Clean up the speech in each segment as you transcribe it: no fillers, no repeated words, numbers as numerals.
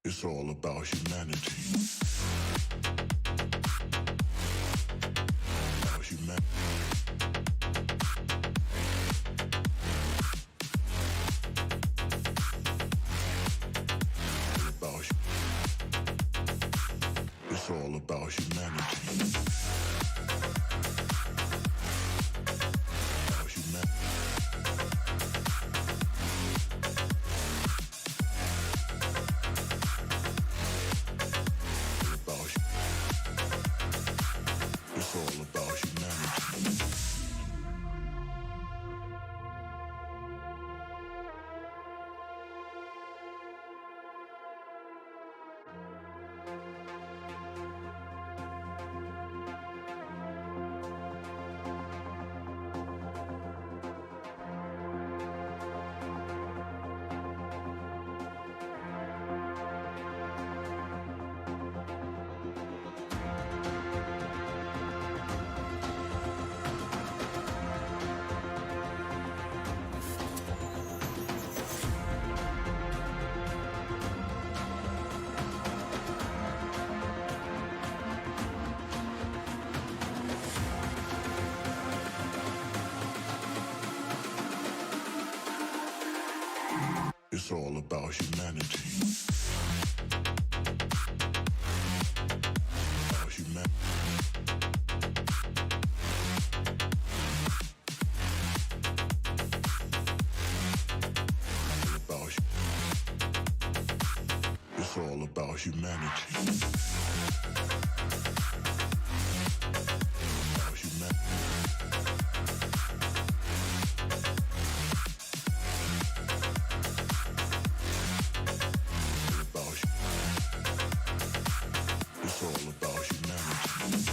It's all about humanity. About humanity. It's all about humanity. About humanity. It's all about humanity. It's all about humanity. About humanity. It's all about humanity. About humanity. It's all about humanity.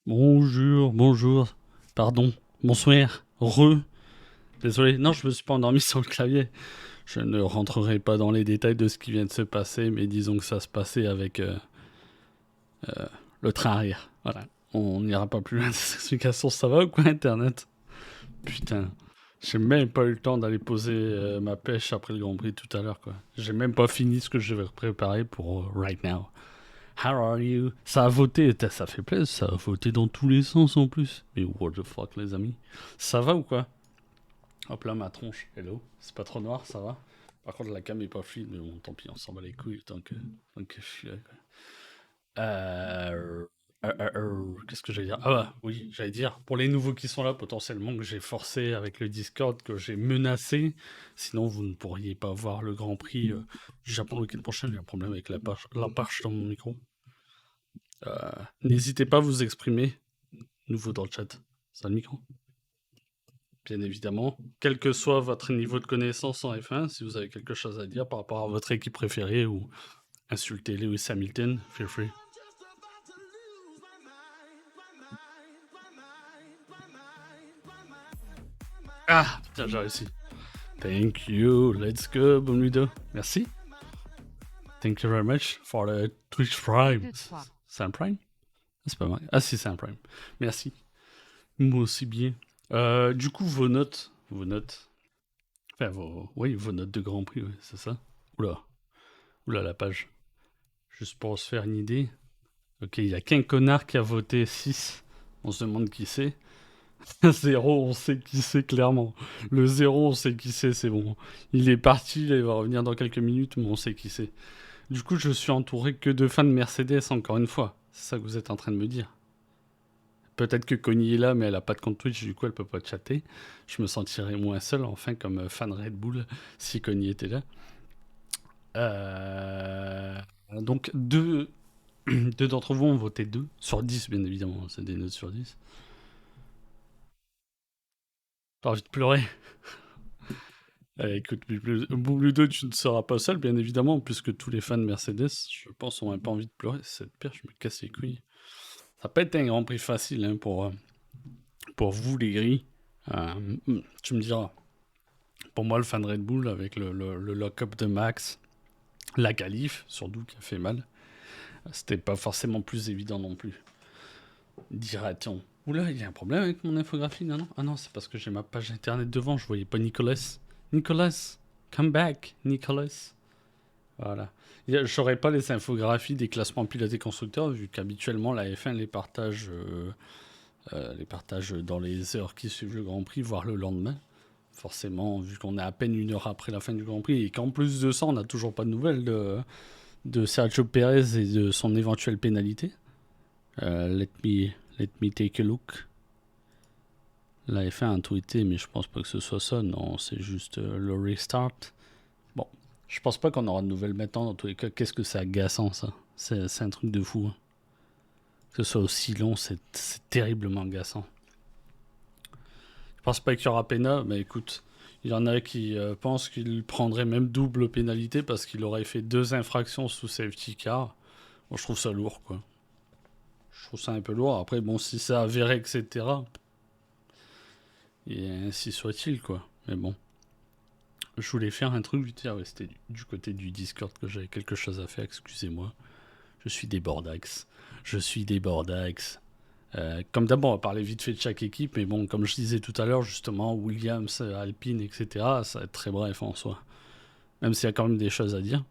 Bonjour, bonjour, pardon, bonsoir, désolé, non, je me suis pas endormi sur le clavier. Je ne rentrerai pas dans les détails de ce qui vient de se passer, mais disons que ça se passait avec le train arrière. Voilà, on n'ira pas plus loin de cette explication. Ça va ou quoi, Internet? Putain, j'ai même pas eu le temps d'aller poser ma pêche après le Grand Prix tout à l'heure, quoi. J'ai même pas fini ce que je vais préparer pour right now. How are you? Ça a voté, ça fait plaisir, ça a voté dans tous les sens en plus. Mais what the fuck, les amis? Ça va ou quoi? Hop là, ma tronche, hello. C'est pas trop noir, ça va? Par contre, la cam est pas fluide, mais bon, tant pis, on s'en bat les couilles tant que je suis là, quoi. Euh... Qu'est-ce que j'allais dire? Ah bah oui, j'allais dire, pour les nouveaux qui sont là, potentiellement que j'ai forcé avec le Discord, que j'ai menacé, sinon vous ne pourriez pas voir le Grand Prix du Japon le week-end prochain. J'ai un problème avec la perche dans mon micro. N'hésitez pas à vous exprimer, nouveau dans le chat. Ça le micro? Bien évidemment. Quel que soit votre niveau de connaissance en F1, si vous avez quelque chose à dire par rapport à votre équipe préférée ou insulter Lewis Hamilton, feel free. Ah, putain, j'ai réussi. Thank you, let's go, Bonludo. Merci. Thank you very much for the Twitch Prime. C'est un Prime? C'est pas mal. Ah si, c'est un Prime. Merci. Moi aussi bien. Du coup, vos notes. Enfin, vos notes de Grand Prix, ouais, c'est ça. Oula, la page. Juste pour se faire une idée. Ok, il y a qu'un connard qui a voté 6. On se demande qui c'est. 0, on sait qui c'est clairement. Le 0, on sait qui c'est bon. Il est parti, il va revenir dans quelques minutes, mais on sait qui c'est. Du coup, je suis entouré que de fans de Mercedes, encore une fois. C'est ça que vous êtes en train de me dire. Peut-être que Connie est là, mais elle a pas de compte Twitch, du coup elle peut pas chatter. Je me sentirais moins seul, enfin, comme fan Red Bull, si Connie était là. Donc, deux d'entre vous ont voté 2, sur 10, bien évidemment, c'est des notes sur 10. J'ai envie de pleurer. Écoute, Ludo, tu ne seras pas seul, bien évidemment, puisque tous les fans de Mercedes, je pense, ont un peu envie de pleurer. Cette paire, je me casse les couilles. Ça n'a pas été un grand prix facile pour vous, les gris. Tu me diras. Pour moi, le fan Red Bull, avec le lock-up de Max, la qualif, surtout, qui a fait mal, c'était pas forcément plus évident non plus. Dira-t-on. Oula, il y a un problème avec mon infographie, non? Ah non, c'est parce que j'ai ma page internet devant, je voyais pas Nicolas. Nicolas, come back, Nicolas. Voilà. J'aurais pas les infographies des classements pilotes et constructeurs, vu qu'habituellement la F1 les partage dans les heures qui suivent le Grand Prix, voire le lendemain. Forcément, vu qu'on est à peine une heure après la fin du Grand Prix, et qu'en plus de ça, on n'a toujours pas de nouvelles de Sergio Perez et de son éventuelle pénalité. Let me take a look. La F1 a tweeté, mais je pense pas que ce soit ça. Non, c'est juste le restart. Bon, je pense pas qu'on aura de nouvelles maintenant. Dans tous les cas, qu'est-ce que c'est agaçant, ça. C'est un truc de fou. Hein. Que ce soit aussi long, c'est terriblement agaçant. Je pense pas qu'il y aura pénal, mais écoute, il y en a qui pensent qu'il prendrait même double pénalité parce qu'il aurait fait 2 infractions sous safety car. Bon, je trouve ça lourd, quoi. Je trouve ça un peu lourd. Après, bon, si c'est avéré, etc., et ainsi soit-il, quoi. Mais bon. Je voulais faire un truc, ouais, c'était du côté du Discord que j'avais quelque chose à faire, excusez-moi. Je suis débordax. Comme d'abord, on va parler vite fait de chaque équipe, mais bon, comme je disais tout à l'heure, justement, Williams, Alpine, etc., ça va être très bref en soi. Même s'il y a quand même des choses à dire.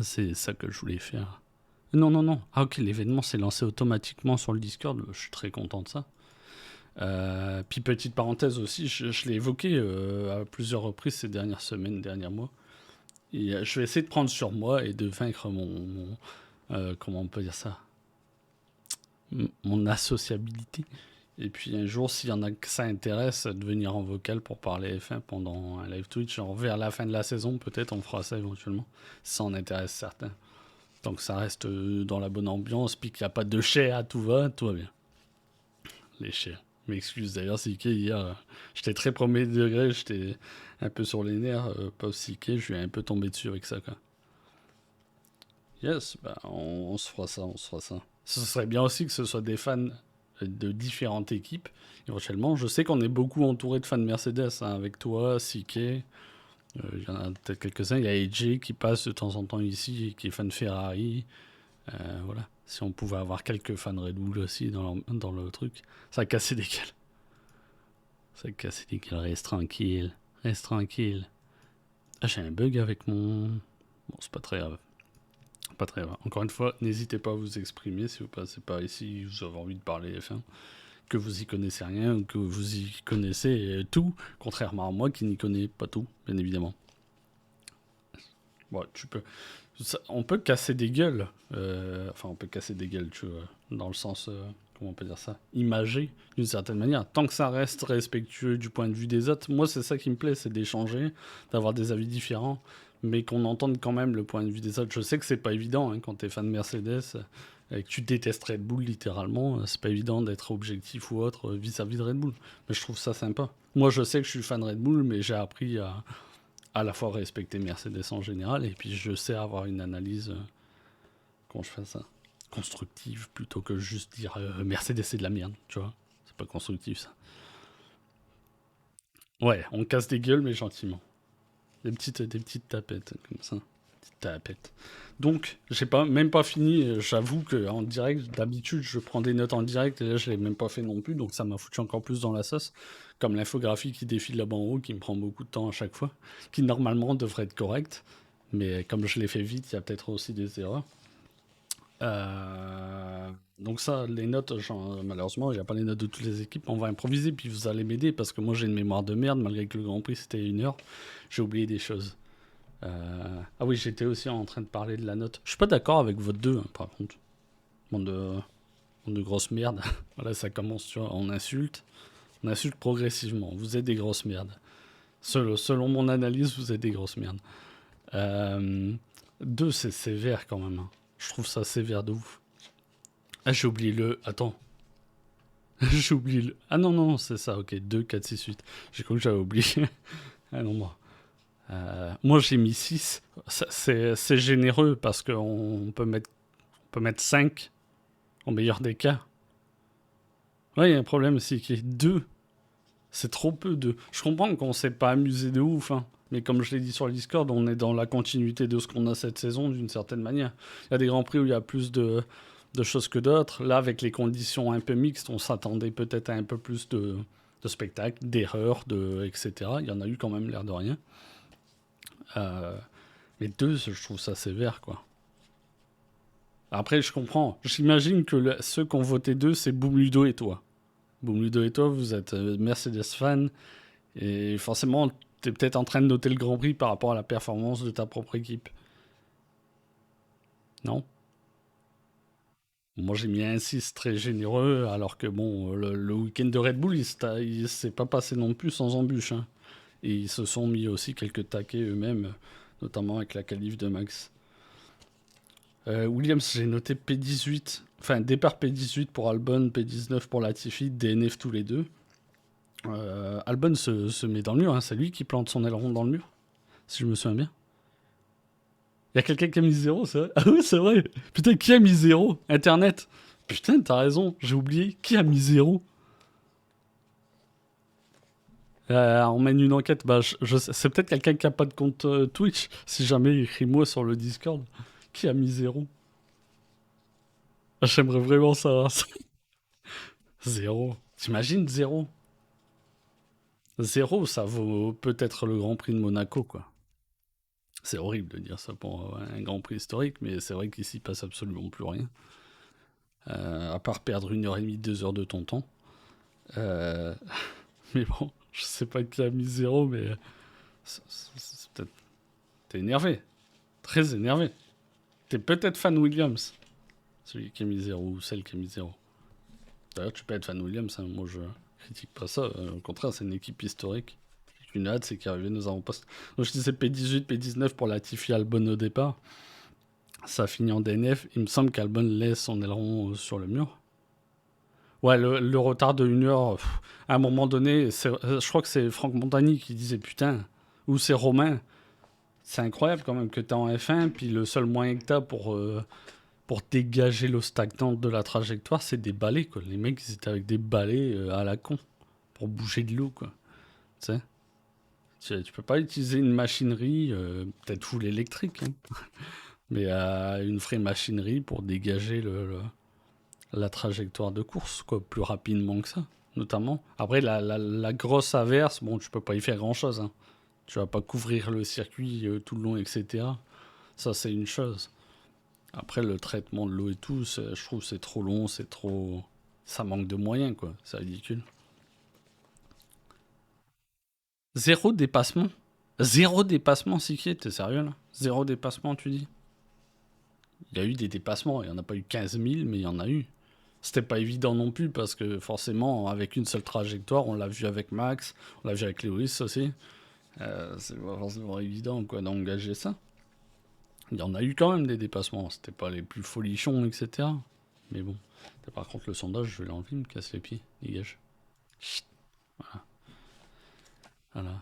C'est ça que je voulais faire. Non. Ah ok, l'événement s'est lancé automatiquement sur le Discord, je suis très content de ça. Puis petite parenthèse aussi, je l'ai évoqué à plusieurs reprises ces dernières semaines, derniers mois. Et je vais essayer de prendre sur moi et de vaincre comment on peut dire ça, mon associabilité. Et puis un jour, s'il y en a que ça intéresse, de venir en vocal pour parler F1 pendant un live Twitch, genre vers la fin de la saison, peut-être on fera ça éventuellement, si ça en intéresse certains. Tant que ça reste dans la bonne ambiance, puis qu'il n'y a pas de chais à tout va bien. Les chais. M'excuse d'ailleurs, Siké, hier, j'étais très premier degré, j'étais un peu sur les nerfs, pas Siké, je suis un peu tombé dessus avec ça, quoi. Yes, bah on se fera ça. Ce serait bien aussi que ce soit des fans de différentes équipes. Éventuellement, je sais qu'on est beaucoup entouré de fans de Mercedes, hein, avec toi, Siké. Il y en a peut-être quelques-uns. Il y a AJ qui passe de temps en temps ici, qui est fan de Ferrari. Voilà. Si on pouvait avoir quelques fans Red Bull aussi dans le truc, ça cassait des gueules. Ça cassait des gueules. Reste tranquille. Reste tranquille. Ah, j'ai un bug avec mon... Bon, c'est pas très grave. Pas très grave. Encore une fois, n'hésitez pas à vous exprimer si vous passez par ici, vous avez envie de parler F1, que vous y connaissez rien ou que vous y connaissez tout, contrairement à moi qui n'y connais pas tout, bien évidemment. Bon, on peut casser des gueules. Enfin, on peut casser des gueules, tu vois, dans le sens, comment on peut dire ça, imagé, d'une certaine manière. Tant que ça reste respectueux du point de vue des autres, moi, c'est ça qui me plaît, c'est d'échanger, d'avoir des avis différents, mais qu'on entende quand même le point de vue des autres. Je sais que c'est pas évident, hein, quand t'es fan de Mercedes, et que tu détestes Red Bull, littéralement, c'est pas évident d'être objectif ou autre vis-à-vis de Red Bull. Mais je trouve ça sympa. Moi, je sais que je suis fan de Red Bull, mais j'ai appris à la fois respecter Mercedes en général, et puis je sais avoir une analyse, comment je fais ça, constructive, plutôt que juste dire Mercedes c'est de la merde, tu vois. C'est pas constructif ça. Ouais, on casse des gueules, mais gentiment. Des petites tapettes, comme ça. Petites tapettes. Donc, même pas fini, j'avoue qu'en direct, d'habitude, je prends des notes en direct, et là, je l'ai même pas fait non plus, donc ça m'a foutu encore plus dans la sauce. Comme l'infographie qui défile là-bas en haut, qui me prend beaucoup de temps à chaque fois, qui normalement devrait être correcte, mais comme je l'ai fait vite, il y a peut-être aussi des erreurs. Donc ça, les notes, malheureusement, il n'y a pas les notes de toutes les équipes. On va improviser, puis vous allez m'aider, parce que moi j'ai une mémoire de merde, malgré que le Grand Prix c'était 1 heure. J'ai oublié des choses. Ah oui, j'étais aussi en train de parler de la note. Je suis pas d'accord avec votre 2, hein, par contre. Bande de grosses merdes. Voilà, ça commence, tu vois, on insulte. On insulte progressivement. Vous êtes des grosses merdes. Selon mon analyse, vous êtes des grosses merdes. 2, c'est sévère quand même, hein. Je trouve ça sévère de ouf. Ah, j'ai oublié le... Attends. J'ai oublié le... Ah non, non, c'est ça, ok. 2, 4, 6, 8. J'ai cru que j'avais oublié. Ah non, moi j'ai mis 6. C'est généreux parce qu'on peut mettre 5 au meilleur des cas. Ouais, il y a un problème, c'est qu'il y a 2. C'est trop peu, 2. Je comprends qu'on s'est pas amusé de ouf, hein. Mais comme je l'ai dit sur le Discord, on est dans la continuité de ce qu'on a cette saison d'une certaine manière. Il y a des grands prix où il y a plus de choses que d'autres. Là, avec les conditions un peu mixtes, on s'attendait peut-être à un peu plus de spectacles, d'erreurs, etc. Il y en a eu quand même, l'air de rien. Mais 2, je trouve ça sévère, quoi. Après, je comprends. J'imagine que ceux qui ont voté 2, c'est Boom Ludo et toi. Boom Ludo et toi, vous êtes Mercedes fan. Et forcément, t'es peut-être en train de noter le Grand Prix par rapport à la performance de ta propre équipe. Non? Moi, j'ai mis un 6 très généreux, alors que bon, le week-end de Red Bull, il s'est pas passé non plus sans embûche, hein. Et ils se sont mis aussi quelques taquets eux-mêmes, notamment avec la qualif de Max. Williams, j'ai noté P18. Enfin, départ P18 pour Albon, P19 pour Latifi, DNF tous les deux. Albon se met dans le mur, hein. C'est lui qui plante son aileron dans le mur, si je me souviens bien. Il y a quelqu'un qui a mis 0, c'est vrai? Ah oui, c'est vrai. Putain, qui a mis 0? Internet. Putain, t'as raison, j'ai oublié. Qui a mis 0? On mène une enquête. Bah, c'est peut-être quelqu'un qui a pas de compte Twitch. Si jamais, écris-moi sur le Discord. Qui a mis 0? J'aimerais vraiment savoir ça. 0. T'imagines 0? 0, ça vaut peut-être le Grand Prix de Monaco, quoi. C'est horrible de dire ça pour un Grand Prix historique, mais c'est vrai qu'ici, il passe absolument plus rien. À part perdre 1h30, 2 heures de ton temps. Mais bon, je sais pas qui a mis 0, mais c'est peut-être... T'es énervé. Très énervé. T'es peut-être fan Williams. Celui qui a mis 0 ou celle qui a mis 0. D'ailleurs, tu peux être fan Williams, hein. Moi, je critique pas ça. Au contraire, c'est une équipe historique. Une hâte, c'est qu'arrivé nos avant-postes. Donc, je disais P18, P19 pour Latifi Albon au départ. Ça finit en DNF. Il me semble qu'Albon laisse son aileron sur le mur. Ouais, le retard de 1 heure, à un moment donné, je crois que c'est Franck Montagny qui disait putain, ou c'est Romain. C'est incroyable quand même que t'es en F1, puis le seul moyen que t'as pour pour dégager l'eau stagnante de la trajectoire, c'est des balais, quoi. Les mecs, ils étaient avec des balais à la con pour bouger de l'eau, quoi. Tu sais, tu peux pas utiliser une machinerie, peut-être full électrique, hein, mais une vraie machinerie pour dégager la trajectoire de course, quoi, plus rapidement que ça, notamment. Après, la grosse averse, bon, tu peux pas y faire grand-chose, hein. Tu vas pas couvrir le circuit tout le long, etc. Ça, c'est une chose. Après, le traitement de l'eau et tout, je trouve que c'est trop long, c'est trop... Ça manque de moyens, quoi. C'est ridicule. Zéro dépassement. Zéro dépassement, Sikier, t'es sérieux, là? Zéro dépassement, tu dis? Il y a eu des dépassements, il n'y en a pas eu 15 000, mais il y en a eu. C'était pas évident non plus, parce que forcément, avec une seule trajectoire, on l'a vu avec Max, on l'a vu avec Lewis aussi. C'est pas forcément évident, quoi, d'engager ça. Il y en a eu quand même des dépassements, c'était pas les plus folichons, etc. Mais bon. Par contre, le sondage, je vais l'enlever, il me casse les pieds. Dégage. Chut. Voilà.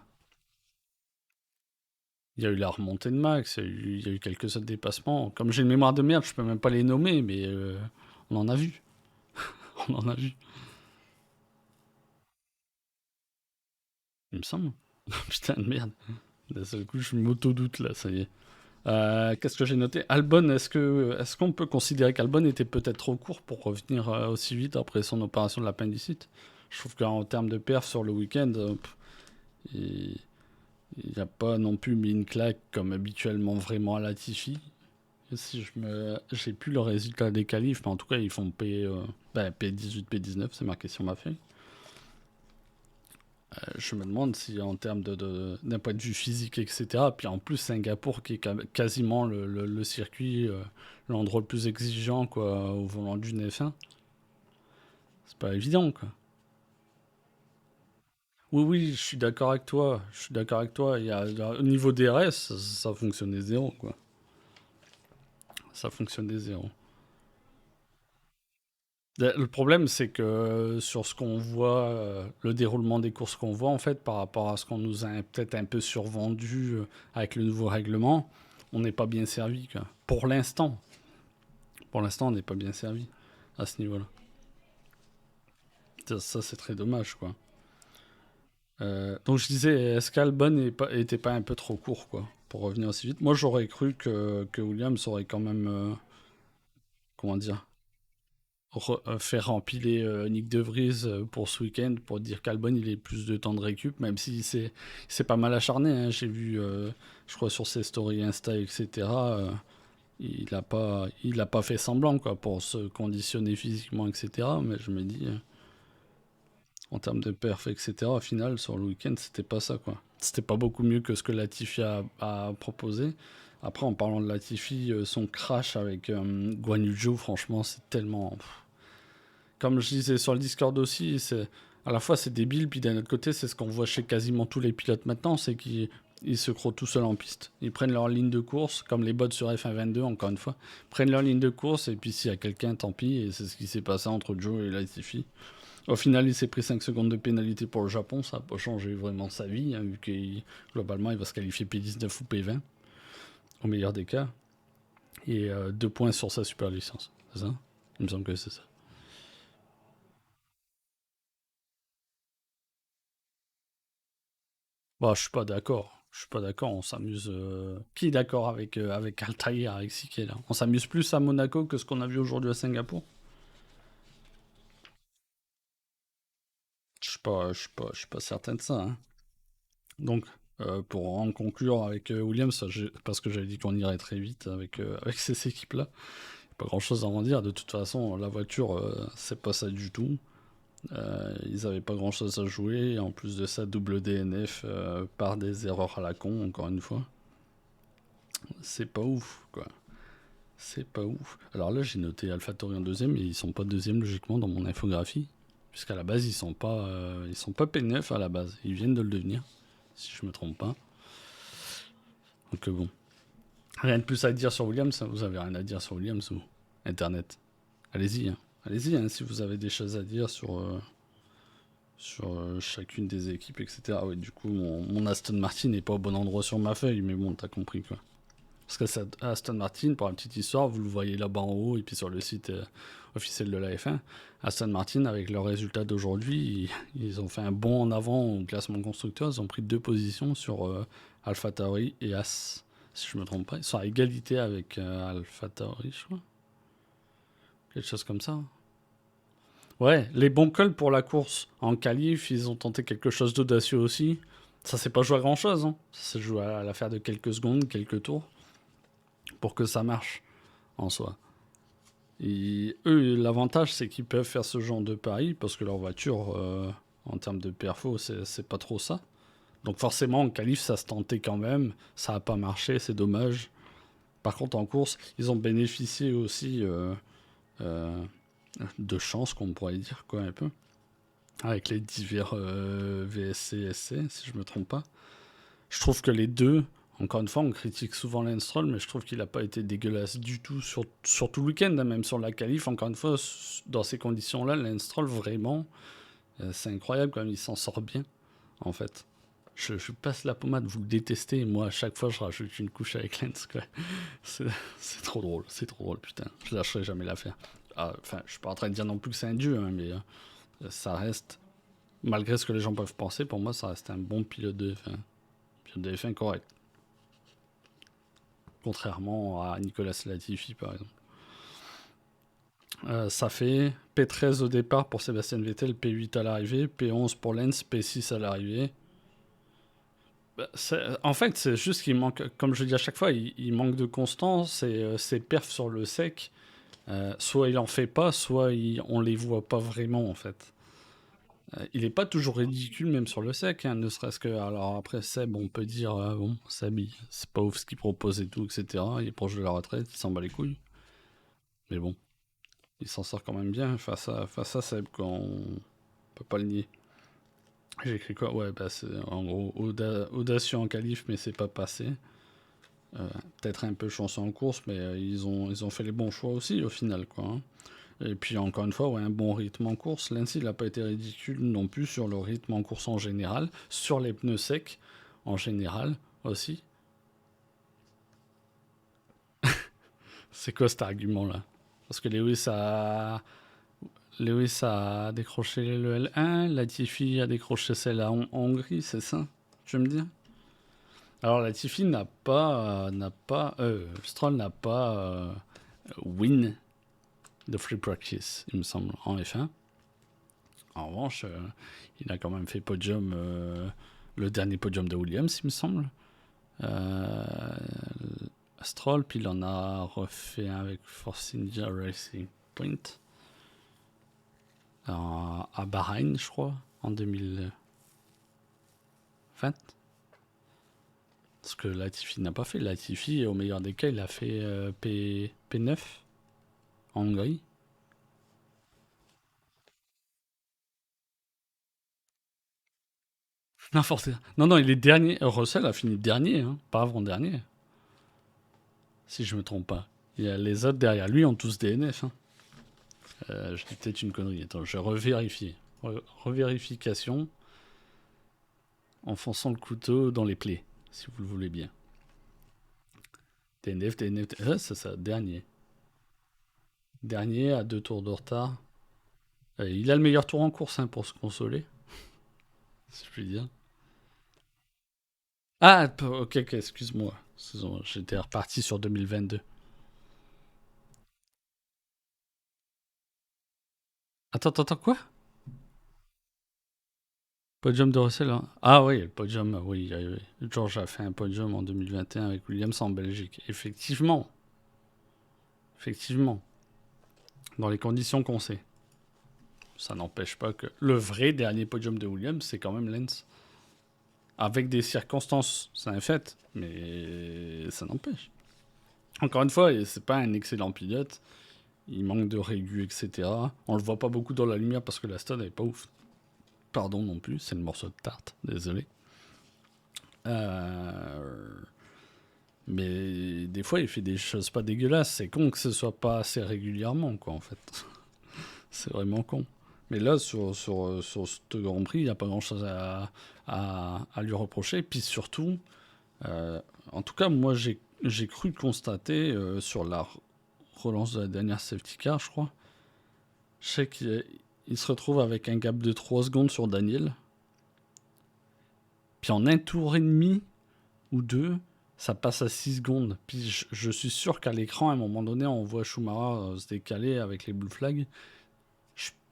Il y a eu la remontée de Max, il y a eu quelques autres dépassements. Comme j'ai une mémoire de merde, je peux même pas les nommer, mais on en a vu. On en a vu. Il me semble. Putain de merde. D'un seul coup, je m'auto-doute là, ça y est. Qu'est-ce que j'ai noté? Albon, est-ce qu'on peut considérer qu'Albon était peut-être trop court pour revenir aussi vite après son opération de l'appendicite? Je trouve qu'en termes de perf sur le week-end, il n'a pas non plus mis une claque comme habituellement vraiment à Latifi. Si j'ai plus le résultat des qualifs, mais en tout cas ils font P18, P19, c'est marqué sur ma feuille. Je me demande si en termes d'un point de vue physique, etc. Puis en plus Singapour qui est quasiment le circuit, l'endroit le plus exigeant quoi, au volant d'une F1. C'est pas évident quoi. Oui, oui, je suis d'accord avec toi. Je suis d'accord avec toi. Au niveau DRS, ça fonctionnait zéro quoi. Ça fonctionnait zéro. Le problème, c'est que sur ce qu'on voit, le déroulement des courses qu'on voit, en fait, par rapport à ce qu'on nous a peut-être un peu survendu avec le nouveau règlement, on n'est pas bien servi, quoi. Pour l'instant. Pour l'instant, on n'est pas bien servi à ce niveau-là. Ça, c'est très dommage, quoi. Donc je disais, est-ce qu'Albon était pas un peu trop court, quoi, pour revenir aussi vite? Moi, j'aurais cru que Williams aurait quand même, comment dire, faire empiler Nick De Vries pour ce week-end pour dire qu'Albon il ait plus de temps de récup, même si c'est pas mal acharné, hein. J'ai vu, je crois sur ses stories Insta, etc. Il a pas fait semblant quoi pour se conditionner physiquement, etc. Mais je me dis, en termes de perf, etc. Au final sur le week-end c'était pas ça quoi. C'était pas beaucoup mieux que ce que Latifi a proposé. Après en parlant de Latifi, son crash avec Guan Yu Zhou, franchement c'est tellement comme je disais sur le Discord aussi, à la fois c'est débile, puis d'un autre côté, c'est ce qu'on voit chez quasiment tous les pilotes maintenant, c'est qu'ils se croient tout seuls en piste. Ils prennent leur ligne de course, comme les bots sur F1 22, encore une fois, prennent leur ligne de course, et puis s'il y a quelqu'un, tant pis, et c'est ce qui s'est passé entre Joe et Latifi. Au final, il s'est pris 5 secondes de pénalité pour le Japon, ça n'a pas changé vraiment sa vie, hein, vu que globalement, il va se qualifier P19 ou P20, au meilleur des cas, et 2 points sur sa super licence, c'est ça? Il me semble que c'est ça. Bah, je suis pas d'accord. Je suis pas d'accord. On s'amuse. Qui est d'accord avec Altair, avec Siké là? On s'amuse plus à Monaco que ce qu'on a vu aujourd'hui à Singapour? Je suis pas certain de ça, hein. Donc, pour en conclure avec Williams, parce que j'avais dit qu'on irait très vite avec ces équipes-là, pas grand-chose à en dire. De toute façon, la voiture, c'est pas ça du tout. Ils avaient pas grand-chose à jouer. Et en plus de ça, double DNF par des erreurs à la con, encore une fois. C'est pas ouf, quoi. C'est pas ouf. Alors là, j'ai noté AlphaTauri en deuxième, et ils sont pas deuxième logiquement dans mon infographie, puisqu'à la base, ils sont pas P9 à la base. Ils viennent de le devenir, si je me trompe pas. Donc bon, rien de plus à dire sur Williams. Vous avez rien à dire sur Williams ou Internet? Allez-y, hein. Allez-y, hein, si vous avez des choses à dire sur chacune des équipes, etc. Ah ouais, du coup, mon Aston Martin n'est pas au bon endroit sur ma feuille, mais bon, t'as compris quoi. Parce que Aston Martin, pour la petite histoire, vous le voyez là-bas en haut, et puis sur le site officiel de la F1, Aston Martin, avec leurs résultats d'aujourd'hui, ils ont fait un bond en avant au classement constructeur. Ils ont pris 2 positions sur AlphaTauri et As, si je me trompe pas. Ils sont à égalité avec AlphaTauri, je crois. Quelque chose comme ça. Ouais, les bons calls pour la course. En qualif, ils ont tenté quelque chose d'audacieux aussi. Ça s'est pas joué à grand chose, hein. Ça s'est joué à l'affaire de quelques secondes, quelques tours, pour que ça marche en soi. Et eux, l'avantage, c'est qu'ils peuvent faire ce genre de pari parce que leur voiture, en termes de perfo, c'est pas trop ça. Donc forcément, en qualif, ça se tentait quand même. Ça n'a pas marché, c'est dommage. Par contre, en course, ils ont bénéficié aussi euh, de chance, qu'on pourrait dire, quoi, un peu. Avec les divers VSC, SC, si je me trompe pas. Je trouve que les deux, encore une fois, on critique souvent Lance Stroll, mais je trouve qu'il n'a pas été dégueulasse du tout sur tout le week-end, hein, même sur la qualif. Encore une fois, dans ces conditions-là, Lance Stroll, vraiment, c'est incroyable quand même, il s'en sort bien, en fait. Je passe la pommade, vous le détestez, et moi, à chaque fois, je rajoute une couche avec Lance, quoi. C'est c'est trop drôle, putain. Je lâcherai jamais l'affaire. Enfin, je suis pas en train de dire non plus que c'est un dieu, hein, mais ça reste, malgré ce que les gens peuvent penser, pour moi, ça reste un bon pilote de F1. Pilote de F1 correct. Contrairement à Nicolas Latifi, par exemple. Ça fait P13 au départ pour Sébastien Vettel, P8 à l'arrivée, P11 pour Lens, P6 à l'arrivée. En fait, c'est juste qu'il manque, comme je dis à chaque fois, il manque de constance et ses perfs sur le sec. Soit il en fait pas, soit on les voit pas vraiment, en fait. Il est pas toujours ridicule, même sur le sec, hein, ne serait-ce que. Alors après, Seb, on peut dire, bon, Seb, c'est pas ouf ce qu'il propose et tout, etc. Il est proche de la retraite, il s'en bat les couilles. Mais bon, il s'en sort quand même bien face à Seb, quoi. On peut pas le nier. J'ai écrit quoi? Ouais, bah c'est en gros audacieux en qualif, mais c'est pas passé. Peut-être un peu chanceux en course, mais ils ont fait les bons choix aussi au final, quoi, hein. Et puis encore une fois, ouais, un bon rythme en course. L'Annecy n'a pas été ridicule non plus sur le rythme en course en général, sur les pneus secs en général aussi. C'est quoi cet argument-là? Parce que Lewis a décroché le L1, Latifi a décroché celle en Hongrie, c'est ça? Tu veux me dire? Alors Latifi Stroll n'a pas win de free practice, il me semble, en F1. En revanche, il a quand même fait podium, le dernier podium de Williams, il me semble. Euh, Stroll, puis il en a refait un avec Force India Racing Point à Bahreïn, je crois, en 2020. Ce que Latifi n'a pas fait. Latifi, au meilleur des cas, il a fait P9 en Hongrie. N'importe. Non, non, il est dernier. Russell a fini dernier, hein, pas avant-dernier. Si je me trompe pas. Les autres derrière lui ont tous DNF, hein. Je dis peut-être une connerie. Attends, je revérifie. Revérification. Enfonçant le couteau dans les plaies, si vous le voulez bien. DNF, DNF. C'est ça, dernier. Dernier à 2 tours de retard. Il a le meilleur tour en course, hein, pour se consoler, si je puis dire. Ah, ok, ok, excuse-moi. J'étais reparti sur 2022. Attends, quoi? Podium de Russell, hein. Ah oui, le podium, oui, oui. George a fait un podium en 2021 avec Williams en Belgique. Effectivement. Effectivement. Dans les conditions qu'on sait. Ça n'empêche pas que le vrai dernier podium de Williams, c'est quand même Lens. Avec des circonstances, c'est un fait, mais ça n'empêche. Encore une fois, c'est pas un excellent pilote. Il manque de régu, etc. On le voit pas beaucoup dans la lumière parce que la stade est pas ouf. Pardon non plus, c'est le morceau de tarte, désolé. Euh, Mais des fois, il fait des choses pas dégueulasses. C'est con que ce soit pas assez régulièrement, quoi, en fait. C'est vraiment con. Mais là, sur ce Grand Prix, il n'y a pas grand-chose à lui reprocher. Puis surtout, en tout cas, moi, j'ai cru constater sur la relance de la dernière safety car, je crois. Je sais qu'il se retrouve avec un gap de 3 secondes sur Daniel. Puis en un tour et demi ou deux, ça passe à 6 secondes. Puis je suis sûr qu'à l'écran, à un moment donné, on voit Schumacher se décaler avec les blue flags.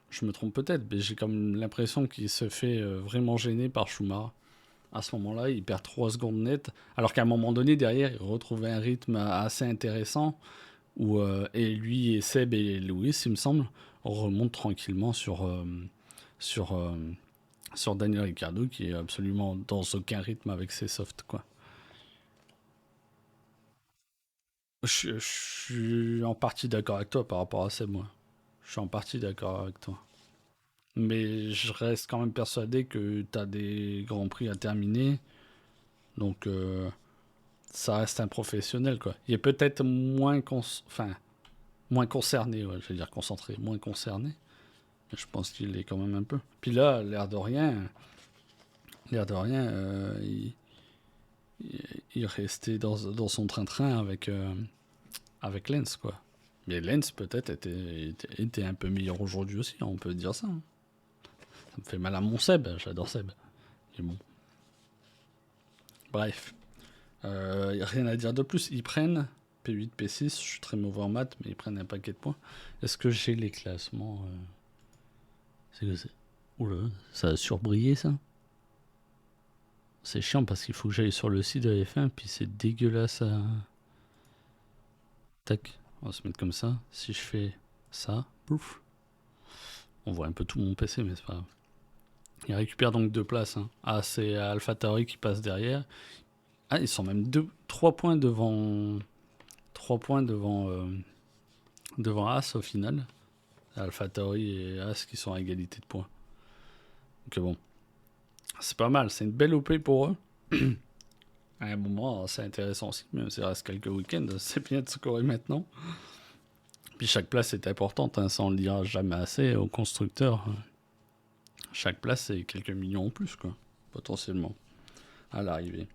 Je me trompe peut-être, mais j'ai comme l'impression qu'il se fait vraiment gêner par Schumacher. À ce moment-là, il perd 3 secondes net, alors qu'à un moment donné, derrière, il retrouvait un rythme assez intéressant, où et lui et Seb et Lewis, il me semble, remontent tranquillement sur, euh, sur Daniel Ricciardo, qui est absolument dans aucun rythme avec ses softs, quoi. Je suis en partie d'accord avec toi par rapport à Seb, moi. Je suis en partie d'accord avec toi. Mais je reste quand même persuadé que tu as des grands prix à terminer. Donc, ça reste un professionnel, quoi. Il est peut-être enfin, moins concerné, ouais, je vais dire concentré, moins concerné. Mais je pense qu'il est quand même un peu. Puis là, l'air de rien, il restait dans son train-train avec Lens, quoi. Mais Lens, peut-être, était un peu meilleur aujourd'hui aussi, on peut dire ça, hein. Ça me fait mal à mon Seb, j'adore Seb. Mais bon, bref. Rien à dire de plus. Ils prennent P8, P6. Je suis très mauvais en maths, mais ils prennent un paquet de points. Est-ce que j'ai les classements C'est que c'est. Oula, ça a surbrillé ça. C'est chiant parce qu'il faut que j'aille sur le site de la F1, puis c'est dégueulasse à. Tac, on va se mettre comme ça. Si je fais ça, pouf. On voit un peu tout mon PC, mais c'est pas grave. Il récupère donc 2 places, hein. Ah, c'est AlphaTauri qui passe derrière. Ah, ils sont même 3 points devant. 3 points devant As au final. AlphaTauri et As qui sont à égalité de points. Donc bon, c'est pas mal, c'est une belle OP pour eux. À un moment, c'est intéressant aussi, même s'il reste quelques week-ends, c'est bien de scorer maintenant. Puis chaque place est importante, hein, ça on le dira jamais assez aux constructeurs. Chaque place c'est quelques millions en plus, quoi, potentiellement, à l'arrivée.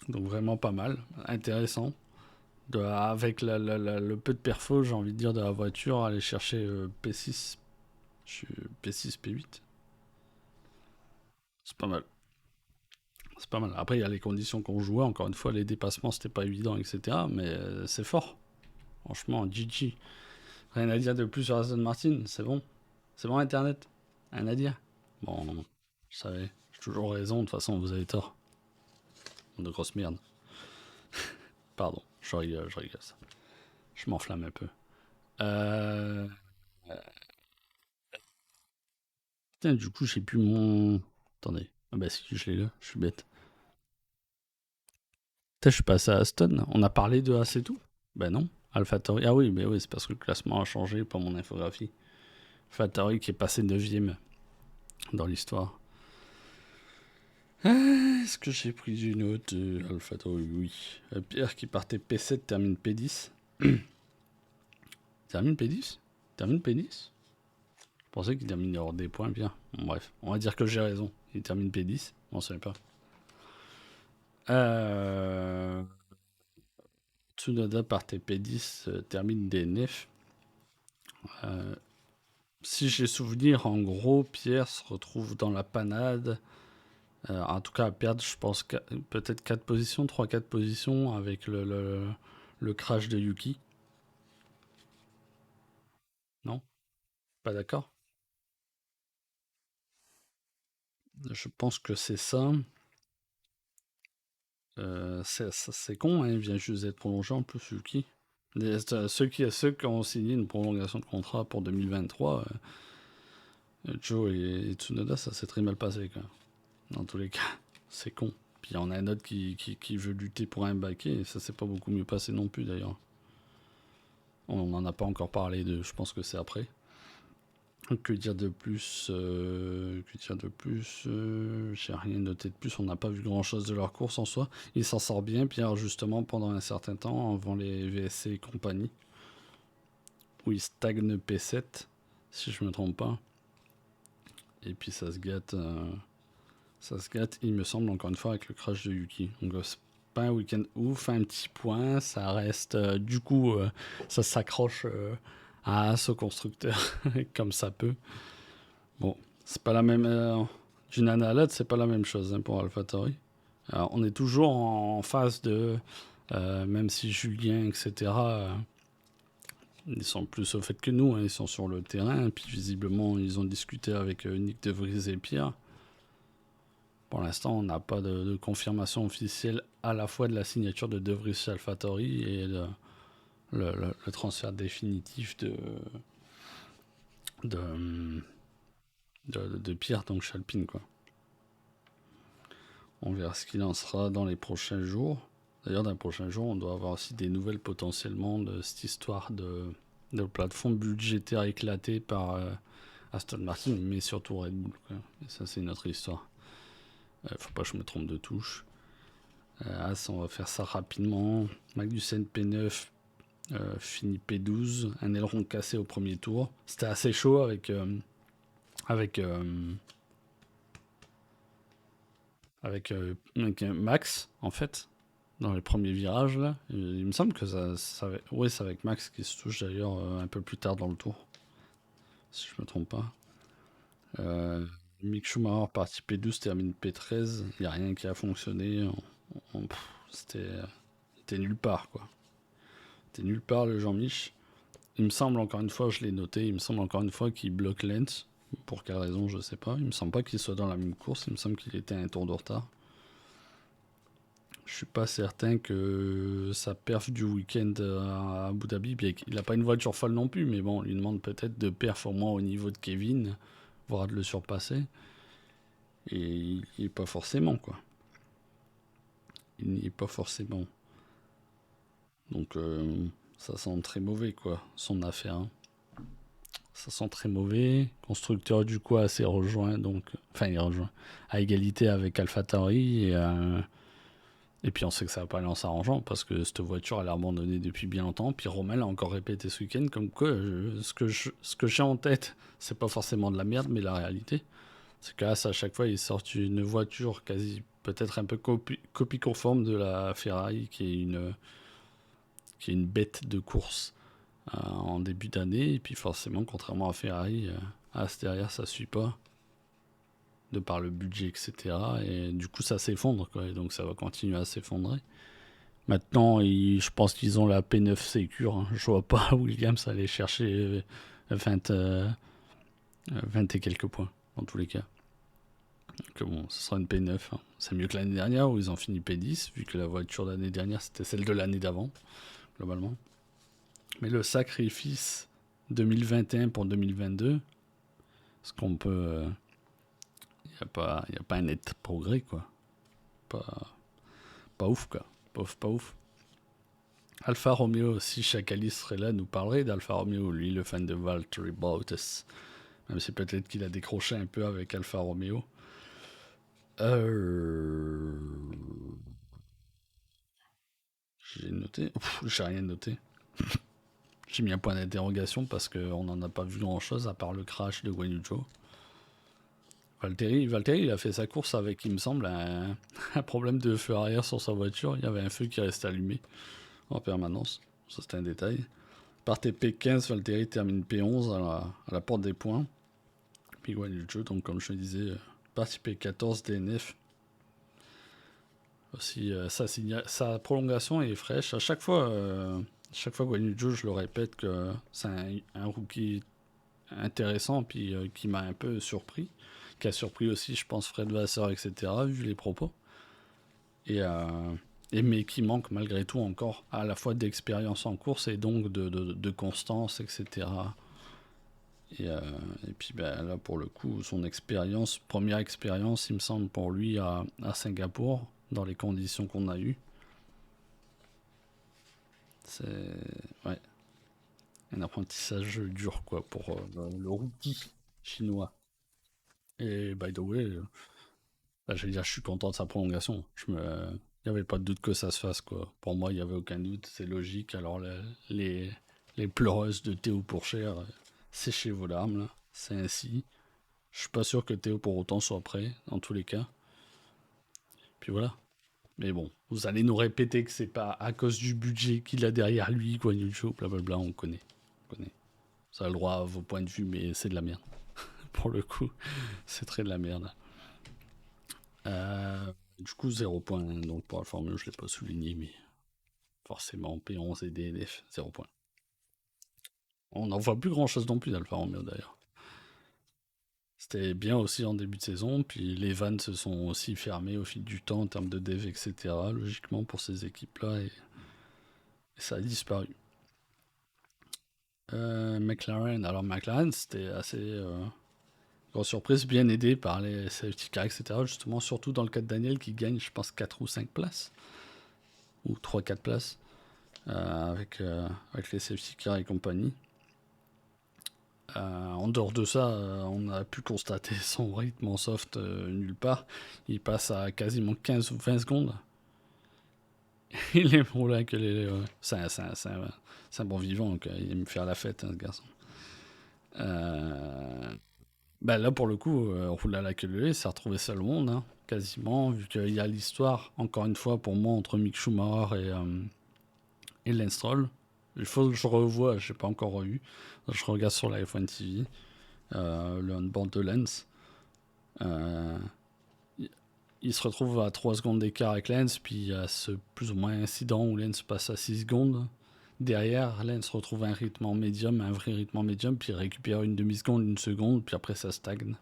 Donc vraiment pas mal, intéressant. Avec le peu de perfo, j'ai envie de dire, de la voiture, aller chercher P6, P6, P8. C'est pas mal. C'est pas mal. Après, il y a les conditions qu'on jouait. Encore une fois, les dépassements, c'était pas évident, etc. Mais c'est fort. Franchement, GG. Rien à dire de plus sur Aston Martin. C'est bon. C'est bon, Internet. Rien à dire. Bon, je savais. J'ai toujours raison. De toute façon, vous avez tort. De grosse merde. Pardon. Je rigole, je rigole. Ça. Je m'enflamme un peu. Euh... Putain, du coup, j'ai plus mon. Attendez. Ah bah si, je l'ai là. Je suis bête. Putain, je suis passé à Aston. On a parlé de As et tout. Ben non. AlphaTauri. Ah oui, mais oui, c'est parce que le classement a changé, pas mon infographie. AlphaTauri qui est passé 9ème dans l'histoire. Est-ce que j'ai pris une note AlphaTauri? Oui. Pierre qui partait P7 termine P10. Termine P10? Termine P10? Je pensais qu'il terminait hors des points, bien. Bon, bref, on va dire que j'ai raison. Il termine P10. On ne sait pas. Tsunoda partait P10, termine DNF. Si j'ai souvenir, en gros, Pierre se retrouve dans la panade. En tout cas, à perdre, je pense, peut-être 4 positions, 3-4 positions avec le crash de Yuki. Non? Pas d'accord? Je pense que c'est ça. C'est con, hein, il vient juste d'être prolongé en plus, Yuki. Ceux qui ont signé une prolongation de contrat pour 2023, Joe et Tsunoda, ça s'est très mal passé, quoi. Dans tous les cas, c'est con. Puis il y en a un autre qui veut lutter pour un baquet, et ça s'est pas beaucoup mieux passé non plus d'ailleurs. On n'en a pas encore parlé, je pense que c'est après. Que dire de plus J'ai rien noté de plus. On n'a pas vu grand chose de leur course en soi. Il s'en sort bien, Pierre, justement, pendant un certain temps, avant les VSC et compagnie, où il stagne P7, si je me trompe pas. Et puis ça se gâte, il me semble, encore une fois, avec le crash de Yuki. Donc pas un week-end ouf, un petit point, ça reste, du coup, ça s'accroche à un seul constructeur, comme ça peut. Bon, c'est pas la même, d'une année à l'autre, c'est pas la même chose hein, pour AlphaTauri. Alors, on est toujours en phase de, même si Julien, etc., ils sont plus au fait que nous, hein, ils sont sur le terrain, puis visiblement, ils ont discuté avec Nick De Vries et Pierre. Pour l'instant, on n'a pas de confirmation officielle à la fois de la signature de De Vries chez AlphaTauri et le transfert définitif de, de Pierre donc chez Alpine, quoi. On verra ce qu'il en sera dans les prochains jours. D'ailleurs, dans les prochains jours, on doit avoir aussi des nouvelles potentiellement de cette histoire de plateforme budgétaire éclatée par Aston Martin, mais surtout Red Bull, quoi. Et ça, c'est une autre histoire. Faut pas que je me trompe de touche. As, on va faire ça rapidement. Magnussen P9, fini P12. Un aileron cassé au premier tour. C'était assez chaud avec, avec Max, en fait, dans les premiers virages, là. Il me semble que oui, c'est avec Max qui se touche d'ailleurs un peu plus tard dans le tour. Si je me trompe pas. Mick Schumacher, parti P12, termine P13. Il n'y a rien qui a fonctionné. C'était nulle part, quoi. C'était nulle part, le Jean-Mich. Il me semble, encore une fois, je l'ai noté, il me semble encore une fois qu'il bloque Lens. Pour quelle raison, je sais pas. Il me semble pas qu'il soit dans la même course. Il me semble qu'il était à un tour de retard. Je suis pas certain que sa perf du week-end à Abu Dhabi, bien qu'il n'a pas une voiture folle non plus, mais bon, on lui demande peut-être de perf au moins au niveau de Kevin, voire de le surpasser. Et il n'y est pas forcément, quoi. Il n'y est pas forcément. Donc, ça sent très mauvais, quoi, son affaire. Hein. Ça sent très mauvais. Constructeur, du coup, assez rejoint, donc, enfin, il rejoint à égalité avec AlphaTauri. Et puis, on sait que ça va pas aller en s'arrangeant parce que cette voiture, elle a abandonné depuis bien longtemps. Puis, Romain l'a encore répété ce week-end, comme quoi, ce que j'ai en tête, c'est pas forcément de la merde, mais la réalité. C'est qu'à chaque fois, ils sortent une voiture quasi peut-être un peu copie conforme de la Ferrari, qui est une bête de course en début d'année. Et puis forcément, contrairement à Ferrari, derrière, ça suit pas, de par le budget, etc. Et du coup, ça s'effondre, quoi. Et donc, ça va continuer à s'effondrer. Maintenant, je pense qu'ils ont la P9 Sécure. Hein. Je vois pas Williams aller chercher 20 et quelques points, dans tous les cas. Donc bon, ce sera une P9. Hein. C'est mieux que l'année dernière où ils ont fini P10, vu que la voiture de l'année dernière, c'était celle de l'année d'avant, globalement. Mais le sacrifice 2021 pour 2022, ce qu'on peut... Il n'y a pas un net progrès, quoi. Pas ouf, quoi. Pas ouf. Alfa Romeo, si Chakali serait là, nous parlerait d'Alfa Romeo, lui, le fan de Valtteri Bottas. Même si peut-être qu'il a décroché un peu avec Alfa Romeo. J'ai noté. J'ai rien noté. J'ai mis un point d'interrogation parce qu'on n'en a pas vu grand-chose à part le crash de Guan Yu Zhou. Valtteri, il a fait sa course avec, il me semble, un problème de feu arrière sur sa voiture. Il y avait un feu qui restait allumé en permanence. Ça, c'était un détail. Partez P15, Valtteri termine P11 à la porte des points. Puis Guan Yu Zhou, donc comme je disais, partie P14, DNF. Aussi, sa prolongation est fraîche. À chaque fois Guan Yu Zhou, je le répète que c'est un rookie intéressant, puis qui m'a un peu surpris. Qui a surpris aussi, je pense, Fred Vasseur, etc., vu les propos. Mais qui manque malgré tout encore à la fois d'expérience en course et donc de constance, etc. Et puis là, pour le coup, son expérience, première expérience, il me semble, pour lui à Singapour, dans les conditions qu'on a eues. C'est ouais, un apprentissage dur, quoi, pour le rookie chinois. Et by the way, je veux dire, je suis content de sa prolongation. Il n'y avait pas de doute que ça se fasse, quoi. Pour moi, il n'y avait aucun doute, c'est logique. Alors, les pleureuses de Théo Pourchère, séchez vos larmes, là. C'est ainsi. Je suis pas sûr que Théo, pour autant, soit prêt, dans tous les cas. Puis voilà. Mais bon, vous allez nous répéter que c'est pas à cause du budget qu'il a derrière lui, Guan Yu Zhou, blablabla, on connaît. On connaît. Ça a le droit à vos points de vue, mais c'est de la merde. Pour le coup, c'est très de la merde. Du coup, 0 point. Donc pour Alfa Romeo, je l'ai pas souligné, mais forcément, P11 et DNF, 0 point. On n'en voit plus grand chose non plus d'Alfa Romeo d'ailleurs. C'était bien aussi en début de saison, puis les vannes se sont aussi fermées au fil du temps en termes de dev, etc. Logiquement pour ces équipes-là, et ça a disparu. McLaren, alors McLaren c'était assez grosse surprise, bien aidé par les safety cars, etc. Justement, surtout dans le cas de Daniel qui gagne, je pense, 4 ou 5 places, ou 3-4 places, avec les safety cars et compagnie. En dehors de ça, on a pu constater son rythme en soft nulle part. Il passe à quasiment 15 ou 20 secondes. Il est bon là que les. C'est un bon vivant, donc il aime faire la fête, hein, ce garçon. Bah là, pour le coup, roule à la queue leu, ça a retrouvé seul au monde, hein, quasiment, vu qu'il y a l'histoire, encore une fois, pour moi, entre Mick Schumacher et Lance Stroll. Il faut que je revoie, je n'ai pas encore revu. Je regarde sur la F1 TV, le on-board de Lance. Euh, il se retrouve à 3 secondes d'écart avec Lance, puis il y a ce plus ou moins incident où Lance passe à 6 secondes. Derrière, Lance retrouve un rythme en médium, un vrai rythme en médium, puis il récupère une demi-seconde, une seconde, puis après ça stagne.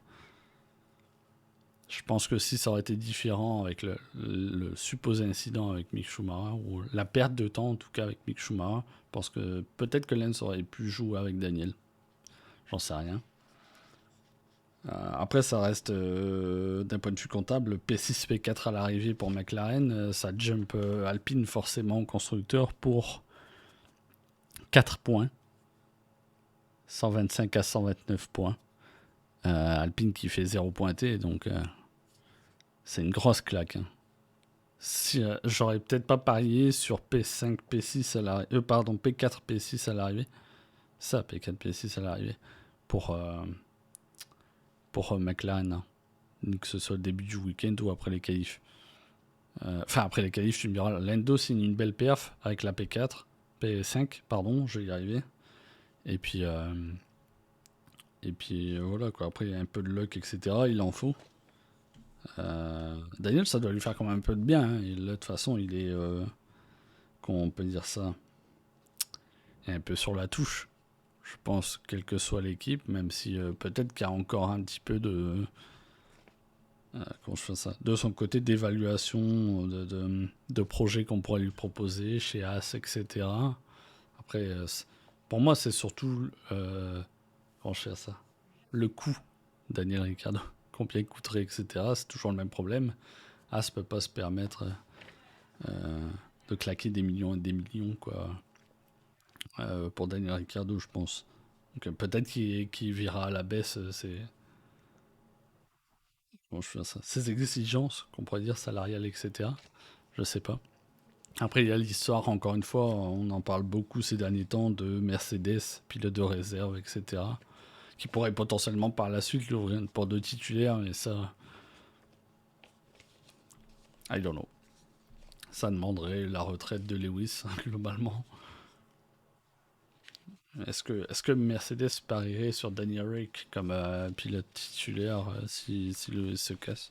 Je pense que si ça aurait été différent avec le supposé incident avec Mick Schumacher, ou la perte de temps en tout cas avec Mick Schumacher, je pense que peut-être que Lance aurait pu jouer avec Daniel. J'en sais rien. Après, ça reste, d'un point de vue comptable, P6, P4 à l'arrivée pour McLaren. Ça jump Alpine forcément au constructeur pour 4 points. 125 à 129 points. Alpine qui fait 0 pointé, donc c'est une grosse claque. Hein. Si, j'aurais peut-être pas parié sur P5, P6 à l'arrivée. Pardon, P4, P6 à l'arrivée. Ça, P4, P6 à l'arrivée. Pour, McLaren. Hein. Que ce soit le début du week-end ou après les qualifs. Enfin, après les qualifs, tu me diras. Lando signe une belle perf avec la P4. P5, pardon, je vais y arriver. Et puis, voilà quoi. Après, il y a un peu de luck, etc. Il en faut. Daniel, ça doit lui faire quand même un peu de bien. Hein. Et là, de toute façon, il est. Comment on peut dire ça? Il est un peu sur la touche. Je pense, quelle que soit l'équipe, même si peut-être qu'il y a encore un petit peu de. Comment je fais ça? De son côté, d'évaluation de projets qu'on pourrait lui proposer chez As, etc. Après, pour moi, c'est surtout. Comment je fais ça? Le coût, Daniel Ricciardo. Combien il coûterait, etc. C'est toujours le même problème. As peut pas se permettre de claquer des millions et des millions, quoi. Pour Daniel Ricciardo, je pense. Donc peut-être qu'il verra à la baisse bon, je fais ça, ses exigences, qu'on pourrait dire salariales, etc. Je sais pas. Après, il y a l'histoire, encore une fois, on en parle beaucoup ces derniers temps, de Mercedes, pilote de réserve, etc. Qui pourrait potentiellement par la suite l'ouvrir une porte de titulaire, mais ça, I don't know. Ça demanderait la retraite de Lewis, globalement. Est-ce que Mercedes parierait sur Daniel Rick comme pilote titulaire si Lewis se casse?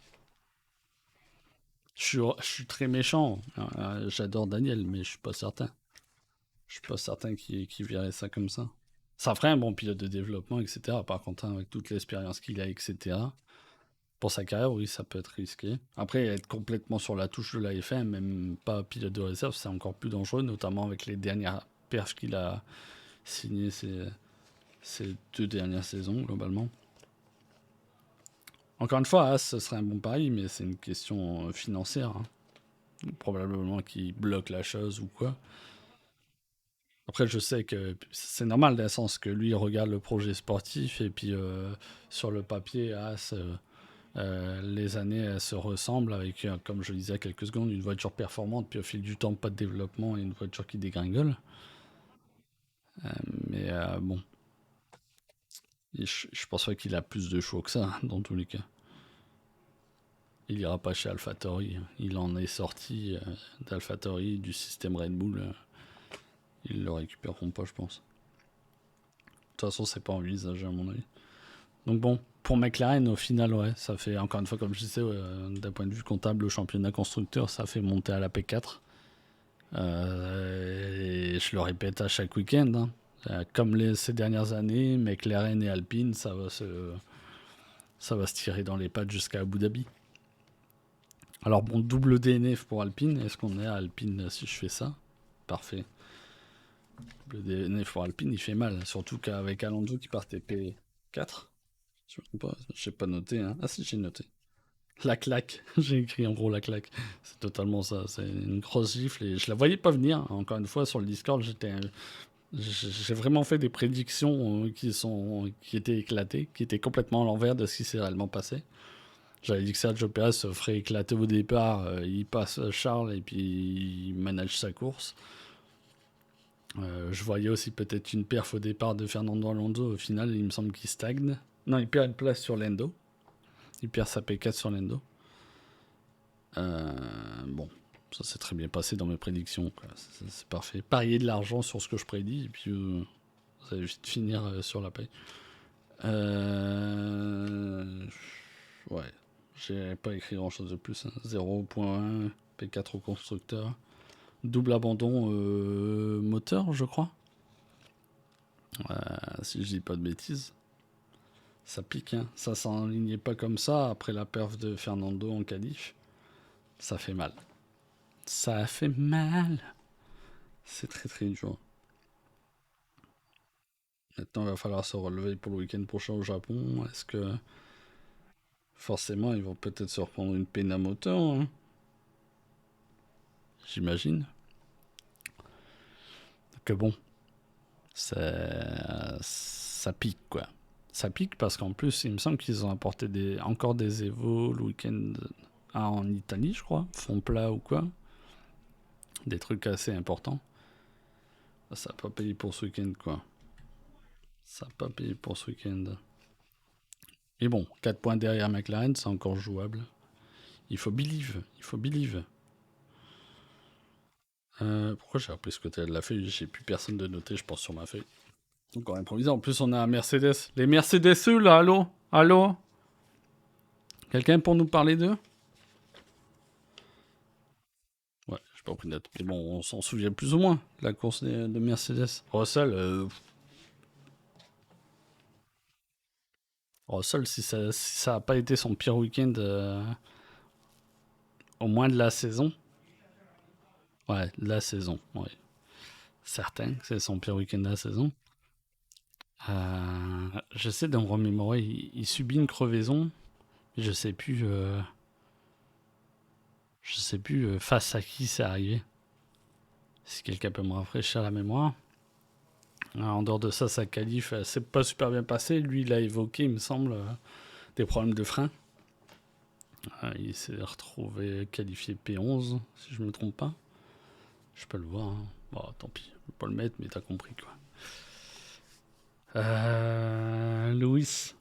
Je suis très méchant. J'adore Daniel, mais je suis pas certain. Je suis pas certain qu'il verrait ça comme ça. Ça ferait un bon pilote de développement, etc. Par contre, hein, avec toute l'expérience qu'il a, etc. Pour sa carrière, oui, ça peut être risqué. Après, être complètement sur la touche de la F1, même pas pilote de réserve, c'est encore plus dangereux, notamment avec les dernières perfs qu'il a signées ces 2 dernières saisons, globalement. Encore une fois, As, ce serait un bon pari, mais c'est une question financière. Hein. Probablement qui bloque la chose ou quoi. Après, je sais que c'est normal dans le sens que lui il regarde le projet sportif et puis sur le papier, As, les années elles se ressemblent avec, comme je le disais il y a quelques secondes, une voiture performante, puis au fil du temps, pas de développement et une voiture qui dégringole. Mais bon, je pense pas qu'il a plus de choix que ça, hein, dans tous les cas. Il ira pas chez AlphaTauri. Il en est sorti d'AlphaTauri, du système Red Bull. Ils le récupéreront pas, je pense. De toute façon, c'est pas envisagé à mon avis. Donc bon, pour McLaren, au final, ouais, ça fait, encore une fois, comme je disais, d'un point de vue comptable, le championnat constructeur, ça fait monter à la P4. Et je le répète à chaque week-end, hein. Comme ces dernières années, McLaren et Alpine, ça va se tirer dans les pattes jusqu'à Abu Dhabi. Alors bon, double DNF pour Alpine. Est-ce qu'on est à Alpine si je fais ça? Parfait. Double DNF pour Alpine, il fait mal. Surtout qu'avec Alonso qui partait P4. Je sais pas noté, hein. Ah si, j'ai noté. La claque. J'ai écrit en gros la claque. C'est totalement ça. C'est une grosse gifle et je la voyais pas venir. Encore une fois, sur le Discord, j'ai vraiment fait des prédictions qui étaient éclatées, qui étaient complètement à l'envers de ce qui s'est réellement passé. J'avais dit que Sergio Perez se ferait éclater au départ, il passe Charles et puis il manage sa course. Je voyais aussi peut-être une perf au départ de Fernando Alonso. Au final, il me semble qu'il stagne. Non, il perd une place sur Lando. Il perd sa P4 sur Lando. Bon, ça s'est très bien passé dans mes prédictions, quoi. C'est parfait. Parier de l'argent sur ce que je prédis et puis vous allez vite finir sur la paye. Ouais, j'ai pas écrit grand chose de plus, hein. 0.1 P4 au constructeur. Double abandon moteur, je crois. Si je dis pas de bêtises. Ça pique, hein. Ça s'enlignait pas comme ça après la perf de Fernando en qualif. Ça fait mal. Ça fait mal. C'est très très dur. Maintenant, il va falloir se relever pour le week-end prochain au Japon. Est-ce que forcément, ils vont peut-être se reprendre une peine à moteur, hein, j'imagine. Que bon, ça pique, quoi. Ça pique parce qu'en plus, il me semble qu'ils ont apporté encore des évos le week-end en Italie, je crois. Fond plat ou quoi. Des trucs assez importants. Ça n'a pas payé pour ce week-end, quoi. Ça n'a pas payé pour ce week-end. Mais bon, 4 points derrière McLaren, c'est encore jouable. Il faut believe. Il faut believe. Pourquoi j'ai repris ce côté de la feuille? J'ai plus personne de noter, je pense, sur ma feuille. Encore improvisé. En plus, on a un Mercedes. Les Mercedes, là, allô? Allô? Quelqu'un pour nous parler d'eux? Ouais, j'ai pas pris de note. Mais bon, on s'en souvient plus ou moins, la course de Mercedes. Russell, si ça a pas été son pire week-end, au moins de la saison. Ouais, de la saison, ouais. Certain que c'est son pire week-end de la saison. J'essaie de me remémorer. Il subit une crevaison. Mais je sais plus face à qui c'est arrivé. Si quelqu'un peut me rafraîchir la mémoire. En dehors de ça, sa qualif, c'est pas super bien passé. Lui, il a évoqué, il me semble, des problèmes de frein. Il s'est retrouvé qualifié P11, si je me trompe pas. Je peux le voir, hein. Bon, tant pis, je vais pas le mettre, mais t'as compris, quoi. Lewis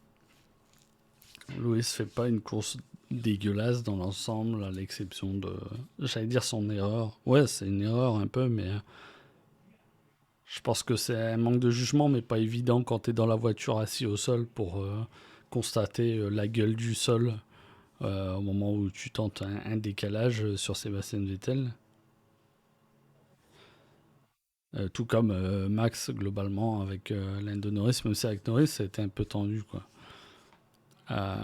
fait pas une course dégueulasse dans l'ensemble, à l'exception de, j'allais dire, son erreur. Ouais, c'est une erreur un peu, mais je pense que c'est un manque de jugement, mais pas évident quand t'es dans la voiture assis au sol pour constater la gueule du sol au moment où tu tentes un décalage sur Sébastien Vettel. Tout comme Max, globalement, avec Lando Norris, même si avec Norris, ça a été un peu tendu, quoi. Euh,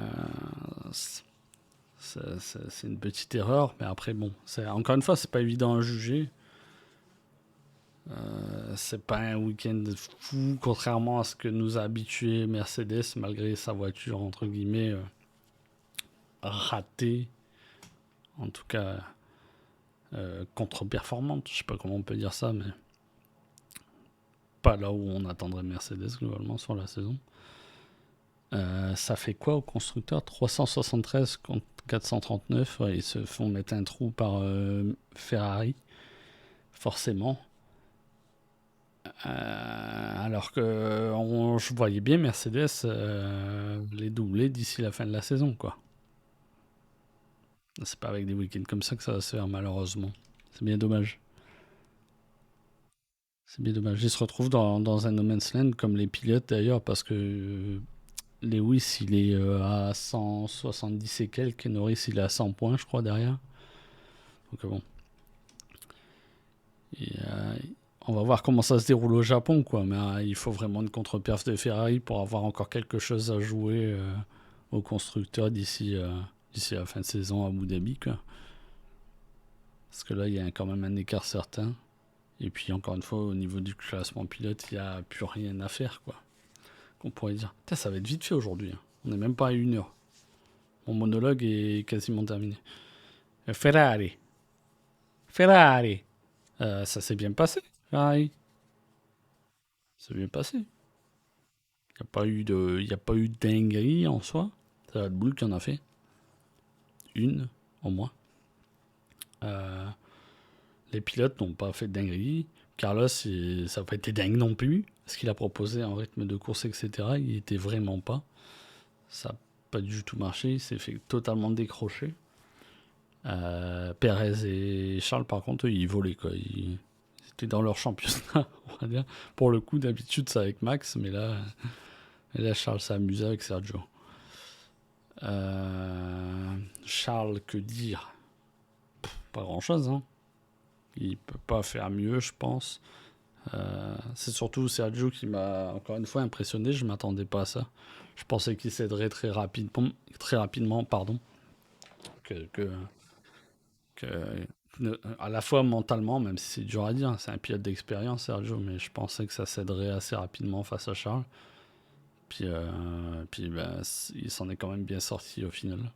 c'est une petite erreur, mais après, bon, encore une fois, c'est pas évident à juger. C'est pas un week-end fou, contrairement à ce que nous a habitué Mercedes, malgré sa voiture, entre guillemets, ratée. En tout cas, contre-performante. Je sais pas comment on peut dire ça, mais pas là où on attendrait Mercedes, globalement, sur la saison. Ça fait quoi au constructeur? 373 contre 439. Ouais, ils se font mettre un trou par Ferrari, forcément. Alors que je voyais bien Mercedes les doubler d'ici la fin de la saison, quoi. C'est pas avec des week-ends comme ça que ça va se faire, malheureusement. C'est bien dommage. C'est bien dommage. Ils se retrouvent dans un no man's land comme les pilotes d'ailleurs, parce que Lewis il est à 170 et quelques, et Norris il est à 100 points, je crois, derrière. Donc bon. Et, on va voir comment ça se déroule au Japon, quoi. Mais il faut vraiment une contre-perf de Ferrari pour avoir encore quelque chose à jouer aux constructeurs d'ici la fin de saison à Abu Dhabi, quoi. Parce que là, il y a quand même un écart certain. Et puis, encore une fois, au niveau du classement pilote, il n'y a plus rien à faire, quoi. Qu'on pourrait dire. Putain, ça va être vite fait aujourd'hui, hein. On n'est même pas à 1 heure. Mon monologue est quasiment terminé. Ferrari. Ferrari. Ça s'est bien passé, Ferrari. Ça s'est bien passé. Il n'y a pas eu de dinguerie en soi. C'est Red Bull qui en a fait. Une, au moins. Euh, les pilotes n'ont pas fait de dinguerie. Carlos, ça n'a pas été dingue non plus. Ce qu'il a proposé en rythme de course, etc., il était vraiment pas. Ça n'a pas du tout marché. Il s'est fait totalement décrocher. Perez et Charles, par contre, ils volaient, quoi. Ils étaient dans leur championnat, on va dire. Pour le coup, d'habitude, c'est avec Max, mais là Charles s'est amusé avec Sergio. Charles, que dire? Pas grand-chose, hein. Il peut pas faire mieux, je pense. C'est surtout Sergio qui m'a encore une fois impressionné. Je m'attendais pas à ça. Je pensais qu'il céderait très rapidement, pardon. Que, que, que- à la fois mentalement, même si c'est dur à dire, c'est un pilote d'expérience, Sergio, mais je pensais que ça céderait assez rapidement face à Charles. Puis ben, il s'en est quand même bien sorti au final.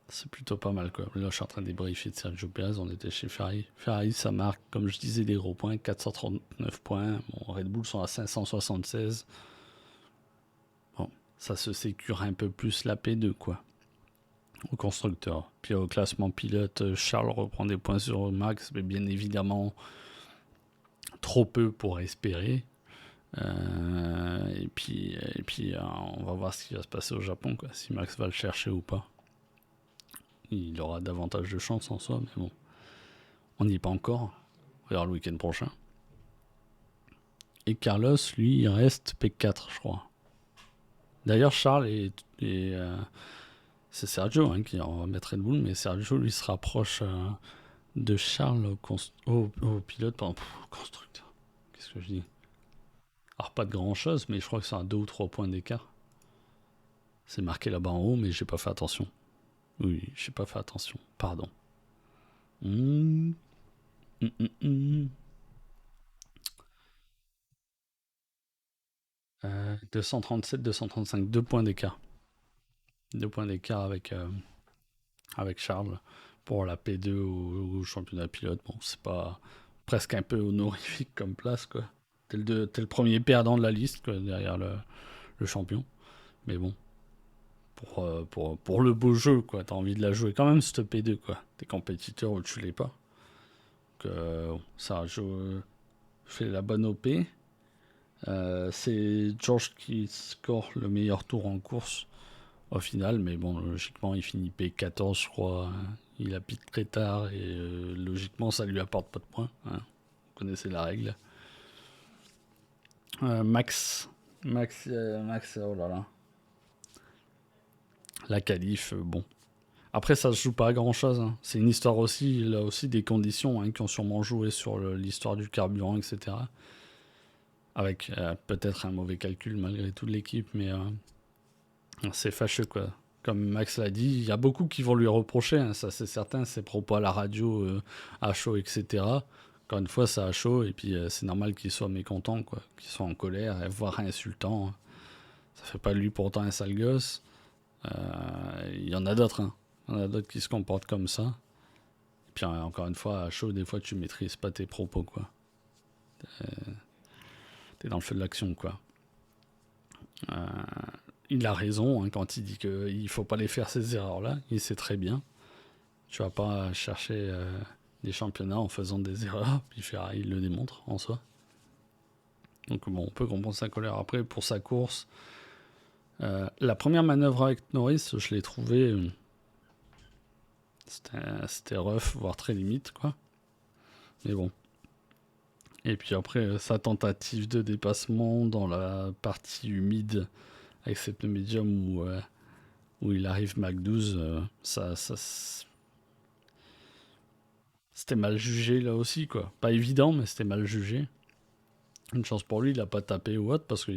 C'est plutôt pas mal, quoi. Là, je suis en train de débriefer de Sergio Perez. On était chez Ferrari. Ferrari, ça marque, comme je disais, des gros points. 439 points. Bon, Red Bull sont à 576. Bon, ça se sécure un peu plus la P2, quoi. Au constructeur. Puis au classement pilote, Charles reprend des points sur Max, mais bien évidemment, trop peu pour espérer. Et puis, on va voir ce qui va se passer au Japon, quoi. Si Max va le chercher ou pas. Il aura davantage de chance en soi, mais bon. On n'y est pas encore. On verra le week-end prochain. Et Carlos, lui, il reste P4, je crois. D'ailleurs, Charles c'est Sergio hein, qui en va mettre Red Bull, mais Sergio, lui, se rapproche de Charles au pilote, pardon, au constructeur. Qu'est-ce que je dis? Alors, pas de grand-chose, mais je crois que c'est à 2 ou 3 points d'écart. C'est marqué là-bas en haut, mais j'ai pas fait attention. Oui, j'ai pas fait attention. Pardon. 237, 235, 2 points d'écart. 2 points d'écart avec Charles pour la P2 au championnat pilote. Bon, c'est pas presque un peu honorifique comme place, quoi. T'es le premier perdant de la liste, quoi, derrière le champion. Mais bon, pour le beau jeu, quoi. T'as envie de la jouer quand même, cette P2, quoi. T'es compétiteur ou tu l'es pas. Donc, ça fait la bonne OP. C'est George qui score le meilleur tour en course au final, mais bon, logiquement, il finit P14, je crois. Il a pite très tard et logiquement, ça lui apporte pas de points, hein. Vous connaissez la règle. Max, oh là là. La qualif, bon. Après, ça se joue pas à grand chose, hein. C'est une histoire aussi, il a aussi des conditions hein, qui ont sûrement joué sur l'histoire du carburant, etc. Avec peut-être un mauvais calcul malgré tout de l'équipe, mais c'est fâcheux, quoi. Comme Max l'a dit, il y a beaucoup qui vont lui reprocher, hein, ça c'est certain, ses propos à la radio, à chaud, etc. Encore une fois, c'est à chaud, et puis c'est normal qu'il soit mécontent, quoi. Qu'il soit en colère, voire insultant. Ça fait pas de lui pourtant un sale gosse. Il y en a d'autres, hein. Il y en a d'autres qui se comportent comme ça. Et puis encore une fois, à chaud, des fois tu maîtrises pas tes propos, quoi. T'es dans le feu de l'action, quoi. Euh, il a raison hein, quand il dit qu'il faut pas les faire ces erreurs-là. Il sait très bien. Tu vas pas chercher des championnats en faisant des erreurs. Puis Ferrari il le démontre en soi. Donc bon, on peut comprendre sa colère. Après, pour sa course, la première manœuvre avec Norris, je l'ai trouvée C'était rough, voire très limite, quoi. Mais bon. Et puis après, sa tentative de dépassement dans la partie humide avec ses pneus médiums où il arrive Mach 12, c'était mal jugé là aussi, quoi. Pas évident, mais c'était mal jugé. Une chance pour lui, il a pas tapé ou autre parce que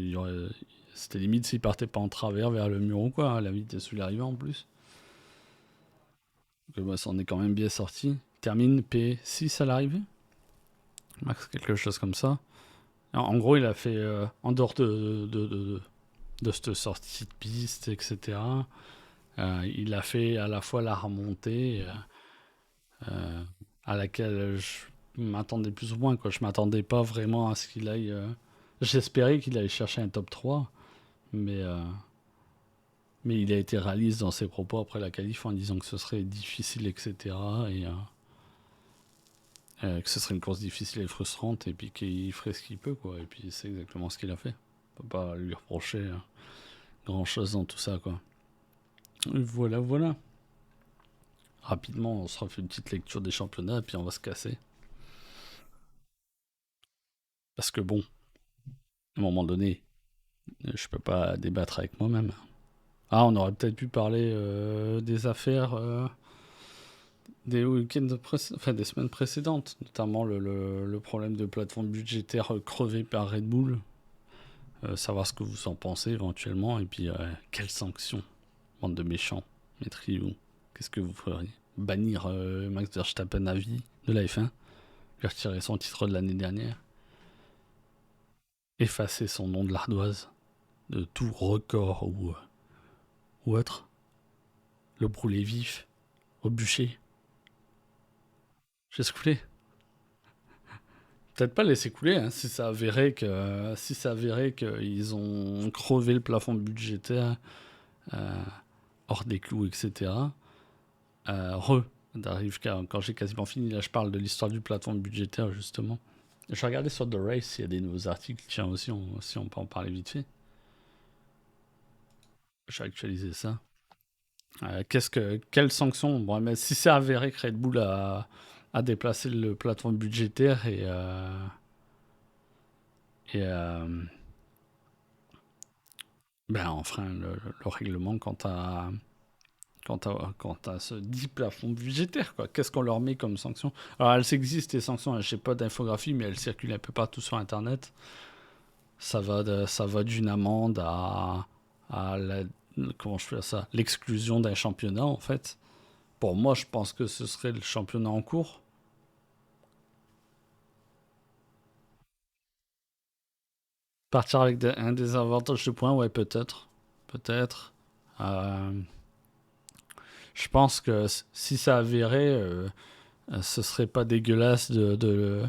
c'était limite s'il partait pas en travers vers le mur ou quoi, hein, la vitesse où il arrivait en plus. Donc bah, ça en est quand même bien sorti. Termine P6 à l'arrivée, max quelque chose comme ça. Alors, en gros, il a fait en dehors de cette sortie de piste, etc. Il a fait à la fois la remontée euh, à laquelle je m'attendais plus ou moins, quoi. Je m'attendais pas vraiment à ce qu'il aille. J'espérais qu'il allait chercher un top 3, mais, euh, mais il a été réaliste dans ses propos après la qualif en disant que ce serait difficile, etc. Et que ce serait une course difficile et frustrante, et puis qu'il ferait ce qu'il peut, quoi. Et puis c'est exactement ce qu'il a fait. On peut pas lui reprocher grand chose dans tout ça, quoi. Et voilà, voilà. Rapidement, on se refait une petite lecture des championnats, et puis on va se casser. Parce que bon, à un moment donné, je peux pas débattre avec moi-même. Ah, on aurait peut-être pu parler des affaires des enfin, des semaines précédentes, notamment le problème de plateforme budgétaire crevé par Red Bull. Savoir ce que vous en pensez éventuellement, et puis quelles sanctions, bande de méchants, mettriez-vous. Qu'est-ce que vous feriez? Bannir Max Verstappen à vie de la F1, lui retirer son titre de l'année dernière, effacer son nom de l'ardoise de tout record ou autre, le brûler vif au bûcher. J'ai couler. Peut-être pas laisser couler, hein, si ça avérait qu'ils ont crevé le plafond budgétaire euh, hors des clous, etc. D'arrive quand j'ai quasiment fini, là je parle de l'histoire du plafond budgétaire justement. Je vais regarder sur The Race s'il y a des nouveaux articles, tiens aussi, si on peut en parler vite fait. Je vais actualiser ça. Quelles sanctions? Bon, mais si c'est avéré que Red Bull a déplacé le plafond budgétaire et ben, enfreint le règlement quant à ce dit plafond budgétaire, quoi. Qu'est-ce qu'on leur met comme sanction? Alors, elles existent, les sanctions, je sais pas d'infographie, mais elles circulent un peu partout sur Internet. Ça va d'une amende à comment je fais ça? L'exclusion d'un championnat, en fait. Pour moi, je pense que ce serait le championnat en cours. Partir avec un désavantage de points, ouais, peut-être. Peut-être. Euh, je pense que si ça avérait, ce serait pas dégueulasse euh,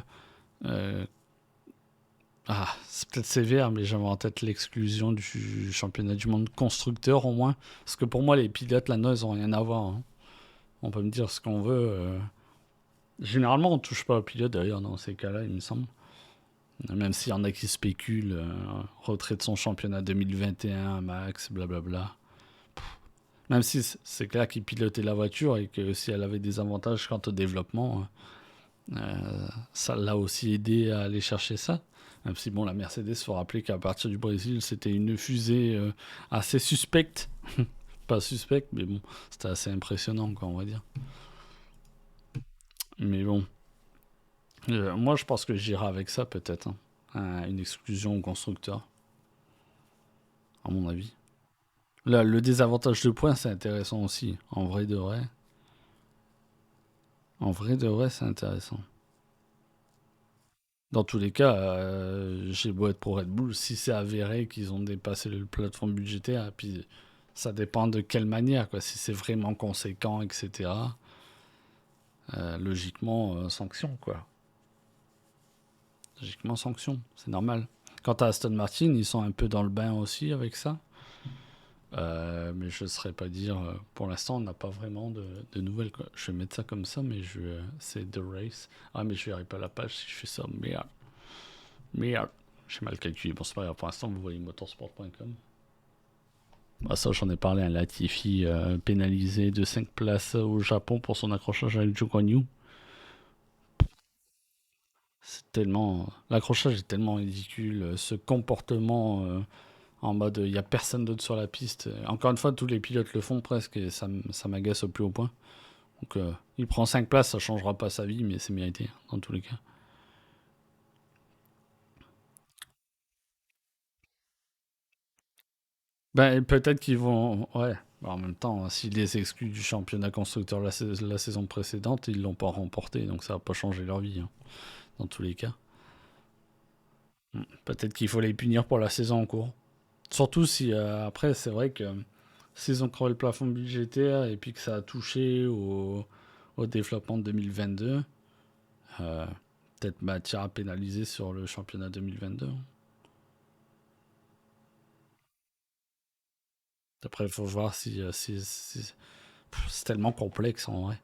c'est peut-être sévère, mais j'avais en tête l'exclusion du championnat du monde constructeur au moins. Parce que pour moi, les pilotes là-dedans, ils ont rien à voir, hein. On peut me dire ce qu'on veut. Généralement, on touche pas aux pilotes d'ailleurs dans ces cas-là, il me semble. Même s'il y en a qui spéculent, retrait de son championnat 2021, Max, blablabla. Même si c'est clair qu'il pilotait la voiture et que si elle avait des avantages quant au développement, ça l'a aussi aidé à aller chercher ça. Même si, bon, la Mercedes, il faut rappeler qu'à partir du Brésil, c'était une fusée assez suspecte. Pas suspecte, mais bon, c'était assez impressionnant, quoi, on va dire. Mais bon, moi, je pense que j'irai avec ça, peut-être, hein. Une exclusion au constructeur, à mon avis. Là, le désavantage de points, c'est intéressant aussi. En vrai de vrai. En vrai de vrai, c'est intéressant. Dans tous les cas, j'ai beau être pour Red Bull, si c'est avéré qu'ils ont dépassé le plafond budgétaire, et puis ça dépend de quelle manière, quoi. Si c'est vraiment conséquent, etc. Logiquement, sanction, quoi. Logiquement, sanction, c'est normal. Quant à Aston Martin, ils sont un peu dans le bain aussi avec ça. Mais je ne saurais pas dire. Pour l'instant, on n'a pas vraiment de nouvelles, quoi. Je vais mettre ça comme ça, mais c'est The Race. Ah, mais je verrai pas la page si je fais ça. Merde. Merde. J'ai mal calculé. Bon, c'est pas grave. Pour l'instant, vous voyez motorsport.com. Bah, ça, j'en ai parlé à Latifi, pénalisé de 5 places au Japon pour son accrochage avec Zhou Guanyu. C'est tellement. L'accrochage est tellement ridicule. Ce comportement en mode il n'y a personne d'autre sur la piste. Encore une fois, tous les pilotes le font presque et ça m'agace au plus haut point. Donc il prend 5 places, ça changera pas sa vie, mais c'est mérité dans tous les cas. Ben, peut-être qu'ils vont. Ouais. Bah, en même temps, s'ils les excluent du championnat constructeur la saison précédente, ils l'ont pas remporté, donc ça va pas changer leur vie, hein, dans tous les cas. Peut-être qu'il faut les punir pour la saison en cours. Surtout si après, c'est vrai que s'ils ont crevé le plafond budgétaire et puis que ça a touché au développement de 2022, euh, peut-être matière à pénaliser sur le championnat 2022. Après, il faut voir c'est tellement complexe en vrai.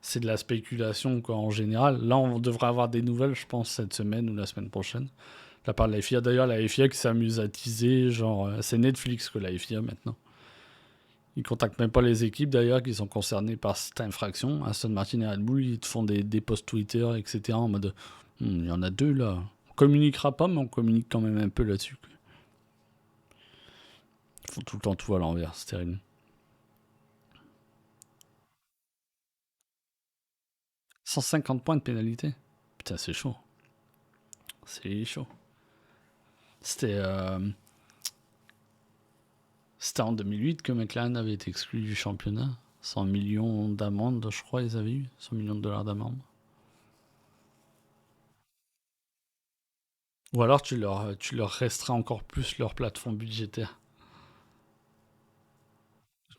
C'est de la spéculation quoi, en général. Là, on devrait avoir des nouvelles, je pense, cette semaine ou la semaine prochaine. De la part de la FIA. D'ailleurs, la FIA qui s'amuse à teaser, genre, c'est Netflix que la FIA maintenant. Ils contactent même pas les équipes d'ailleurs qui sont concernées par cette infraction. Aston Martin et Red Bull, ils te font des posts Twitter, etc. En mode, il y en a deux là. On communiquera pas, mais on communique quand même un peu là-dessus. Ils font tout le temps tout à l'envers, c'est terrible. 150 points de pénalité. Putain, c'est chaud. C'est chaud. C'était c'était en 2008 que McLaren avait été exclu du championnat. 100 millions d'amende, je crois, ils avaient eu. 100 millions de dollars d'amende. Ou alors tu leur restreins encore plus leur plateforme budgétaire.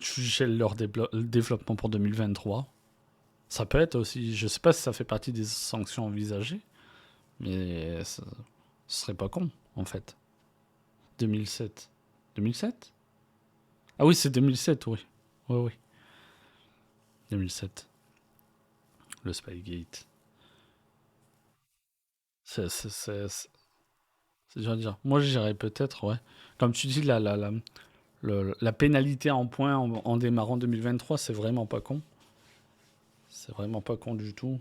Tu gèles leur développement pour 2023. Ça peut être aussi, je sais pas si ça fait partie des sanctions envisagées, mais ce serait pas con, en fait. 2007. 2007. Ah oui, c'est 2007, oui. Oui, oui. 2007. Le Spygate. C'est dur à dire. Moi, j'irais peut-être, ouais. Comme tu dis, la pénalité en points en démarrant 2023, c'est vraiment pas con. C'est vraiment pas con du tout.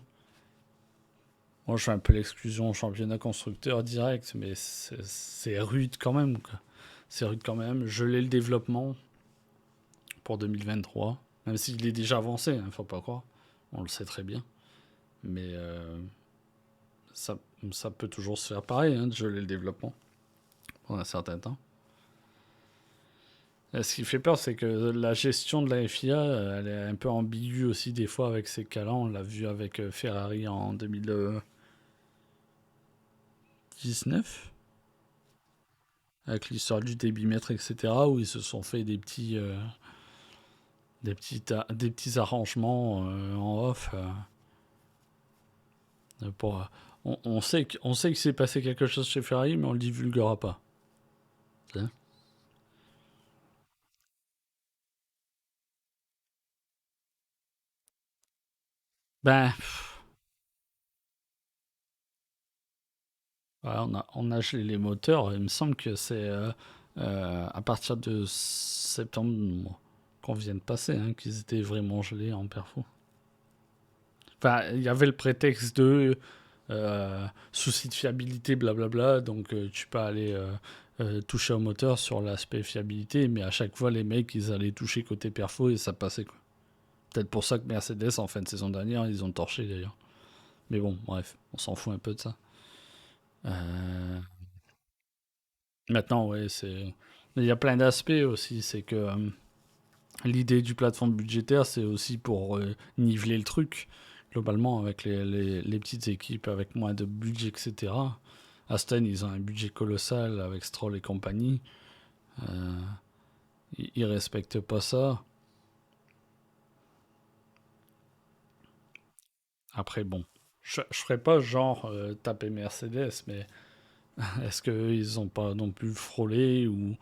Moi, je fais un peu l'exclusion au championnat constructeur direct, mais c'est rude quand même, quoi. C'est rude quand même. Geler le développement pour 2023, même s'il est déjà avancé, hein, faut pas croire. On le sait très bien. Mais ça, ça peut toujours se faire pareil, hein, de geler le développement pendant un certain temps. Ce qui fait peur, c'est que la gestion de la FIA, elle est un peu ambiguë aussi des fois avec ces cas-là. On l'a vu avec Ferrari en 2019, avec l'histoire du débitmètre, etc., où ils se sont fait des petits arrangements en off. Pour, on sait qu'il s'est passé quelque chose chez Ferrari, mais on le divulguera pas. Hein. Ben, ouais, on a gelé les moteurs. Il me semble que c'est à partir de septembre qu'on vient de passer, hein, qu'ils étaient vraiment gelés en perfo. Enfin, il y avait le prétexte de souci de fiabilité, blablabla. Donc, tu peux aller toucher au moteur sur l'aspect fiabilité, mais à chaque fois, les mecs, ils allaient toucher côté perfo et ça passait, quoi. Peut-être pour ça que Mercedes, en fin de saison dernière, ils ont torché d'ailleurs. Mais bon, bref, on s'en fout un peu de ça. Euh, Maintenant, ouais, c'est. Il y a plein d'aspects aussi. C'est que l'idée du plateforme budgétaire, c'est aussi pour niveler le truc, globalement, avec les petites équipes avec moins de budget, etc. Aston, ils ont un budget colossal avec Stroll et compagnie. Euh, ils respectent pas ça. Après, bon, je ferais pas genre taper Mercedes, mais est-ce qu'ils ont pas non plus frôlé ou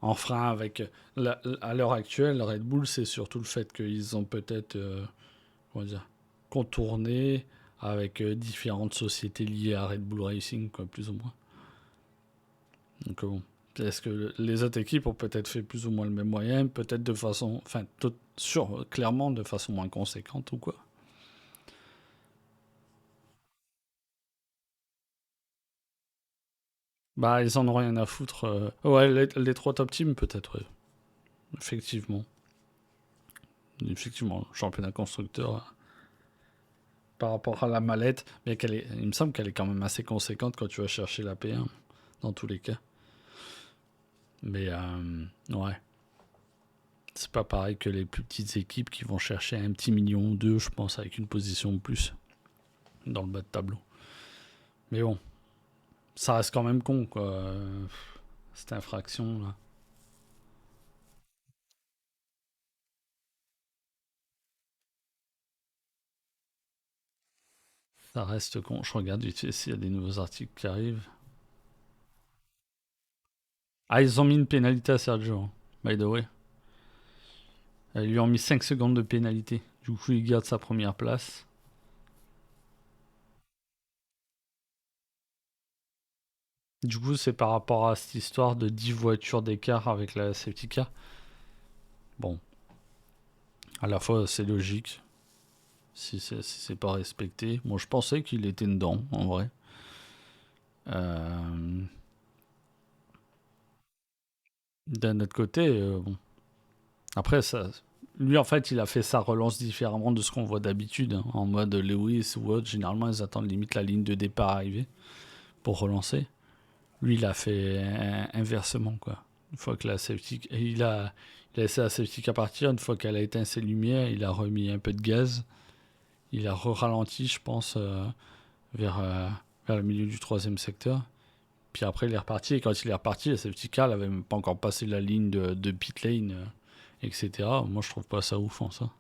en frein avec à l'heure actuelle, Red Bull, c'est surtout le fait qu'ils ont peut-être comment dire, contourné avec différentes sociétés liées à Red Bull Racing, quoi, plus ou moins. Donc bon. Est-ce que les autres équipes ont peut-être fait plus ou moins le même moyen, peut-être de façon, enfin, clairement de façon moins conséquente ou quoi. Bah, ils en ont rien à foutre. Ouais, les trois top teams, peut-être, ouais. Effectivement. Effectivement, le championnat constructeur, par rapport à la mallette, mais il me semble qu'elle est quand même assez conséquente quand tu vas chercher la P1, dans tous les cas. Mais, ouais. C'est pas pareil que les plus petites équipes qui vont chercher un petit million ou deux, je pense, avec une position de plus dans le bas de tableau. Mais bon, ça reste quand même con, quoi. Cette infraction, là. Ça reste con. Je regarde vite fait s'il y a des nouveaux articles qui arrivent. Ah, ils ont mis une pénalité à Sergio, hein, by the way. Ils lui ont mis 5 secondes de pénalité. Du coup, il garde sa première place. Du coup, c'est par rapport à cette histoire de 10 voitures d'écart avec la safety car. Bon, à la fois, c'est logique. Si c'est pas respecté. Moi, je pensais qu'il était dedans, en vrai. Euh, D'un autre côté, bon. Après, ça, lui, en fait, il a fait sa relance différemment de ce qu'on voit d'habitude, hein. En mode Lewis ou autre, généralement, ils attendent limite la ligne de départ arriver pour relancer. Lui, il a fait inversement, quoi. Une fois que la safety, il a laissé la safety car partir. Une fois qu'elle a éteint ses lumières, il a remis un peu de gaz. Il a ralenti, je pense, vers, euh, vers le milieu du troisième secteur. Puis après, il est reparti. Et quand il est reparti, la safety car n'avait même pas encore passé la ligne de pit lane, etc. Moi, je trouve pas ça ouf, hein, ça.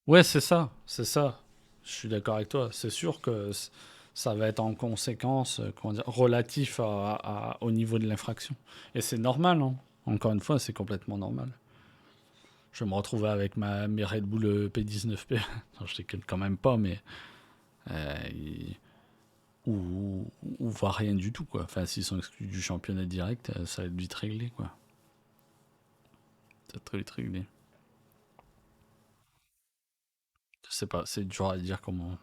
Ouais, c'est ça. C'est ça. Je suis d'accord avec toi. C'est sûr que ça va être en conséquence, comment dire, relatif au niveau de l'infraction. Et c'est normal, hein. Encore une fois, c'est complètement normal. Je vais me retrouver avec mes Red Bull P19P. Non, je déconne quand même pas, mais. euh, ils- ou voire rien du tout, quoi. Enfin, s'ils sont exclus du championnat direct, ça va être vite réglé, quoi. Ça va être très vite réglé. Je sais pas, c'est dur à dire comment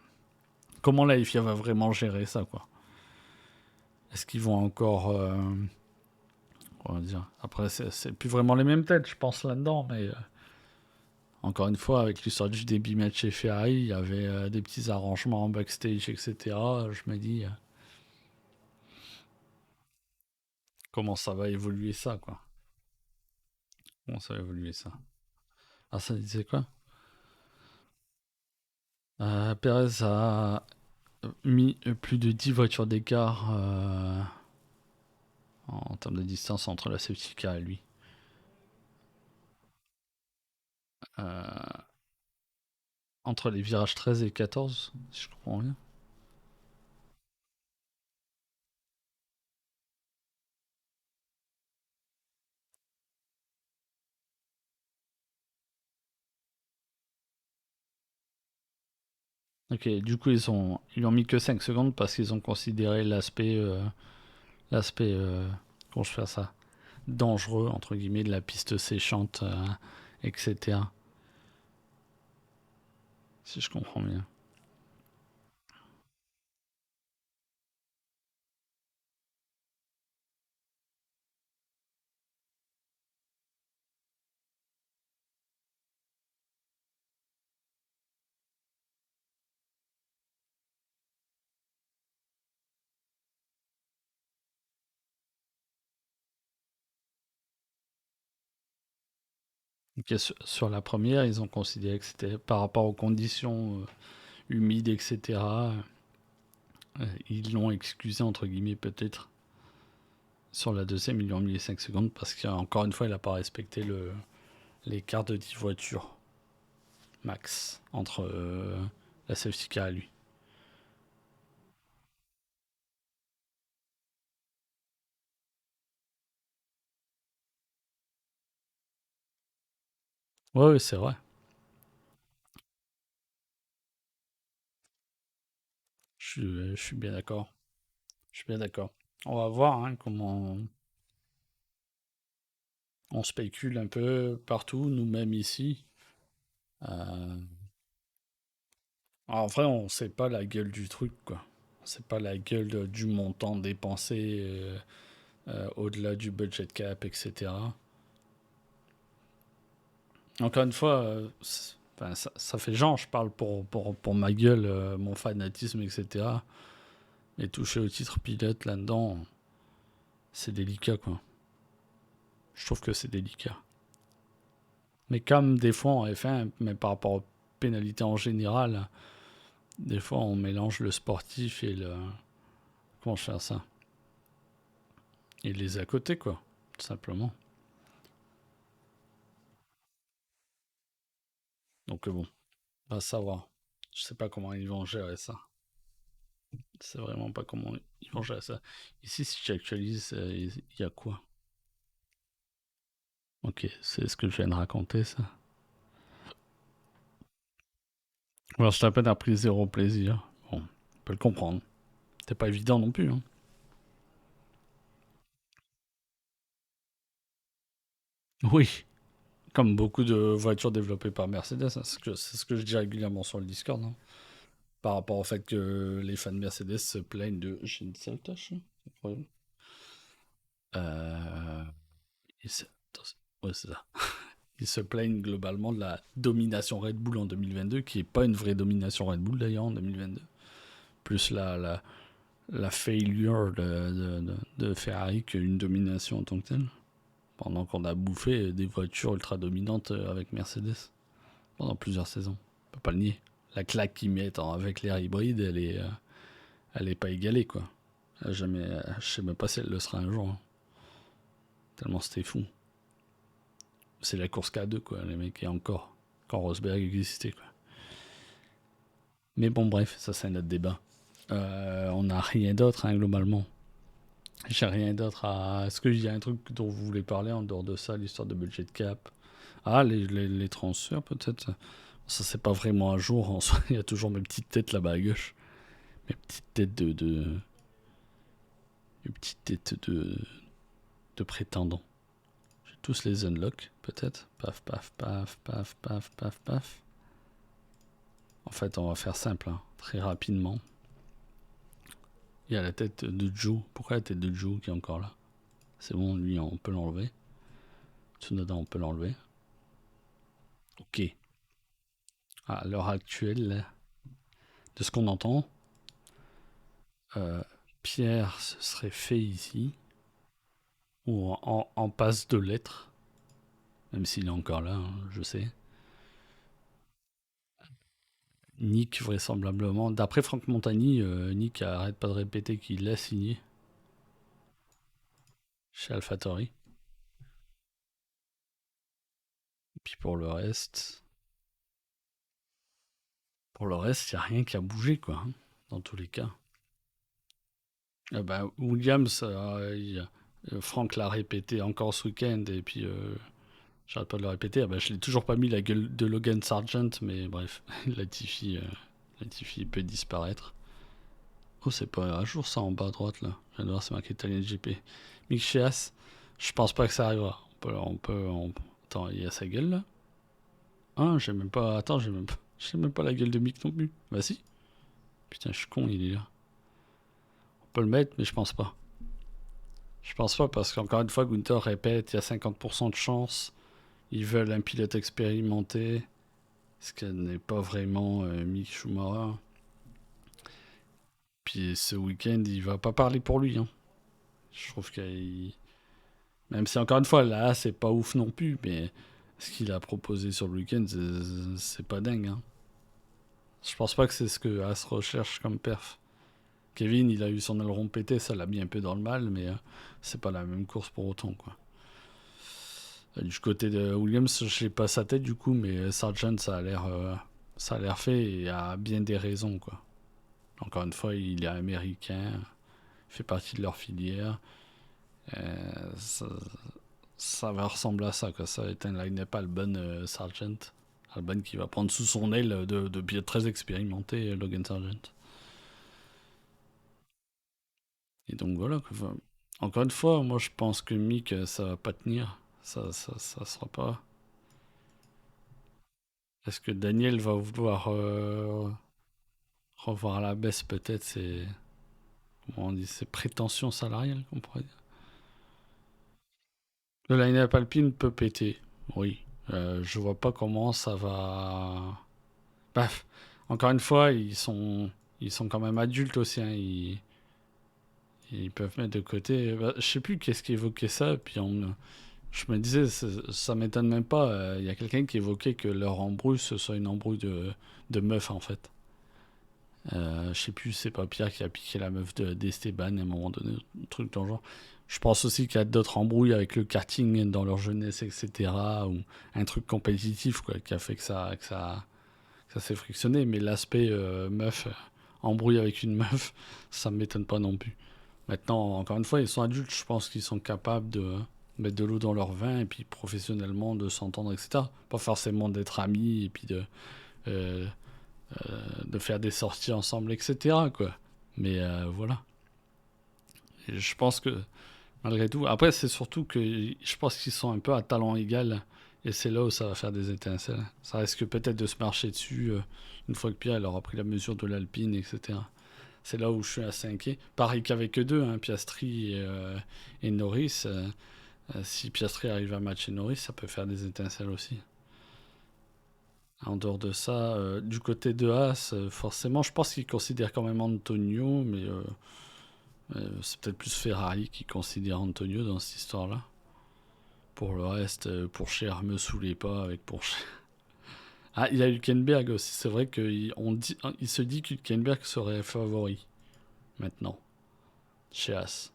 la FIA va vraiment gérer ça, quoi. Est-ce qu'ils vont encore. On va dire. Après, c'est plus vraiment les mêmes têtes, je pense, là-dedans, mais encore une fois, avec l'histoire du débit match chez Ferrari, il y avait des petits arrangements en backstage, etc. Je me dis, comment ça va évoluer ça, quoi. Comment ça va évoluer ça. Ah, ça disait quoi? Perez a mis plus de 10 voitures d'écart en termes de distance entre la safety car et lui. Euh, Entre les virages 13 et 14, si je comprends bien. Ok, du coup, ils ont mis que 5 secondes parce qu'ils ont considéré l'aspect, comment je fais ça, dangereux, entre guillemets, de la piste séchante, etc. Si je comprends bien. Ok, sur la première, ils ont considéré que c'était par rapport aux conditions humides, etc. Ils l'ont excusé, entre guillemets, peut-être. Sur la deuxième, ils lui ont mis les 5 secondes parce qu'encore une fois, il n'a pas respecté l'écart de 10 voitures max entre la safety car et lui. Ouais, ouais, c'est vrai. Je suis bien d'accord. Je suis bien d'accord. On va voir hein, comment on spécule un peu partout, nous-mêmes ici. Euh, En vrai, on sait pas la gueule du truc, quoi. On sait pas la gueule du montant dépensé au-delà du budget cap, etc. Encore une fois, enfin, ça fait genre, je parle pour ma gueule, mon fanatisme, etc. Mais toucher au titre pilote là-dedans, c'est délicat, quoi. Je trouve que c'est délicat. Mais comme des fois en F1, mais par rapport aux pénalités en général, des fois on mélange le sportif et le. Comment je fais ça? Et les à côté, quoi. Tout simplement. Donc bon, on va savoir. Je sais pas comment ils vont gérer ça. Je sais vraiment pas comment ils vont gérer ça. Ici, si j'actualise, il y a quoi? Ok, c'est ce que je viens de raconter, ça. Alors, je t'ai à peine appris zéro plaisir. Bon, on peut le comprendre. C'est pas évident non plus, hein. Oui, comme beaucoup de voitures développées par Mercedes, hein, c'est ce que je dis régulièrement sur le Discord, hein. Par rapport au fait que les fans de Mercedes se plaignent de. J'ai une sale tâche, hein, incroyable. Euh... Attends, ouais, c'est ça. Ils se plaignent globalement de la domination Red Bull en 2022, qui est pas une vraie domination Red Bull d'ailleurs en 2022. Plus la failure de Ferrari qu'une domination en tant que telle. Pendant qu'on a bouffé des voitures ultra dominantes avec Mercedes pendant plusieurs saisons. On peut pas le nier. La claque qu'ils mettent avec l'air hybride, elle est pas égalée quoi. Jamais, je sais même pas si elle le sera un jour, hein. Tellement c'était fou. C'est la course K2 quoi, les mecs, et encore. Quand Rosberg existait quoi. Mais bon, bref, ça c'est un autre débat. On n'a rien d'autre, hein, globalement. J'ai rien d'autre à. Est-ce qu'il y a un truc dont vous voulez parler en dehors de ça, l'histoire de budget cap? Ah, les transferts, peut-être. Ça, c'est pas vraiment à jour. En soi, il y a toujours mes petites têtes là-bas à gauche. Mes petites têtes mes petites têtes de prétendants. J'ai tous les unlock, peut-être. Paf, paf, paf, paf, paf, paf, paf. En fait, on va faire simple, hein, très rapidement. Il y a la tête de Joe. Pourquoi la tête de Joe qui est encore là? C'est bon, lui, on peut l'enlever. Tsunoda, on peut l'enlever. Ok. À l'heure actuelle, de ce qu'on entend, euh, Pierre se serait fait ici, ou en passe de l'être, même s'il est encore là, hein, je sais. Nick, vraisemblablement, d'après Franck Montagny, Nick arrête pas de répéter qu'il l'a signé chez AlphaTauri. Et puis pour le reste, il n'y a rien qui a bougé, quoi, hein, dans tous les cas. Williams, Franck l'a répété encore ce week-end, et puis j'arrête pas de le répéter. Je l'ai toujours pas mis la gueule de Logan Sargent, mais bref, Latifi peut disparaître. Oh, c'est pas à jour ça en bas à droite là. Je viens de voir, c'est marqué Italien GP. Mick Chias, je pense pas que ça arrivera. Attends, il y a sa gueule là. Ah, j'ai même pas. Attends, j'ai même pas la gueule de Mick non plus. Bah si. Putain, je suis con, il est là. On peut le mettre, mais je pense pas. Je pense pas parce qu'encore une fois, Gunther répète, il y a 50% de chance. Ils veulent un pilote expérimenté. Ce qui n'est pas vraiment Mick Schumacher. Puis ce week-end, il va pas parler pour lui, hein. Je trouve qu'il. Même si encore une fois, là, c'est pas ouf non plus, mais ce qu'il a proposé sur le week-end, c'est pas dingue, hein. Je pense pas que c'est ce que As recherche comme perf. Kevin, il a eu son aileron pété, ça l'a mis un peu dans le mal, mais c'est pas la même course pour autant, quoi. Du côté de Williams, je sais pas sa tête du coup, mais Sargent, ça a l'air fait et a bien des raisons, quoi. Encore une fois, il est américain, il fait partie de leur filière. Ça, ça va ressembler à ça, quoi. Ça va être un line-up Albon Sargent. Albon qui va prendre sous son aile de pilote très expérimenté, Logan Sargent. Et donc voilà, quoi. Enfin, encore une fois, moi je pense que Mick, ça va pas tenir. Ça sera pas. Est-ce que Daniel va vouloir revoir à la baisse peut-être comment on dit, ses prétentions salariales, qu'on pourrait dire. Le line-up Alpine peut péter, oui. Je vois pas comment ça va. Bref, encore une fois, ils sont quand même adultes aussi, hein. Ils peuvent mettre de côté. Bah, je sais plus qu'est-ce qui évoquait ça, puis je me disais, ça m'étonne même pas. Il y a quelqu'un qui évoquait que leur embrouille, ce soit une embrouille de meufs, en fait. Je sais plus, c'est pas Pierre qui a piqué la meuf d'Esteban à un moment donné, un truc dans le genre. Je pense aussi qu'il y a d'autres embrouilles avec le karting dans leur jeunesse, etc. Ou un truc compétitif, quoi, qui a fait que ça s'est frictionné. Mais l'aspect meuf, embrouille avec une meuf, ça m'étonne pas non plus. Maintenant, encore une fois, ils sont adultes, je pense qu'ils sont capables de mettre de l'eau dans leur vin et puis professionnellement de s'entendre, etc. Pas forcément d'être amis et puis euh, de faire des sorties ensemble, etc. quoi. Mais voilà. Et je pense que malgré tout, après c'est surtout que je pense qu'ils sont un peu à talent égal et c'est là où ça va faire des étincelles. Ça risque peut-être de se marcher dessus une fois que Pierre elle aura pris la mesure de l'Alpine, etc. C'est là où je suis assez inquiet. Pareil qu'avec eux deux, hein, Piastri et Norris. Si Piastri arrive à matcher Norris, ça peut faire des étincelles aussi. En dehors de ça, du côté de Haas, forcément, je pense qu'ils considèrent quand même Antonio, mais c'est peut-être plus Ferrari qui considère Antonio dans cette histoire-là. Pour le reste, Pourchaire me saoulait pas avec Pourchaire. Ah, il y a Hülkenberg aussi. C'est vrai qu'il se dit qu'Hülkenberg serait favori maintenant chez Haas.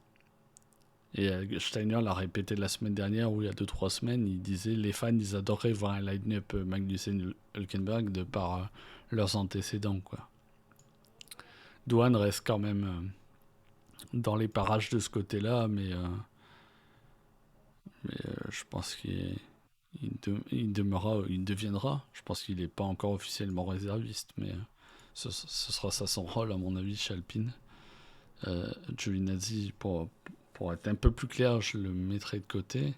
Et Steiner l'a répété la semaine dernière ou il y a 2-3 semaines, il disait les fans ils adoreraient voir un line-up Magnussen-Hülkenberg de par leurs antécédents quoi. Douane reste quand même dans les parages de ce côté-là, mais je pense il deviendra. Je pense qu'il n'est pas encore officiellement réserviste, mais ce sera ça son rôle à mon avis chez Alpine. Giovinazzi, pour être un peu plus clair, je le mettrai de côté.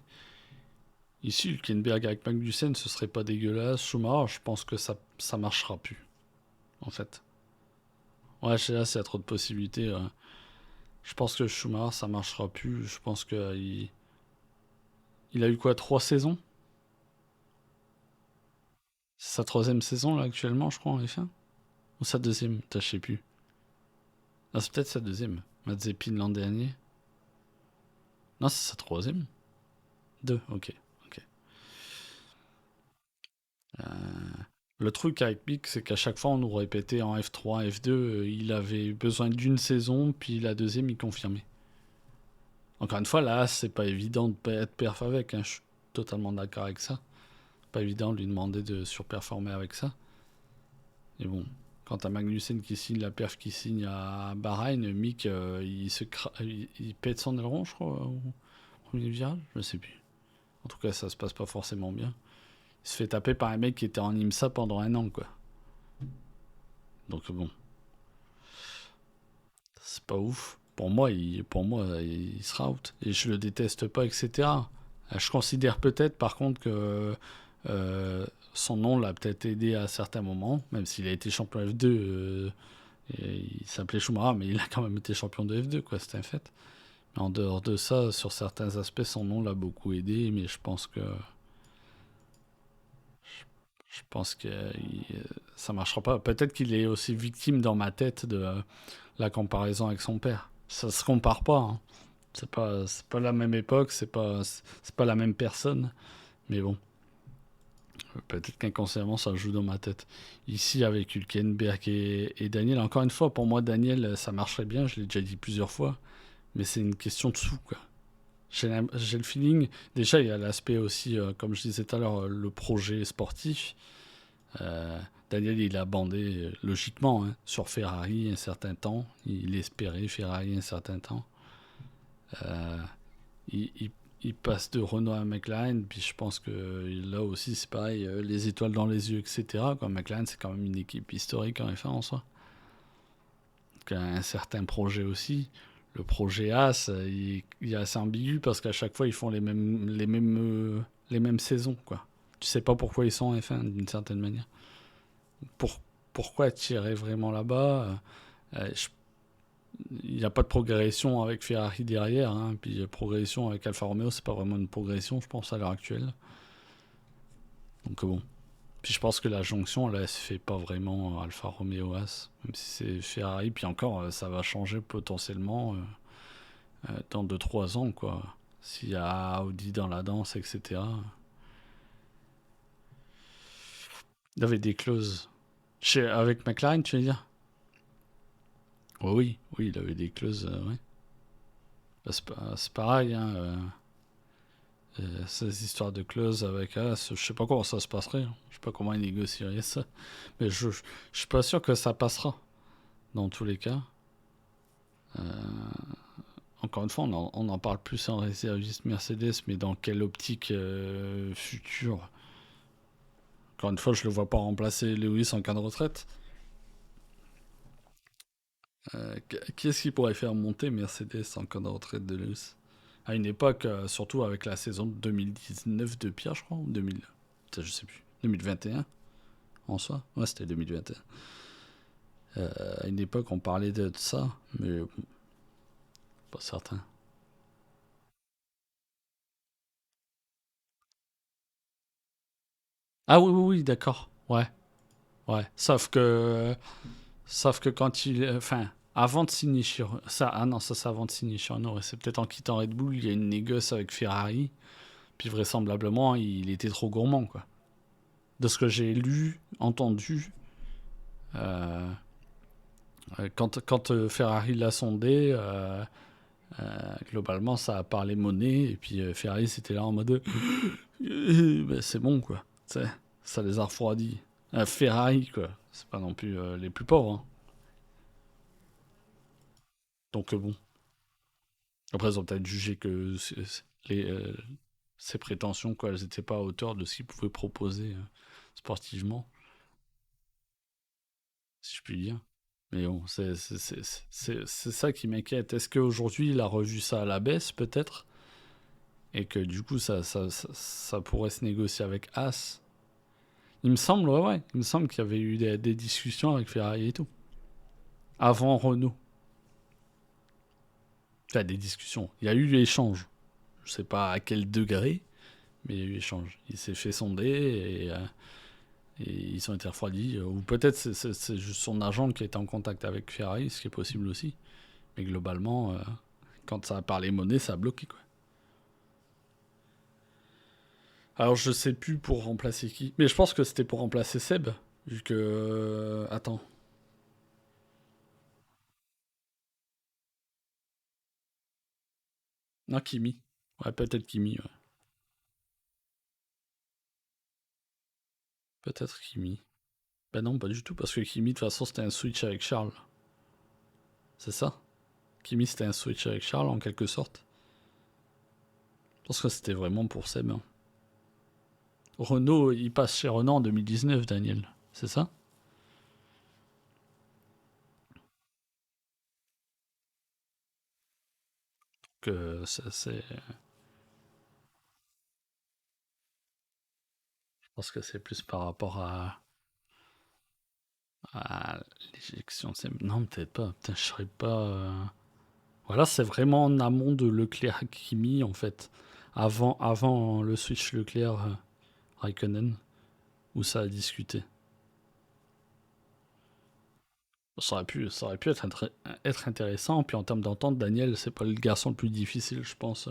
Ici, Hülkenberg avec Magnussen, ce serait pas dégueulasse. Schumacher, je pense que ça marchera plus, en fait. Ouais, je sais là, s'il y a trop de possibilités. Je pense que Schumacher, ça marchera plus. Je pense que il a eu quoi, 3 saisons? C'est sa troisième saison, là, actuellement, je crois, en F1? Ou sa deuxième? Je sais plus. Ah, c'est peut-être sa deuxième. Mazepin l'an dernier. Non, c'est sa troisième. Deux, ok. Ok. Euh, Le truc avec Mick, c'est qu'à chaque fois, on nous répétait en F3, F2, il avait besoin d'une saison, puis la deuxième, il confirmait. Encore une fois, là, c'est pas évident de pas être perf avec, hein, je suis totalement d'accord avec ça. Pas évident de lui demander de surperformer avec ça. Mais bon, quand t'as Magnussen qui signe la perf qui signe à Bahreïn, Mick, il pète son aileron, je crois, au premier virage, je sais plus. En tout cas, ça se passe pas forcément bien. Il se fait taper par un mec qui était en IMSA pendant un an, quoi. Donc bon, c'est pas ouf. Pour moi, il sera out. Et je le déteste pas, etc. Je considère peut-être, par contre, que son nom l'a peut-être aidé à certains moments, même s'il a été champion F2. Et il s'appelait Schumacher, mais il a quand même été champion de F2, quoi, c'est un fait. Mais en dehors de ça, sur certains aspects, son nom l'a beaucoup aidé, mais je pense que ça marchera pas. Peut-être qu'il est aussi victime dans ma tête de la comparaison avec son père. Ça se compare pas, hein. C'est pas la même époque, c'est pas la même personne. Mais bon, peut-être qu'inconsciemment ça joue dans ma tête. Ici, avec Hülkenberg et Daniel, encore une fois, pour moi, Daniel, ça marcherait bien, je l'ai déjà dit plusieurs fois. Mais c'est une question de sous, quoi. J'ai le feeling. Déjà, il y a l'aspect aussi, comme je disais tout à l'heure, le projet sportif. Euh, Daniel, il a bandé logiquement hein, sur Ferrari un certain temps. Il espérait Ferrari un certain temps. Euh, il passe de Renault à McLaren, puis je pense que là aussi c'est pareil, les étoiles dans les yeux, etc. Quoi. McLaren, c'est quand même une équipe historique en F1 en soi. Donc, un certain projet aussi. Le projet As, il est assez ambigu parce qu'à chaque fois, ils font les mêmes saisons, quoi. Tu sais pas pourquoi ils sont en F1 d'une certaine manière. Pour, pourquoi tirer vraiment là-bas je il n'y a pas de progression avec Ferrari derrière, hein. Puis progression avec Alfa Romeo, c'est pas vraiment une progression, je pense, à l'heure actuelle. Donc bon. Puis je pense que la jonction, là, elle se fait pas vraiment Alfa Romeo As, même si c'est Ferrari. Puis encore, ça va changer potentiellement dans 2 3 ans, quoi. S'il y a Audi dans la danse, etc. Il y avait des clauses. Avec McLaren, tu veux dire? Oh oui, oui, il avait des clauses, ouais. Bah, c'est pareil, hein. Ces histoires de clauses avec As, je sais pas comment ça se passerait, hein. Je sais pas comment ils négocieraient ça. Mais je suis pas sûr que ça passera, dans tous les cas. Encore une fois, on en parle plus en réserviste Mercedes, mais dans quelle optique future? Encore une fois, je le vois pas remplacer Lewis en cas de retraite. Qui est-ce qui pourrait faire monter Mercedes en cas de retraite de Lewis? À une époque, surtout avec la saison de 2019 de Pierre, je crois, ou 2000, putain, je sais plus, 2021 en soi. Ouais, c'était 2021. À une époque, on parlait de ça, mais bon, pas certain. Ah oui, oui, oui, d'accord. Ouais, ouais. Sauf que quand il. Enfin, avant de signer chez. Ça, ah non, ça c'est avant de signer chez Renault. Ouais. C'est peut-être en quittant Red Bull, il y a une négoce avec Ferrari. Puis vraisemblablement, il était trop gourmand, quoi. De ce que j'ai lu, entendu, euh, quand Ferrari l'a sondé, globalement, ça a parlé monnaie. Et puis Ferrari, c'était là en mode. Ben, c'est bon, quoi. Tu sais, ça les a refroidis. Ferrari, quoi. C'est pas non plus les plus pauvres, hein. Donc bon. Après, ils ont peut-être jugé que ces prétentions, quoi, elles n'étaient pas à hauteur de ce qu'ils pouvaient proposer sportivement, si je puis dire. Mais bon, c'est ça qui m'inquiète. Est-ce qu'aujourd'hui, il a revu ça à la baisse, peut-être? Et que du coup, ça pourrait se négocier avec As? Il me semble, ouais, ouais. Il me semble qu'il y avait eu des discussions avec Ferrari et tout. Avant Renault. Enfin, des discussions. Il y a eu échange. Je sais pas à quel degré, mais il y a eu échange. Il s'est fait sonder et ils ont été refroidis. Ou peut-être c'est juste son agent qui était en contact avec Ferrari, ce qui est possible aussi. Mais globalement, quand ça a parlé monnaie, ça a bloqué, quoi. Alors je sais plus pour remplacer qui. Mais je pense que c'était pour remplacer Seb. Vu que. Attends. Non, Kimi. Ouais, peut-être Kimi, ouais. Peut-être Kimi. Ben non, pas du tout, parce que Kimi, de toute façon, c'était un switch avec Charles. C'est ça? Kimi, c'était un switch avec Charles, en quelque sorte. Je pense que c'était vraiment pour Seb, hein. Renault, il passe chez Renault en 2019, Daniel. C'est ça? Que je pense que c'est plus par rapport à l'éjection. Non, peut-être pas. Putain, je serais pas. Voilà, c'est vraiment en amont de Leclerc Kimi, en fait. Avant le switch Leclerc Raikkonen, où ça a discuté. Ça aurait pu être intéressant. Puis en termes d'entente, Daniel, c'est pas le garçon le plus difficile, je pense,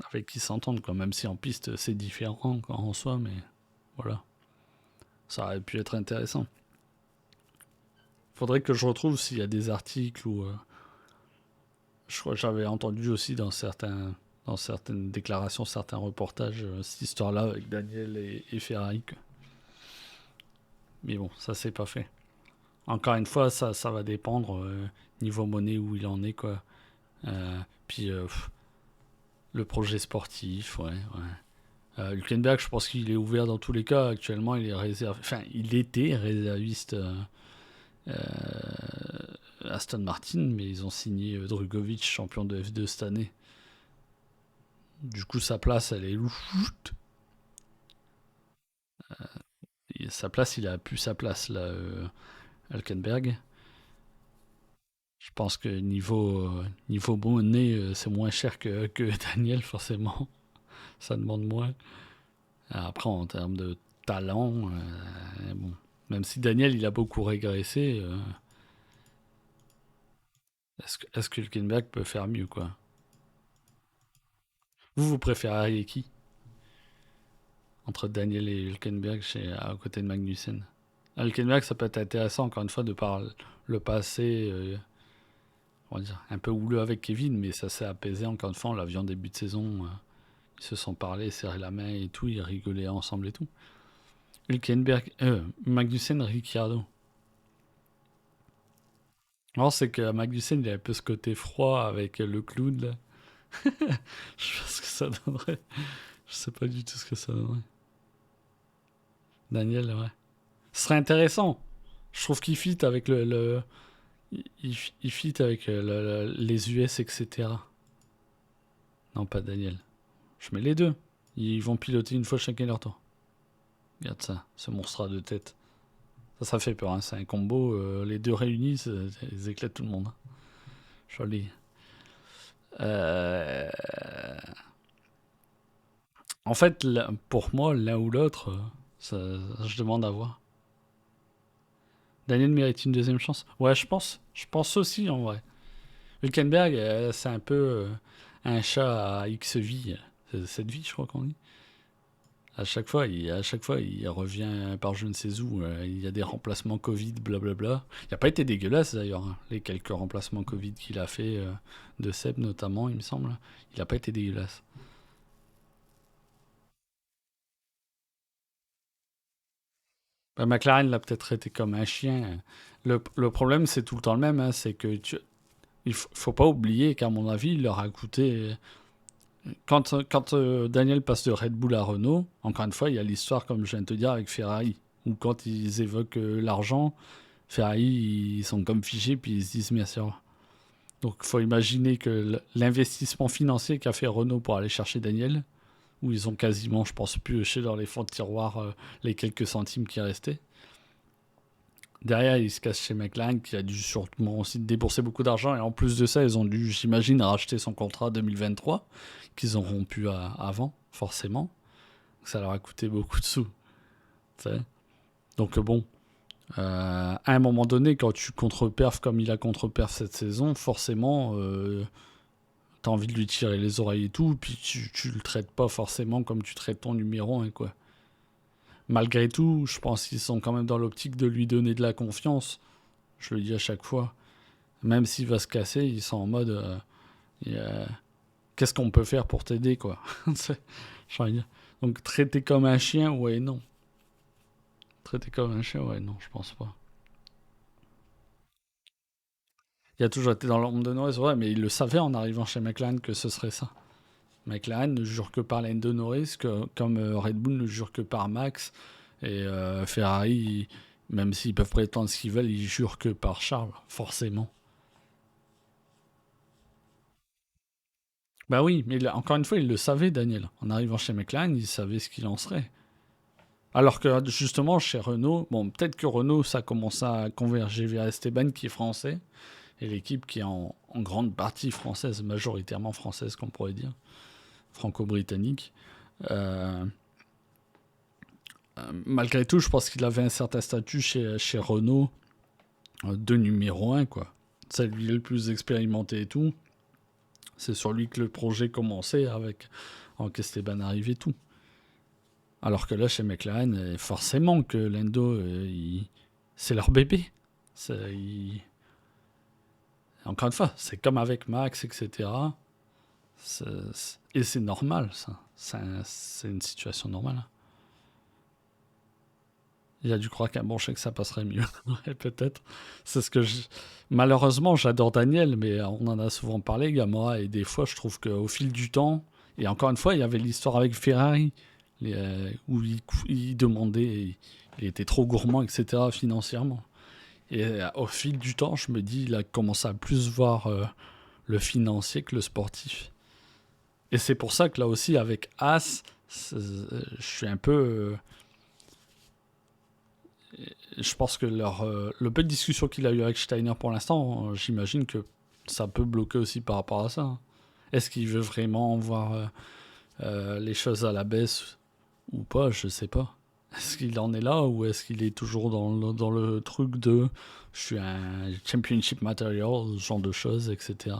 avec qui s'entendre, quoi. Même si en piste, c'est différent, quoi, en soi, mais voilà. Ça aurait pu être intéressant. Faudrait que je retrouve s'il y a des articles ou. Je crois que j'avais entendu aussi dans certaines déclarations, certains reportages, cette histoire-là avec Daniel et Ferrari, quoi. Mais bon, ça c'est pas fait. Encore une fois, ça va dépendre niveau monnaie où il en est, quoi. Puis le projet sportif, ouais, ouais. Hülkenberg, je pense qu'il est ouvert dans tous les cas. Actuellement, il est réservé. Enfin, il était réserviste Aston Martin, mais ils ont signé Drugovic, champion de F2 cette année. Du coup, sa place, elle est sa place, il a plus sa place là, Hülkenberg. Je pense que niveau monnaie, c'est moins cher que Daniel, forcément. Ça demande moins. Après, en termes de talent, bon. Même si Daniel, il a beaucoup régressé, est-ce que Hülkenberg peut faire mieux, quoi? Vous préféreriez qui entre Daniel et Hülkenberg à côté de Magnussen? Hülkenberg, ça peut être intéressant, encore une fois, de par le passé, on va dire, un peu houleux avec Kevin, mais ça s'est apaisé, encore une fois, on l'a vu en début de saison. Ils se sont parlé, serré la main et tout, ils rigolaient ensemble et tout. Hülkenberg, Magnussen, Ricciardo. Alors, c'est que Magnussen, il a un peu ce côté froid avec le clown, là. Je sais pas ce que ça donnerait. Je sais pas du tout ce que ça donnerait. Daniel, ouais. Ce serait intéressant. Je trouve qu'il fit avec il fit avec les US, etc. Non, pas Daniel. Je mets les deux. Ils vont piloter une fois chacun leur tour. Regarde ça, ce monstre à deux têtes. Ça fait peur, hein. C'est un combo. Les deux réunis, ils éclatent tout le monde. Joli. Euh, En fait, pour moi, l'un ou l'autre, je demande à voir. Daniel mérite une deuxième chance. Ouais, je pense. Je pense aussi, en vrai. Hülkenberg, c'est un peu un chat à X vie. C'est cette vie, je crois qu'on dit. À chaque fois, il revient par je ne sais où. Il y a des remplacements Covid, blablabla. Il n'a pas été dégueulasse d'ailleurs, hein, les quelques remplacements Covid qu'il a fait, de Seb notamment, il me semble. Il n'a pas été dégueulasse. Bah, McLaren l'a peut-être traité comme un chien. Le problème, c'est tout le temps le même, hein, c'est que il faut pas oublier qu'à mon avis, il leur a coûté. Quand Daniel passe de Red Bull à Renault, encore une fois, il y a l'histoire, comme je viens de te dire, avec Ferrari. Ou quand ils évoquent l'argent, Ferrari, ils sont comme figés, puis ils se disent merci. Au revoir. Donc il faut imaginer que l'investissement financier qu'a fait Renault pour aller chercher Daniel, où ils ont quasiment, je pense, pioché dans les fonds de tiroir les quelques centimes qui restaient. Derrière, ils se cassent chez McLaren, qui a dû sûrement aussi débourser beaucoup d'argent. Et en plus de ça, ils ont dû, j'imagine, racheter son contrat 2023, qu'ils ont rompu avant, forcément. Ça leur a coûté beaucoup de sous. T'sais. Donc bon, à un moment donné, quand tu contre-perfs comme il a contre-perf cette saison, forcément, t'as envie de lui tirer les oreilles et tout, puis tu le traites pas forcément comme tu traites ton numéro 1, quoi. Malgré tout, je pense qu'ils sont quand même dans l'optique de lui donner de la confiance. Je le dis à chaque fois. Même s'il va se casser, ils sont en mode qu'est-ce qu'on peut faire pour t'aider, quoi. Donc traiter comme un chien, ouais, non. Traiter comme un chien, ouais, non, je pense pas. Il a toujours été dans l'ombre de Norris, ouais, mais il le savait en arrivant chez McLaren que ce serait ça. McLaren ne jure que par l'aine de Norris, comme Red Bull ne jure que par Max. Et Ferrari, même s'ils peuvent prétendre ce qu'ils veulent, ils jurent que par Charles, forcément. Bah oui, mais encore une fois, il le savait, Daniel. En arrivant chez McLaren, il savait ce qu'il en serait. Alors que justement, chez Renault, bon, peut-être que Renault, ça commence à converger vers Esteban, qui est français, et l'équipe qui est en grande partie française, majoritairement française, qu'on pourrait dire, franco-britannique. Euh, Malgré tout, je pense qu'il avait un certain statut chez Renault de numéro 1, quoi. C'est lui le plus expérimenté et tout. C'est sur lui que le projet commençait en qu'Esteban arrive et tout. Alors que là, chez McLaren, forcément que Lando, c'est leur bébé. Encore une fois, c'est comme avec Max, etc. Et c'est normal, ça. C'est une situation normale. Il a dû croire qu'un bon chèque, ça passerait mieux. Ouais, peut-être. C'est ce que Malheureusement, j'adore Daniel, mais on en a souvent parlé, Gamora, et des fois, je trouve qu'au fil du temps, et encore une fois, il y avait l'histoire avec Ferrari, où il demandait, il était trop gourmand, etc., financièrement. Et au fil du temps, je me dis, il a commencé à plus voir le financier que le sportif. Et c'est pour ça que là aussi, avec As, je suis un peu. Je pense que le peu de discussion qu'il a eu avec Steiner pour l'instant, j'imagine que ça peut bloquer aussi par rapport à ça, hein. Est-ce qu'il veut vraiment voir les choses à la baisse ou pas? Je sais pas. Est-ce qu'il en est là ou est-ce qu'il est toujours dans le truc de je suis un championship material, ce genre de choses, etc.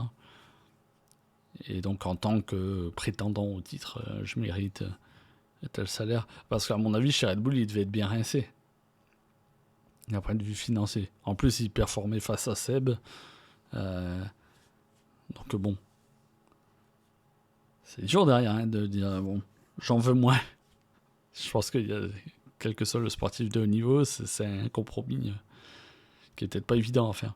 Et donc en tant que prétendant au titre, je mérite tel salaire. Parce qu'à mon avis, chez Red Bull, il devait être bien rincé d'un point de vue financier. En plus, il performait face à Seb. Euh, donc bon, c'est dur derrière hein, de dire bon, j'en veux moins. Je pense qu'il y a, quel que soit le sportif de haut niveau, c'est un compromis qui est peut-être pas évident à faire.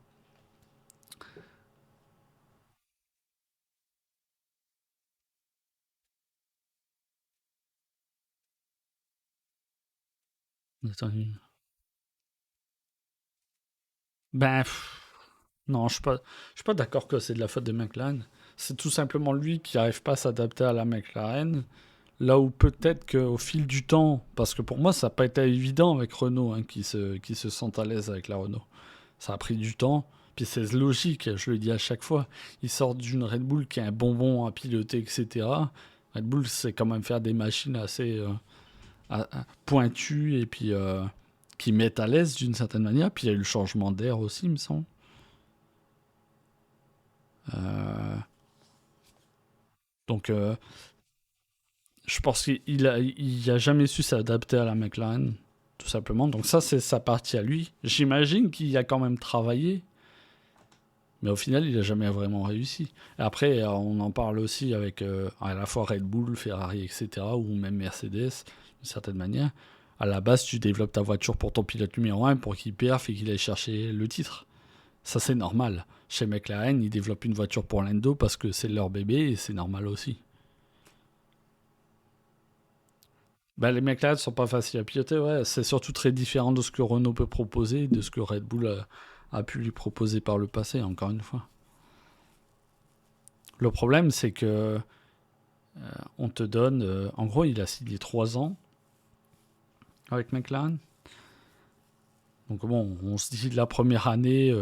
Attends, ben, non, je suis pas d'accord que c'est de la faute de McLaren. C'est tout simplement lui qui n'arrive pas à s'adapter à la McLaren. Là où peut-être qu'au fil du temps, parce que pour moi, ça n'a pas été évident avec Renault, hein, qui se sentent à l'aise avec la Renault. Ça a pris du temps. Puis c'est logique, je le dis à chaque fois. Ils sortent d'une Red Bull qui est un bonbon à piloter, etc. Red Bull, c'est quand même faire des machines assez pointues et puis qui mettent à l'aise d'une certaine manière. Puis il y a eu le changement d'air aussi, il me semble. Euh, donc je pense qu'il a jamais su s'adapter à la McLaren, tout simplement. Donc ça, c'est sa partie à lui. J'imagine qu'il a quand même travaillé, mais au final, il n'a jamais vraiment réussi. Et après, on en parle aussi avec à la fois Red Bull, Ferrari, etc., ou même Mercedes, d'une certaine manière. À la base, tu développes ta voiture pour ton pilote numéro un pour qu'il perf et qu'il aille chercher le titre. Ça, c'est normal. Chez McLaren, ils développent une voiture pour Lando parce que c'est leur bébé et c'est normal aussi. Bah, les McLaren sont pas faciles à piloter, ouais. C'est surtout très différent de ce que Renault peut proposer et de ce que Red Bull a pu lui proposer par le passé, encore une fois. Le problème, c'est que on te donne. En gros, il a signé 3 ans avec McLaren. Donc bon, on se dit la première année,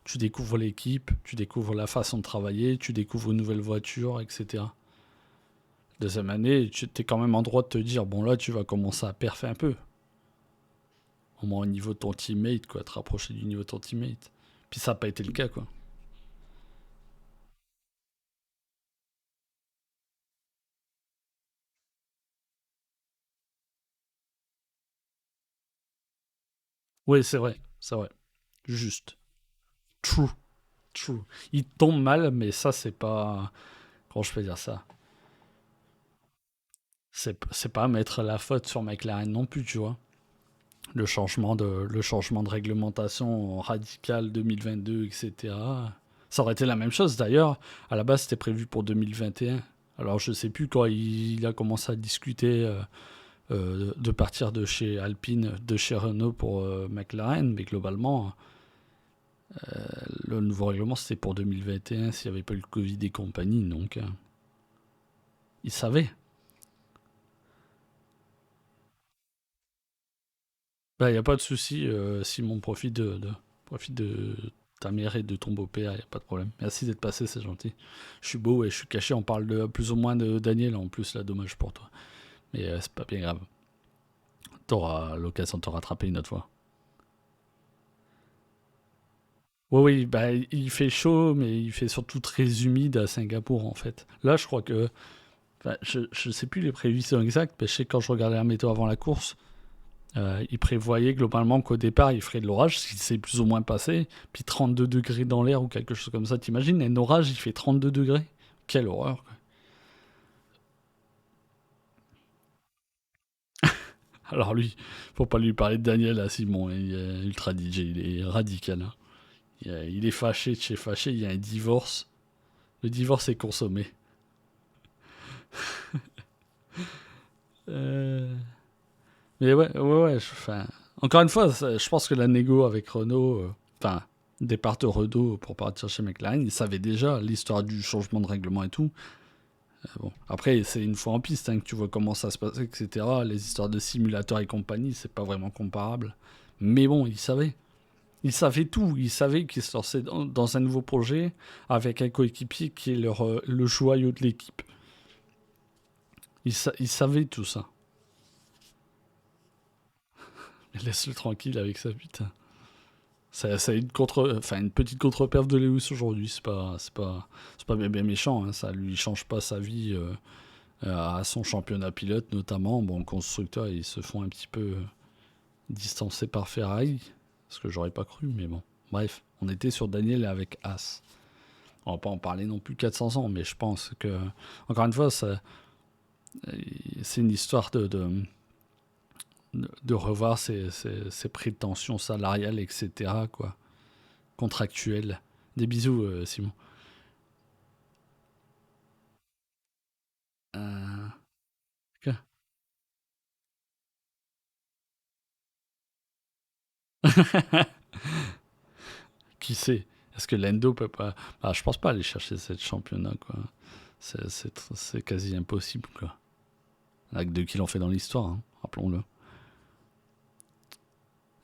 tu découvres l'équipe, tu découvres la façon de travailler, tu découvres une nouvelle voiture, etc. Deuxième année, tu es quand même en droit de te dire, bon là, tu vas commencer à perfer un peu. Au moins au niveau de ton teammate, quoi, te rapprocher du niveau de ton teammate. Puis ça n'a pas été le cas, quoi. Oui, c'est vrai. Juste. True, true. Il tombe mal, mais ça, c'est pas. Comment je peux dire ça? C'est pas mettre la faute sur McLaren non plus, tu vois. Le changement de réglementation radical 2022, etc. Ça aurait été la même chose d'ailleurs. À la base, c'était prévu pour 2021. Alors, je sais plus quand il a commencé à discuter de partir de chez Alpine, de chez Renault pour McLaren, mais globalement, le nouveau règlement c'était pour 2021 s'il n'y avait pas eu le Covid et compagnie, donc il savait. Bah, il n'y a pas de souci, Simon, profite de ta mère et de ton beau-père, il n'y a pas de problème. Merci d'être passé, c'est gentil. Je suis beau et je suis caché, on parle de plus ou moins de Daniel en plus, là, dommage pour toi. Mais c'est pas bien grave. T'auras l'occasion de te rattraper une autre fois. Oui, oui, bah, il fait chaud, mais il fait surtout très humide à Singapour, en fait. Là, je crois que. Enfin, je sais plus les prévisions exactes, mais je sais que quand je regardais la météo avant la course, il prévoyait globalement qu'au départ, il ferait de l'orage, ce qui s'est plus ou moins passé. Puis 32 degrés dans l'air ou quelque chose comme ça. T'imagines, un orage, il fait 32 degrés? Quelle horreur, quoi. Alors lui, faut pas lui parler de Daniel à Simon, il est ultra DJ, il est radical, hein. Il est fâché de chez fâché, il y a un divorce. Le divorce est consommé. Euh, Mais ouais, ouais, ouais. Enfin, encore une fois, je pense que la négo avec Renault, enfin, départ de Renault pour partir chez McLaren, ils savaient déjà l'histoire du changement de règlement et tout. Bon. Après, c'est une fois en piste hein, que tu vois comment ça se passe, etc. Les histoires de simulateurs et compagnie, c'est pas vraiment comparable. Mais bon, ils savaient. Ils savaient tout. Ils savaient qu'ils se lançaient dans un nouveau projet avec un coéquipier qui est le joyau de l'équipe. Ils savaient tout ça. Mais laisse-le tranquille avec ça, putain. Ça a une petite contre-perf de Lewis aujourd'hui. C'est pas bien méchant. Hein. Ça lui change pas sa vie à son championnat pilote, notamment. Bon, constructeur, ils se font un petit peu distancés par Ferrari. Ce que j'aurais pas cru, mais bon. Bref, on était sur Daniel avec As. On va pas en parler non plus 400 ans, mais je pense que, encore une fois, c'est une histoire de revoir ses prétentions salariales, etc., quoi. Contractuelles. Des bisous, Simon. Euh, que- Qui sait? Est-ce que Lando peut pas... Ah, je pense pas aller chercher cette championnat, quoi. C'est quasi impossible, quoi. Avec deux qui l'ont fait dans l'histoire, hein, rappelons-le.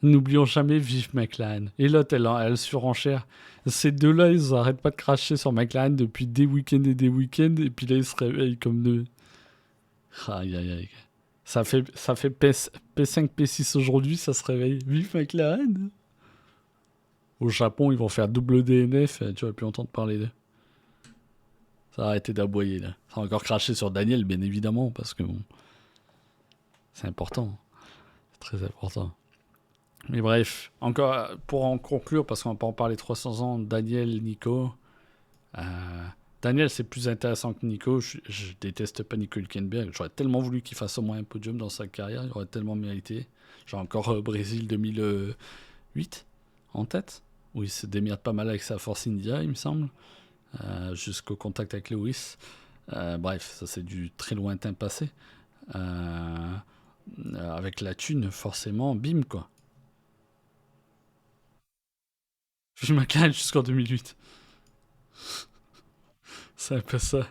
N'oublions jamais vive McLaren. Et l'autre, elle surenchère. Ces deux-là, ils arrêtent pas de cracher sur McLaren depuis des week-ends et des week-ends. Et puis là, ils se réveillent comme deux. Aïe, aïe, aïe. Ça fait P5, P6 aujourd'hui, ça se réveille. Vive McLaren. Au Japon, ils vont faire double DNF. Tu vas plus entendre parler d'eux. Ça a arrêté d'aboyer, là. Ça va encore cracher sur Daniel, bien évidemment, parce que bon, c'est important. C'est très important. Mais bref, encore pour en conclure, parce qu'on va pas en parler 300 ans, Daniel, Nico. Euh, Daniel, c'est plus intéressant que Nico. Je déteste pas Nico Hülkenberg. J'aurais tellement voulu qu'il fasse au moins un podium dans sa carrière. Il aurait tellement mérité. J'ai encore Brésil 2008 en tête, où il se démerde pas mal avec sa Force India, il me semble, jusqu'au contact avec Lewis. Bref, ça c'est du très lointain passé. Euh, avec la thune, forcément, bim quoi. Je me calme jusqu'en 2008. C'est un peu ça.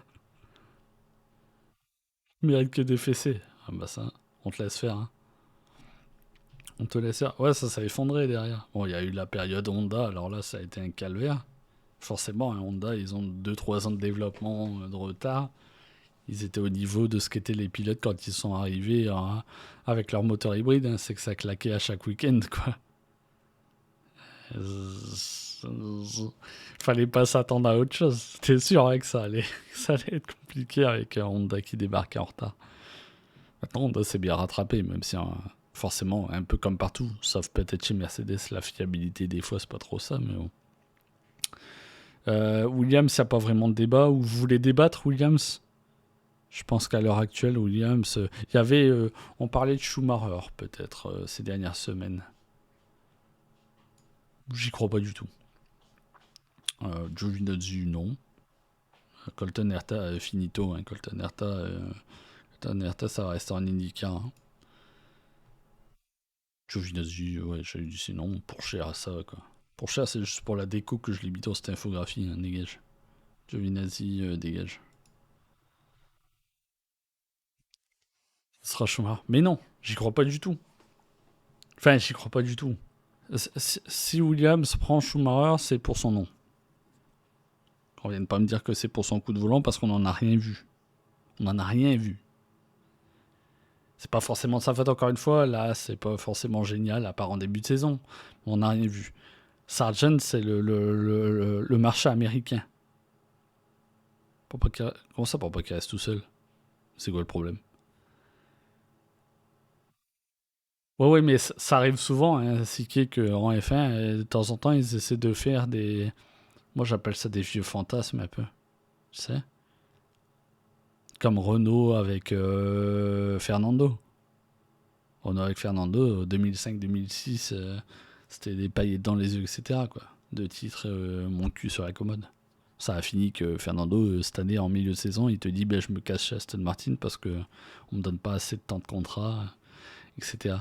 Mérite que des fessées. Ah bah ça, on te laisse faire. Hein. On te laisse faire. Ouais, ça s'est effondré derrière. Bon, il y a eu la période Honda, alors là, ça a été un calvaire. Forcément, hein, Honda, ils ont 2-3 ans de développement de retard. Ils étaient au niveau de ce qu'étaient les pilotes quand ils sont arrivés hein, avec leur moteur hybride. Hein. C'est que ça claquait à chaque week-end, quoi. Fallait pas s'attendre à autre chose. C'était sûr hein, que ça allait être compliqué avec un Honda qui débarquait en retard. Maintenant, Honda s'est bien rattrapé, même si forcément, un peu comme partout, sauf peut-être chez Mercedes, la fiabilité des fois, c'est pas trop ça, mais bon. Williams, il n'y a pas vraiment de débat. Ou vous voulez débattre, Williams? Je pense qu'à l'heure actuelle, Williams, il y avait, on parlait de Schumacher peut-être ces dernières semaines. J'y crois pas du tout. Giovinazzi, non. Colton Herta, finito. Hein. Colton Herta, ça va rester en IndyCar. Hein. Giovinazzi, ouais, j'avais dit sinon. Pour cher, ça quoi. Pour cher, c'est juste pour la déco que je l'ai mis dans cette infographie. Hein, dégage. Giovinazzi, dégage. Ce sera Schumacher. Mais non, j'y crois pas du tout. Enfin, j'y crois pas du tout. Si Williams prend Schumacher, c'est pour son nom. On vient de pas me dire que c'est pour son coup de volant parce qu'on n'en a rien vu. On n'en a rien vu. C'est pas forcément de sa faute encore une fois. Là, c'est pas forcément génial à part en début de saison. On n'a rien vu. Sargent, c'est le marché américain. Comment ça pour pas qu'il reste tout seul? C'est quoi le problème? Ouais, mais ça arrive souvent, hein, Siké, qu'en F1, de temps en temps, ils essaient de faire des. Moi, j'appelle ça des vieux fantasmes un peu. Tu sais? Comme Renault avec Fernando. Renault avec Fernando, 2005-2006, c'était des paillettes dans les yeux, etc. Quoi. Deux titres, mon cul sur la commode. Ça a fini que Fernando, cette année, en milieu de saison, il te dit ben, je me casse chez Aston Martin parce qu'on me donne pas assez de temps de contrat, etc.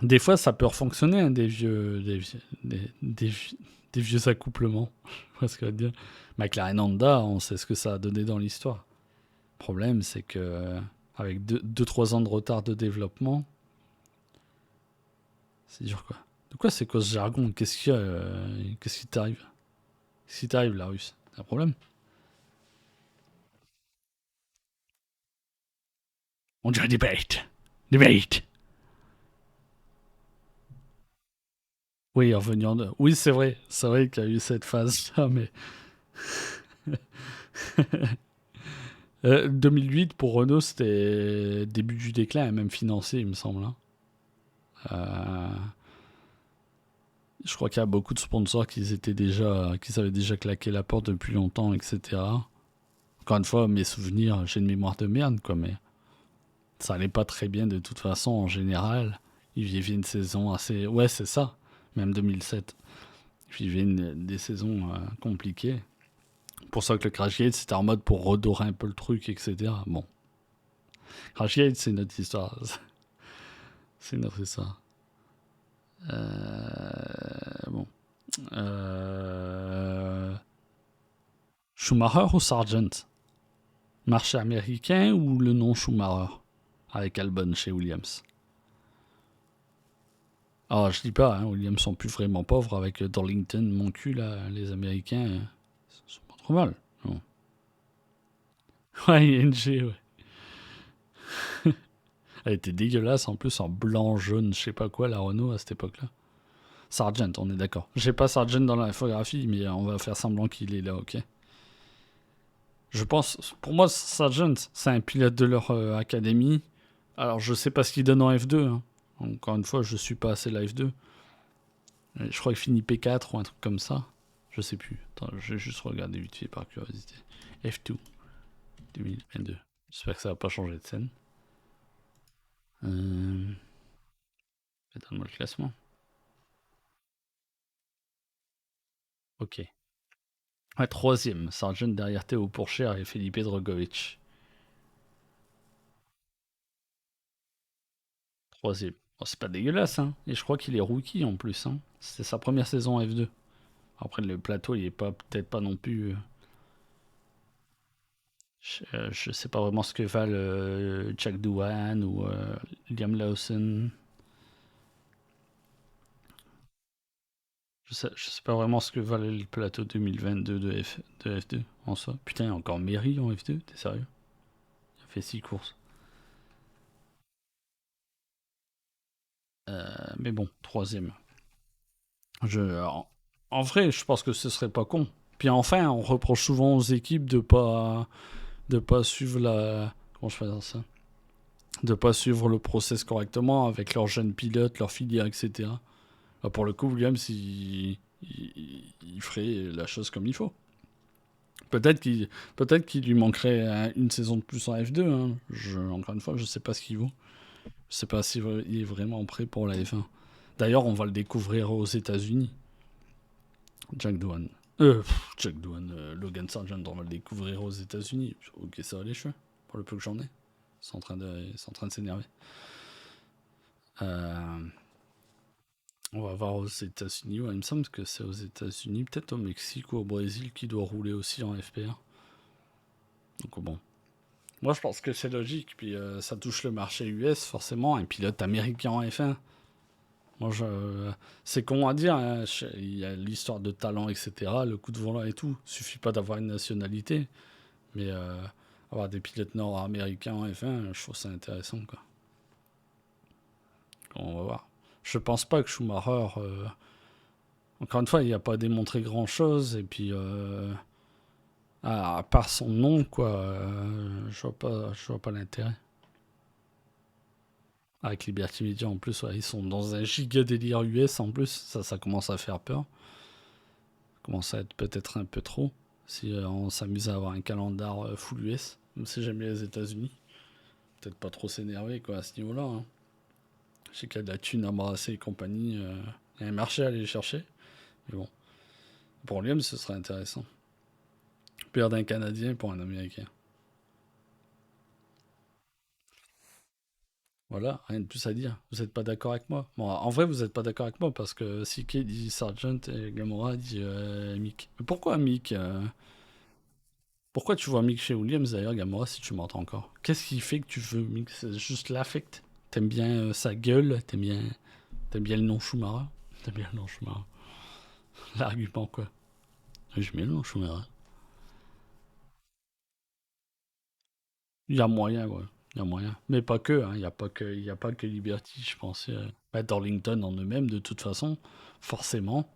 Des fois, ça peut fonctionner, hein, des vieux accouplements. Je vois ce que je veux dire. McLaren Honda, on sait ce que ça a donné dans l'histoire. Le problème, c'est que avec 2-3 ans de retard de développement, c'est dur quoi. De quoi c'est quoi ce jargon? Qu'est-ce qui t'arrive? Qu'est-ce qui t'arrive, la russe? T'as un problème? On dirait debate. Debate. Oui, revenant de. Oui, c'est vrai. C'est vrai qu'il y a eu cette phase-là, mais. 2008 pour Renault, c'était début du déclin, et même financier, il me semble, hein. Euh, je crois qu'il y a beaucoup de sponsors qui avaient déjà claqué la porte depuis longtemps, etc. Encore une fois, mes souvenirs, j'ai une mémoire de merde, quoi, mais ça allait pas très bien de toute façon en général. Ils vivaient une saison assez. Ouais, c'est ça, même 2007. Ils vivaient des saisons compliquées. Pour ça que le Crash Gate, c'était en mode pour redorer un peu le truc, etc. Bon, Crash Gate, c'est notre histoire. C'est notre histoire. Bon. Euh, Schumacher ou Sargent? Marché américain ou le nom Schumacher? Avec Albon chez Williams. Alors, je dis pas, hein, Williams sont plus vraiment pauvres avec Darlington, mon cul, là, les Américains, sont pas trop mal. Non. Ouais, ING, ouais. Elle était dégueulasse en plus en blanc, jaune, je sais pas quoi, la Renault à cette époque-là. Sargent, on est d'accord. J'ai pas Sargent dans l'infographie, mais on va faire semblant qu'il est là, ok? Je pense, pour moi, Sargent, c'est un pilote de leur académie. Alors, je sais pas ce qu'il donne en F2, hein. Encore une fois, je suis pas assez la F2. Je crois qu'il finit P4 ou un truc comme ça. Je sais plus. Attends, je vais juste regarder vite fait par curiosité. F2 2022. J'espère que ça va pas changer de scène. Euh... Donne-moi le classement. Ok. Ouais, troisième. Sargent derrière Théo Pourchère et Felipe Drogovic. Troisième. Bon, c'est pas dégueulasse, hein. Et je crois qu'il est rookie en plus, hein. C'était sa première saison en F2. Après, le plateau, il est pas peut-être pas non plus. Je sais pas vraiment ce que valent Jack Doohan ou Liam Lawson. Je sais pas vraiment ce que valait le plateau 2022 de F2 en soi. Putain, il y a encore Mary en F2, t'es sérieux? Il a fait 6 courses. Mais bon, troisième. En vrai, je pense que ce serait pas con. Puis enfin, on reproche souvent aux équipes de pas suivre la. Comment je fais ça? De pas suivre le process correctement avec leurs jeunes pilotes, leurs filières, etc. Bah, pour le coup, Williams, il ferait la chose comme il faut. Peut-être qu'il lui manquerait une saison de plus en F2, hein. Encore une fois, je sais pas ce qu'il vaut. Je sais pas s'il est vraiment prêt pour la F1. D'ailleurs, on va le découvrir aux États-Unis. Jack Doohan. Jack Doohan, Logan Sargent, on va le découvrir aux États-Unis. Ok, ça va les cheveux, pour le peu que j'en ai. Ils sont en train de s'énerver. Euh, on va voir aux États-Unis. Ouais, il me semble que c'est aux États-Unis, peut-être au Mexique ou au Brésil qui doit rouler aussi en FP1. Donc bon. Moi, je pense que c'est logique. Puis ça touche le marché US, forcément. Un pilote américain en F1. Moi, c'est con à dire, hein. Il y a l'histoire de talent, etc. Le coup de volant et tout. Suffit pas d'avoir une nationalité. Mais avoir des pilotes nord-américains en F1, je trouve ça intéressant, quoi. On va voir. Je pense pas que Schumacher. Encore une fois, il n'a pas démontré grand-chose. Et puis, à part son nom, quoi, je vois pas l'intérêt. Avec Liberty Media en plus, ouais, ils sont dans un giga délire US en plus. Ça commence à faire peur. Ça commence à être peut-être un peu trop. Si on s'amuse à avoir un calendar full US, même si j'aime bien les États-Unis. Peut-être pas trop s'énerver quoi à ce niveau-là, hein. Je sais qu'il y a de la thune à brasser et compagnie. Il y a un marché à aller chercher. Mais bon, pour Williams, ce serait intéressant. Perdre un Canadien pour un Américain. Voilà, rien de plus à dire. Vous n'êtes pas d'accord avec moi. Bon, en vrai, vous n'êtes pas d'accord avec moi parce que CK dit Sargent et Gamora dit Mick. Mais pourquoi Mick pourquoi tu vois Mick chez Williams d'ailleurs, Gamora, si tu m'entends encore? Qu'est-ce qui fait que tu veux Mick? C'est juste l'affect. T'aimes bien sa gueule, t'aimes bien le nom Shumara. T'aimes bien le nom Shumara. L'argument quoi. Je mets le nom Shumara. Il y a moyen, ouais. Il y a moyen. Mais pas que, hein. Il y a pas que Liberty, je pense. Bah, Darlington en eux-mêmes, de toute façon, forcément.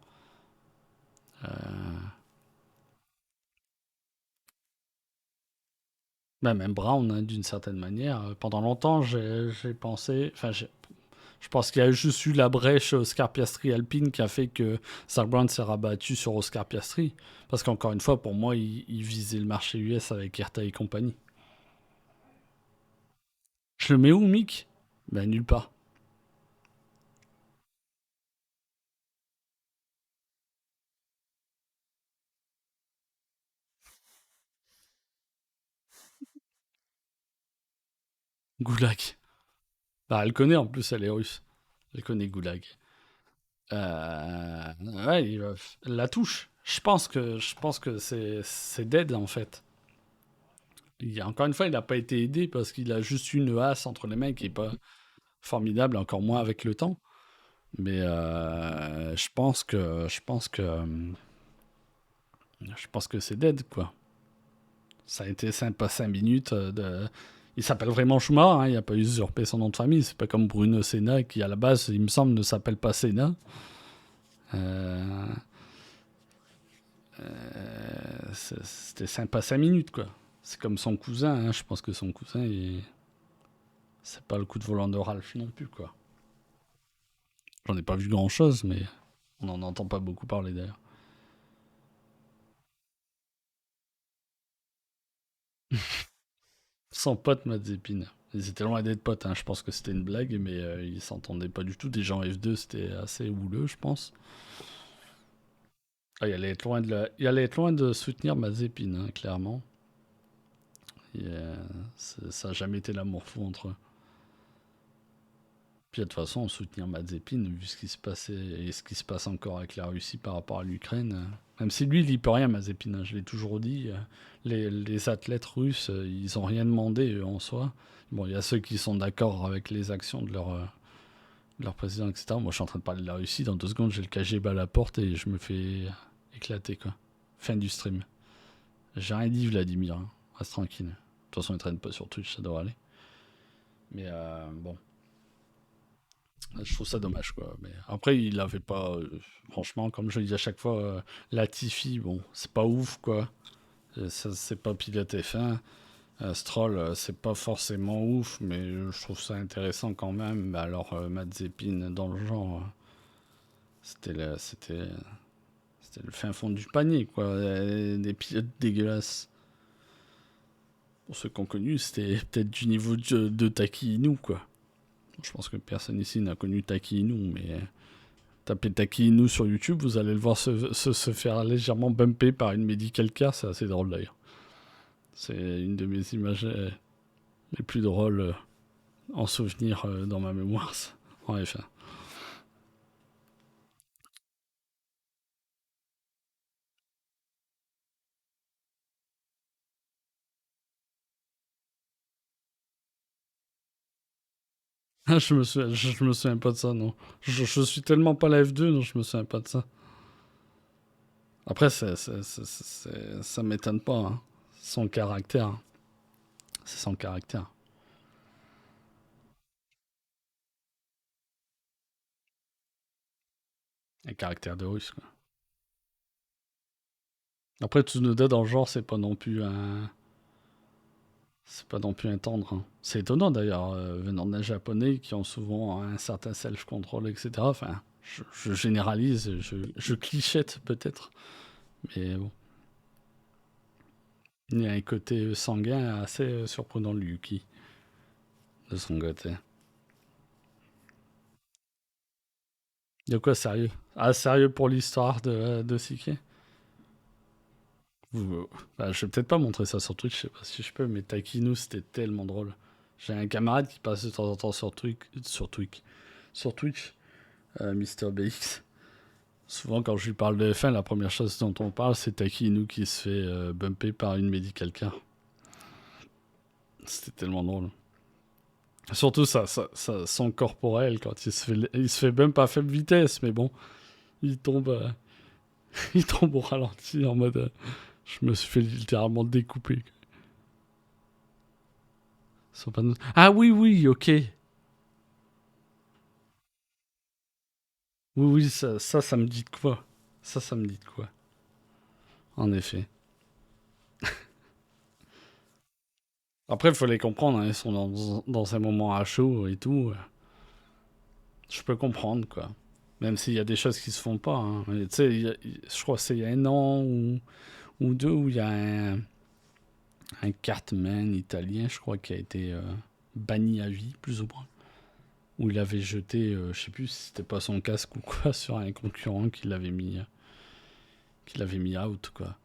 Euh, Bah, même Brown, hein, d'une certaine manière. Pendant longtemps, j'ai pensé. Je pense qu'il y a juste eu la brèche Oscar Piastri Alpine qui a fait que Zach Brown s'est rabattu sur Oscar Piastri. Parce qu'encore une fois, pour moi, il visait le marché US avec Erta et compagnie. Je le mets où, Mick? Ben, nulle part. Goulag. Bah, elle connaît en plus, elle est russe. Elle connaît Goulag. Ouais, la touche. Je pense que c'est dead en fait. Encore une fois, il n'a pas été aidé parce qu'il a juste une hasse entre les mains qui est pas formidable, encore moins avec le temps. Mais je pense que c'est dead quoi. Ça a été sympa 5 minutes Il s'appelle vraiment Schumacher, hein, il n'a pas usurpé son nom de famille. C'est pas comme Bruno Senna qui à la base, il me semble, ne s'appelle pas Senna. Euh, C'était sympa 5 minutes quoi. C'est comme son cousin, hein. Je pense que son cousin, c'est pas le coup de volant de Ralph non plus quoi. J'en ai pas vu grand chose, mais on n'en entend pas beaucoup parler d'ailleurs. Son pote Mazepin. Ils étaient loin d'être potes, hein. Je pense que c'était une blague, mais ils s'entendaient pas du tout. Déjà en F2, c'était assez houleux, je pense. Ah, il allait être loin de soutenir Mazepin, hein, clairement. Ça n'a jamais été l'amour fou entre eux. Puis de toute façon, soutenir Mazepin, vu ce qui se passait et ce qui se passe encore avec la Russie par rapport à l'Ukraine, même si lui, il n'y peut rien, Mazepin, hein, je l'ai toujours dit, les athlètes russes, ils n'ont rien demandé, eux, en soi. Bon, il y a ceux qui sont d'accord avec les actions de leur président, etc. Moi, je suis en train de parler de la Russie, dans 2 secondes, j'ai le KGB à la porte et je me fais éclater, quoi. Fin du stream. J'ai rien dit, Vladimir, hein. Reste tranquille. De toute façon, il traîne pas sur Twitch, ça devrait aller. Mais bon. Je trouve ça dommage, quoi. Mais après, il avait pas. Franchement, comme je le dis à chaque fois, Latifi, bon, c'est pas ouf, quoi. Ça, c'est pas pilote F1. Stroll, c'est pas forcément ouf, mais je trouve ça intéressant quand même. Bah, alors, Mazepin, dans le genre, c'était le fin fond du panier, quoi. Des pilotes dégueulasses. Pour ceux qui ont connu, c'était peut-être du niveau de Taki Inu, quoi. Je pense que personne ici n'a connu Taki Inu, mais tapez Taki Inu sur YouTube, vous allez le voir se faire légèrement bumper par une medical car, c'est assez drôle d'ailleurs. C'est une de mes images les plus drôles en souvenir dans ma mémoire, en F1. Je me souviens pas de ça, non. Je suis tellement pas la F2, donc je me souviens pas de ça. Après, ça m'étonne pas, hein. Son caractère, hein. C'est son caractère. Un caractère de russe, quoi. Après, Tsunoda dans le genre, c'est pas non plus un tendre, hein. C'est étonnant d'ailleurs, venant d'un japonais qui ont souvent un certain self-control, etc. Enfin, je généralise, je clichette peut-être, mais bon. Il y a un côté sanguin assez surprenant, le Yuki, de son côté. De quoi sérieux? Ah, sérieux pour l'histoire de Siki? Bah, je vais peut-être pas montrer ça sur Twitch, je sais pas si je peux, mais Takinu, c'était tellement drôle. J'ai un camarade qui passe de temps en temps sur Twitch, Mister BX. Souvent, quand je lui parle de F1, la première chose dont on parle, c'est Taki qui se fait bumper par une medical car. C'était tellement drôle. Surtout son corporel, quand il se fait bump à faible vitesse, mais bon, il tombe, il tombe au ralenti en mode je me suis fait littéralement découper. Ah oui, oui, ok. Oui, oui, ça me dit de quoi. Ça me dit de quoi. En effet. Après, il faut les comprendre, hein, ils sont dans un moment à chaud et tout. Je peux comprendre, quoi. Même s'il y a des choses qui se font pas. Hein. Tu sais, je crois que c'est il y a un an ou deux où il y a un cartman italien, je crois, qui a été banni à vie, plus ou moins. Où il avait jeté, je sais plus si c'était pas son casque ou quoi, sur un concurrent qui l'avait mis out, quoi.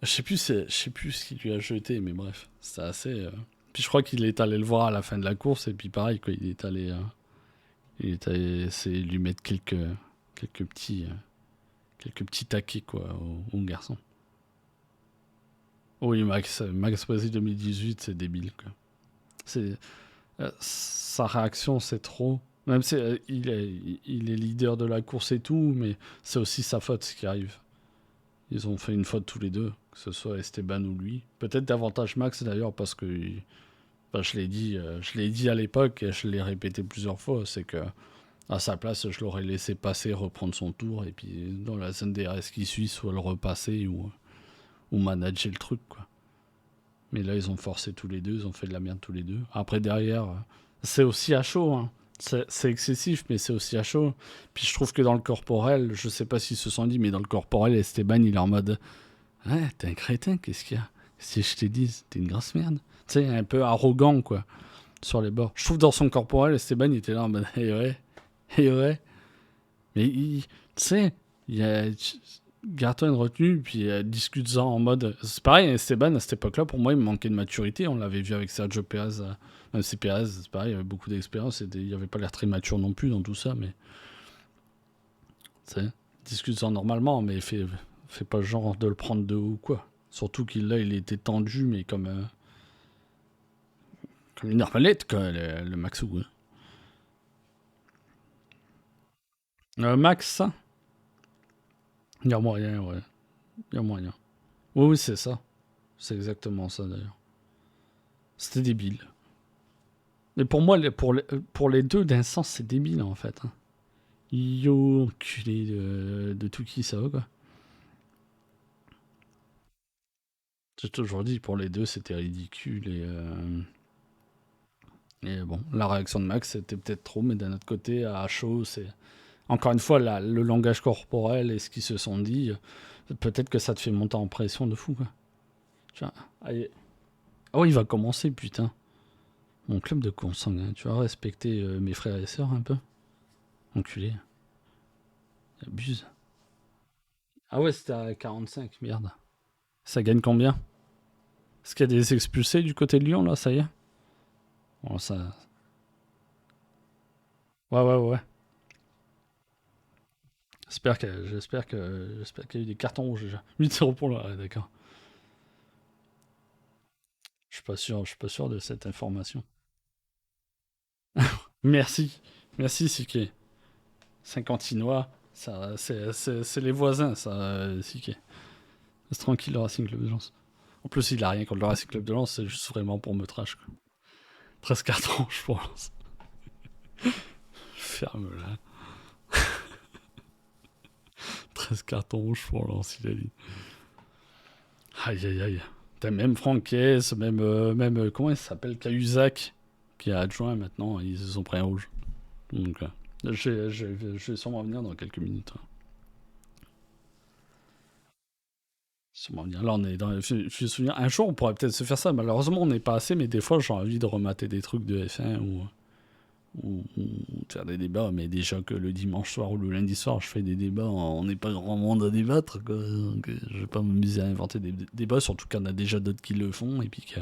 Je sais plus ce qu'il lui a jeté, mais bref, c'était assez. Puis je crois qu'il est allé le voir à la fin de la course, et puis pareil, quoi, il est allé essayer de lui mettre quelques petits, quelques petits taquets, quoi, au garçon. Oui, Max Brésil 2018, c'est débile, quoi. C'est, sa réaction, c'est trop. Même si il est leader de la course et tout, mais c'est aussi sa faute ce qui arrive. Ils ont fait une faute tous les deux, que ce soit Esteban ou lui. Peut-être davantage Max d'ailleurs, parce que enfin, je l'ai dit à l'époque et je l'ai répété plusieurs fois, c'est que à sa place, je l'aurais laissé passer, reprendre son tour, et puis dans la zone DRS qui suit, soit le repasser ou manager le truc, quoi. Mais là, ils ont forcé tous les deux, ils ont fait de la merde tous les deux. Après, derrière, c'est aussi à chaud, hein. C'est excessif, mais c'est aussi à chaud. Puis je trouve que dans le corporel, je sais pas s'ils se sont dit, mais dans le corporel, Esteban, il est en mode ouais, t'es un crétin, qu'est-ce qu'il y a? Si je te dis, t'es une grosse merde. Tu sais, un peu arrogant, quoi, sur les bords. Je trouve dans son corporel, Esteban, il était là en mode eh ouais. Mais tu sais, il y a. Garde-toi une retenue, puis discute-en en mode. C'est pareil, Esteban, à cette époque-là, pour moi, il me manquait de maturité. On l'avait vu avec Sergio Perez. Même si Perez, c'est pareil, il avait beaucoup d'expérience. Il n'y avait pas l'air très mature non plus dans tout ça, mais. Tu sais, discute-en normalement, mais fais pas genre de le prendre de haut ou quoi. Surtout qu'il là, il était tendu, mais comme une arbalète, quoi, le Maxou. Hein. Max, ça il y a moyen, ouais. Il y a moyen. Oui, oui, c'est ça. C'est exactement ça, d'ailleurs. C'était débile. Mais pour moi, pour les deux, d'un sens, c'est débile, en fait. Hein. Yo, enculé de tout qui ça va, quoi. J'ai toujours dit, pour les deux, c'était ridicule. Et bon, la réaction de Max, c'était peut-être trop, mais d'un autre côté, à chaud, c'est. Encore une fois, le langage corporel et ce qu'ils se sont dit, peut-être que ça te fait monter en pression de fou, quoi. Tu vois, allez. Oh, il va commencer, putain. Mon club de consanguin, tu vas respecter mes frères et sœurs un peu. Enculé. Il abuse. Ah ouais, c'était à 45, merde. Ça gagne combien? Est-ce qu'il y a des expulsés du côté de Lyon, là, ça y est? Bon, ça. Ouais, ouais, ouais. J'espère qu'il y a eu des cartons rouges déjà. 8-0 pour là, ouais, d'accord. Je suis pas sûr de cette information. Merci. Merci, Siké. Saint-Quentinois, ça, c'est les voisins, ça, Siké. C'est tranquille, le Racing Club de Lens. En plus, il a rien contre le Racing Club de Lens, c'est juste vraiment pour me trash, quoi. 13 cartons, je pense. Ferme-la. 13 cartons rouges pour Lens, il a dit. Aïe, aïe, aïe. T'as même Franquès, comment il s'appelle, Cahuzac, qui est adjoint maintenant, ils se sont pris un rouge. Donc, je vais sûrement venir dans quelques minutes. Hein. Sûrement venir. Là, on est dans. Je me souviens, un jour, on pourrait peut-être se faire ça. Malheureusement, on n'est pas assez, mais des fois, j'ai envie de remater des trucs de F1 ou de faire des débats. Mais déjà que le dimanche soir ou le lundi soir, je fais des débats, on n'est pas grand monde à débattre. Quoi. Donc, je vais pas m'amuser à inventer des débats, surtout qu'il y en a déjà d'autres qui le font. Et puis que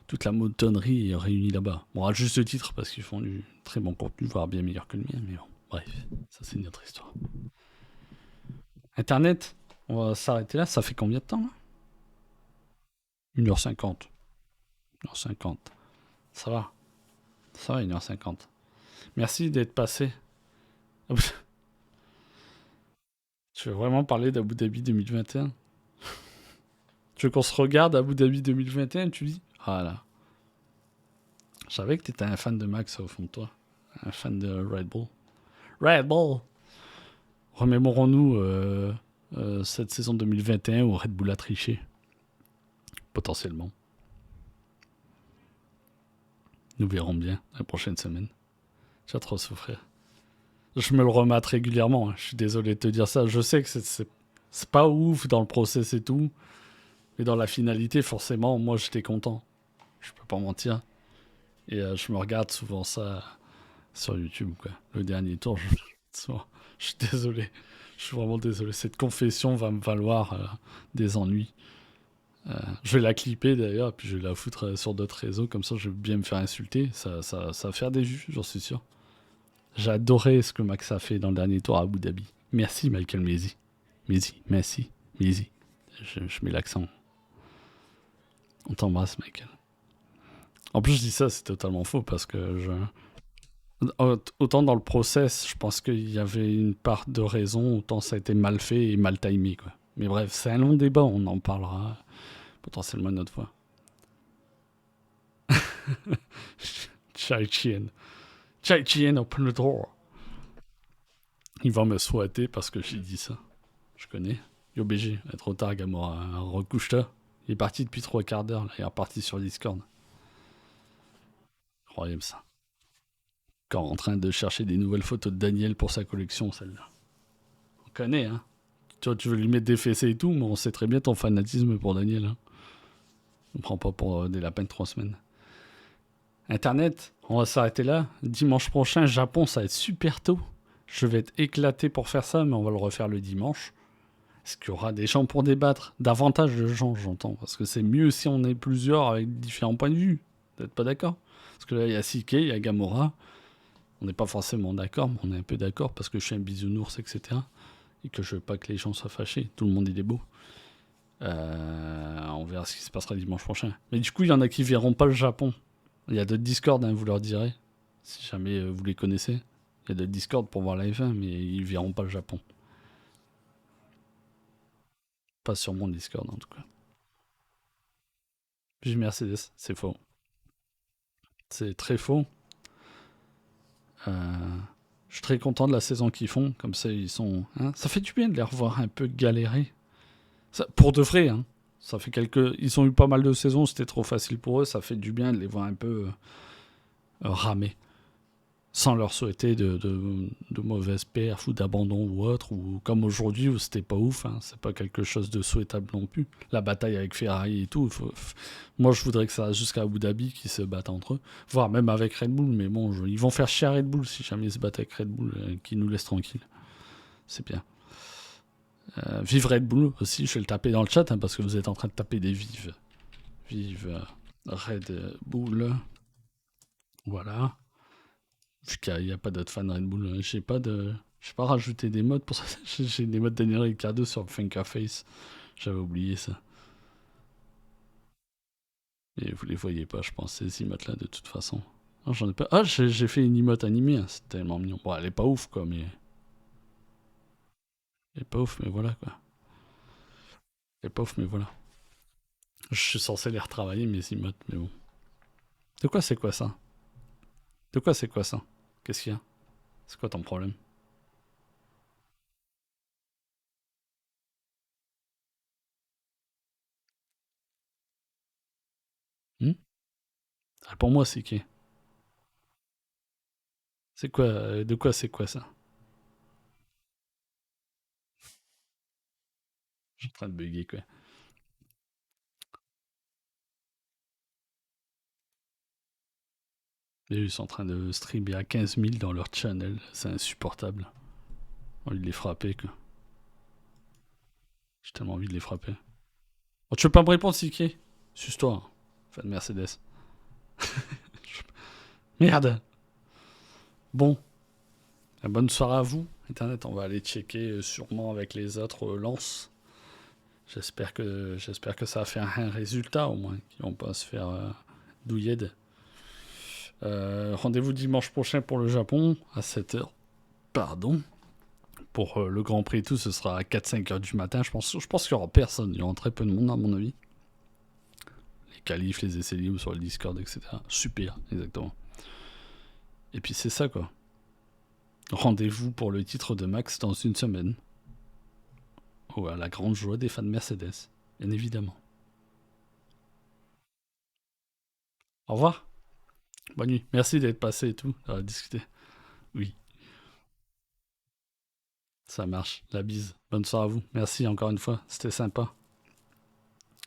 toute la motonnerie est réunie là-bas. Bon, à juste titre, parce qu'ils font du très bon contenu, voire bien meilleur que le mien, mais bon, bref, ça c'est une autre histoire. Internet, on va s'arrêter là, ça fait combien de temps là 1h50. 1h50. Ça va 1h50. Merci d'être passé. Tu veux vraiment parler d'Abu Dhabi 2021? Tu veux qu'on se regarde Abu Dhabi 2021, tu dis? Ah là. Je savais que t'étais un fan de Max au fond de toi. Un fan de Red Bull. Red Bull! Remémorons-nous cette saison 2021 où Red Bull a triché. Potentiellement. Nous verrons bien la prochaine semaine. J'ai trop souffrir. Je me le remate régulièrement. Je suis désolé de te dire ça. Je sais que c'est pas ouf dans le process et tout. Mais dans la finalité, forcément, moi j'étais content. Je peux pas mentir. Et je me regarde souvent ça sur YouTube, quoi. Le dernier tour, je suis désolé. Je suis vraiment désolé. Cette confession va me valoir des ennuis. Je vais la clipper d'ailleurs, puis je vais la foutre sur d'autres réseaux. Comme ça, je vais bien me faire insulter. Ça va faire des vues, j'en suis sûr. J'ai adoré ce que Max a fait dans le dernier tour à Abu Dhabi. Merci, Michael Mezi. Merci. Mezi. Je mets l'accent. On t'embrasse, Michael. En plus, je dis ça, c'est totalement faux parce que autant dans le process, je pense qu'il y avait une part de raison, autant ça a été mal fait et mal timé, quoi. Mais bref, c'est un long débat, on en parlera potentiellement une autre fois. Chai Chien, open the door. Il va me souhaiter parce que j'ai dit ça. Je connais. Yo BG, trop tard, Gamora. Recouche-toi. Il est parti depuis 3 quarts d'heure, là. Il est reparti sur Discord. Incroyable ça. Encore en train de chercher des nouvelles photos de Daniel pour sa collection, celle-là. On connaît, hein. Tu veux lui mettre des fessées et tout, mais on sait très bien ton fanatisme pour Daniel. Hein. On prend pas pour des lapins de 3 semaines. Internet, on va s'arrêter là. Dimanche prochain, Japon, ça va être super tôt. Je vais être éclaté pour faire ça, mais on va le refaire le dimanche. Est-ce qu'il y aura des gens pour débattre? Davantage de gens, j'entends. Parce que c'est mieux si on est plusieurs avec différents points de vue. Vous n'êtes pas d'accord? Parce que là, il y a Sike, il y a Gamora. On n'est pas forcément d'accord, mais on est un peu d'accord parce que je suis un bisounours, etc. Et que je veux pas que les gens soient fâchés. Tout le monde, il est beau. On verra ce qui se passera dimanche prochain. Mais du coup, il y en a qui verront pas le Japon. Il y a d'autres Discord, hein, vous leur direz. Si jamais vous les connaissez. Il y a d'autres Discord pour voir la F1, mais ils verront pas le Japon. Pas sur mon Discord, en tout cas. Puis Mercedes, c'est faux. C'est très faux. Je suis très content de la saison qu'ils font. Comme ça, ils sont. Hein, ça fait du bien de les revoir un peu galérer. Ça, pour de vrai, hein. Ça fait Ils ont eu pas mal de saisons, c'était trop facile pour eux. Ça fait du bien de les voir un peu ramer. Sans leur souhaiter de mauvaises perfs ou d'abandon ou autre. Ou comme aujourd'hui où c'était pas ouf. Hein, c'est pas quelque chose de souhaitable non plus. La bataille avec Ferrari et tout. Moi, je voudrais que ça reste jusqu'à Abu Dhabi qu'ils se battent entre eux. Voire même avec Red Bull. Mais bon, ils vont faire chier à Red Bull si jamais ils se battent avec Red Bull. Qu'ils nous laissent tranquilles. C'est bien. Vive Red Bull aussi, je vais le taper dans le chat hein, parce que vous êtes en train de taper des vives. Vive Red Bull. Voilà. Vu qu'il n'y a pas d'autres fans de Red Bull, j'ai pas rajouté des modes pour ça. J'ai des modes Daniel Ricciardo sur Funkerface. J'avais oublié ça. Et vous les voyez pas, je pense, ces emotes là de toute façon. Ah, j'en ai pas. Ah, j'ai fait une emote animée, hein. C'est tellement mignon. Bon, elle est pas ouf quoi, mais. Elle est pas ouf, mais voilà quoi. Elle est pas ouf, mais voilà. Je suis censé les retravailler mes emotes, mais bon. De quoi c'est quoi ça? De quoi c'est quoi ça? Qu'est-ce qu'il y a? C'est quoi ton problème? Réponds-moi, c'est qui? C'est quoi? De quoi c'est quoi ça? Je suis en train de bugger quoi. Et ils sont en train de streamer à 15 000 dans leur channel. C'est insupportable. J'ai envie de les frapper quoi. J'ai tellement envie de les frapper. Oh, tu veux pas me répondre, Siki? Suce-toi. Fan de Mercedes. Merde. Bon, bonne soirée à vous. Internet, on va aller checker sûrement avec les autres lances. J'espère que ça a fait un résultat au moins, qu'ils vont pas se faire douiller. Rendez-vous dimanche prochain pour le Japon à 7h. Pardon. Pour le Grand Prix et tout, ce sera à 4-5 heures du matin. Je pense qu'il y aura personne. Il y aura très peu de monde à mon avis. Les qualifs, les essais libres sur le Discord, etc. Super, exactement. Et puis c'est ça quoi. Rendez-vous pour le titre de Max dans une semaine. Oh, à la grande joie des fans de Mercedes, bien évidemment. Au revoir. Bonne nuit. Merci d'être passé et tout, à discuter. Oui, ça marche. La bise. Bonne soirée à vous. Merci encore une fois. C'était sympa.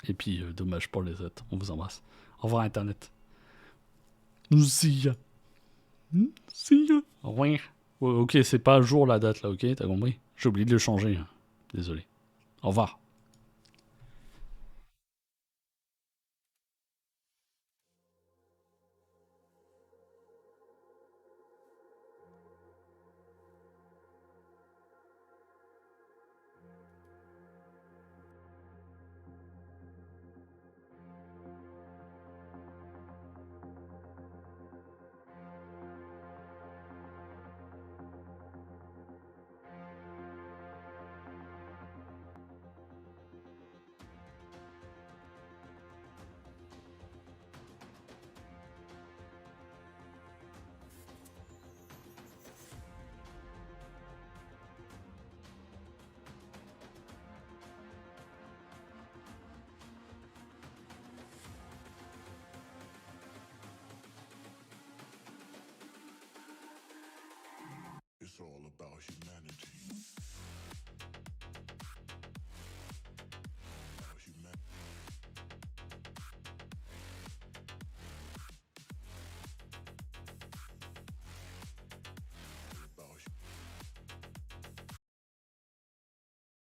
Et puis, dommage pour les autres. On vous embrasse. Au revoir, Internet. See ya. See ya. Au revoir. Ok, c'est pas à jour la date là, ok? T'as compris? J'ai oublié de le changer. Hein. Désolé. Au revoir. It's all about humanity.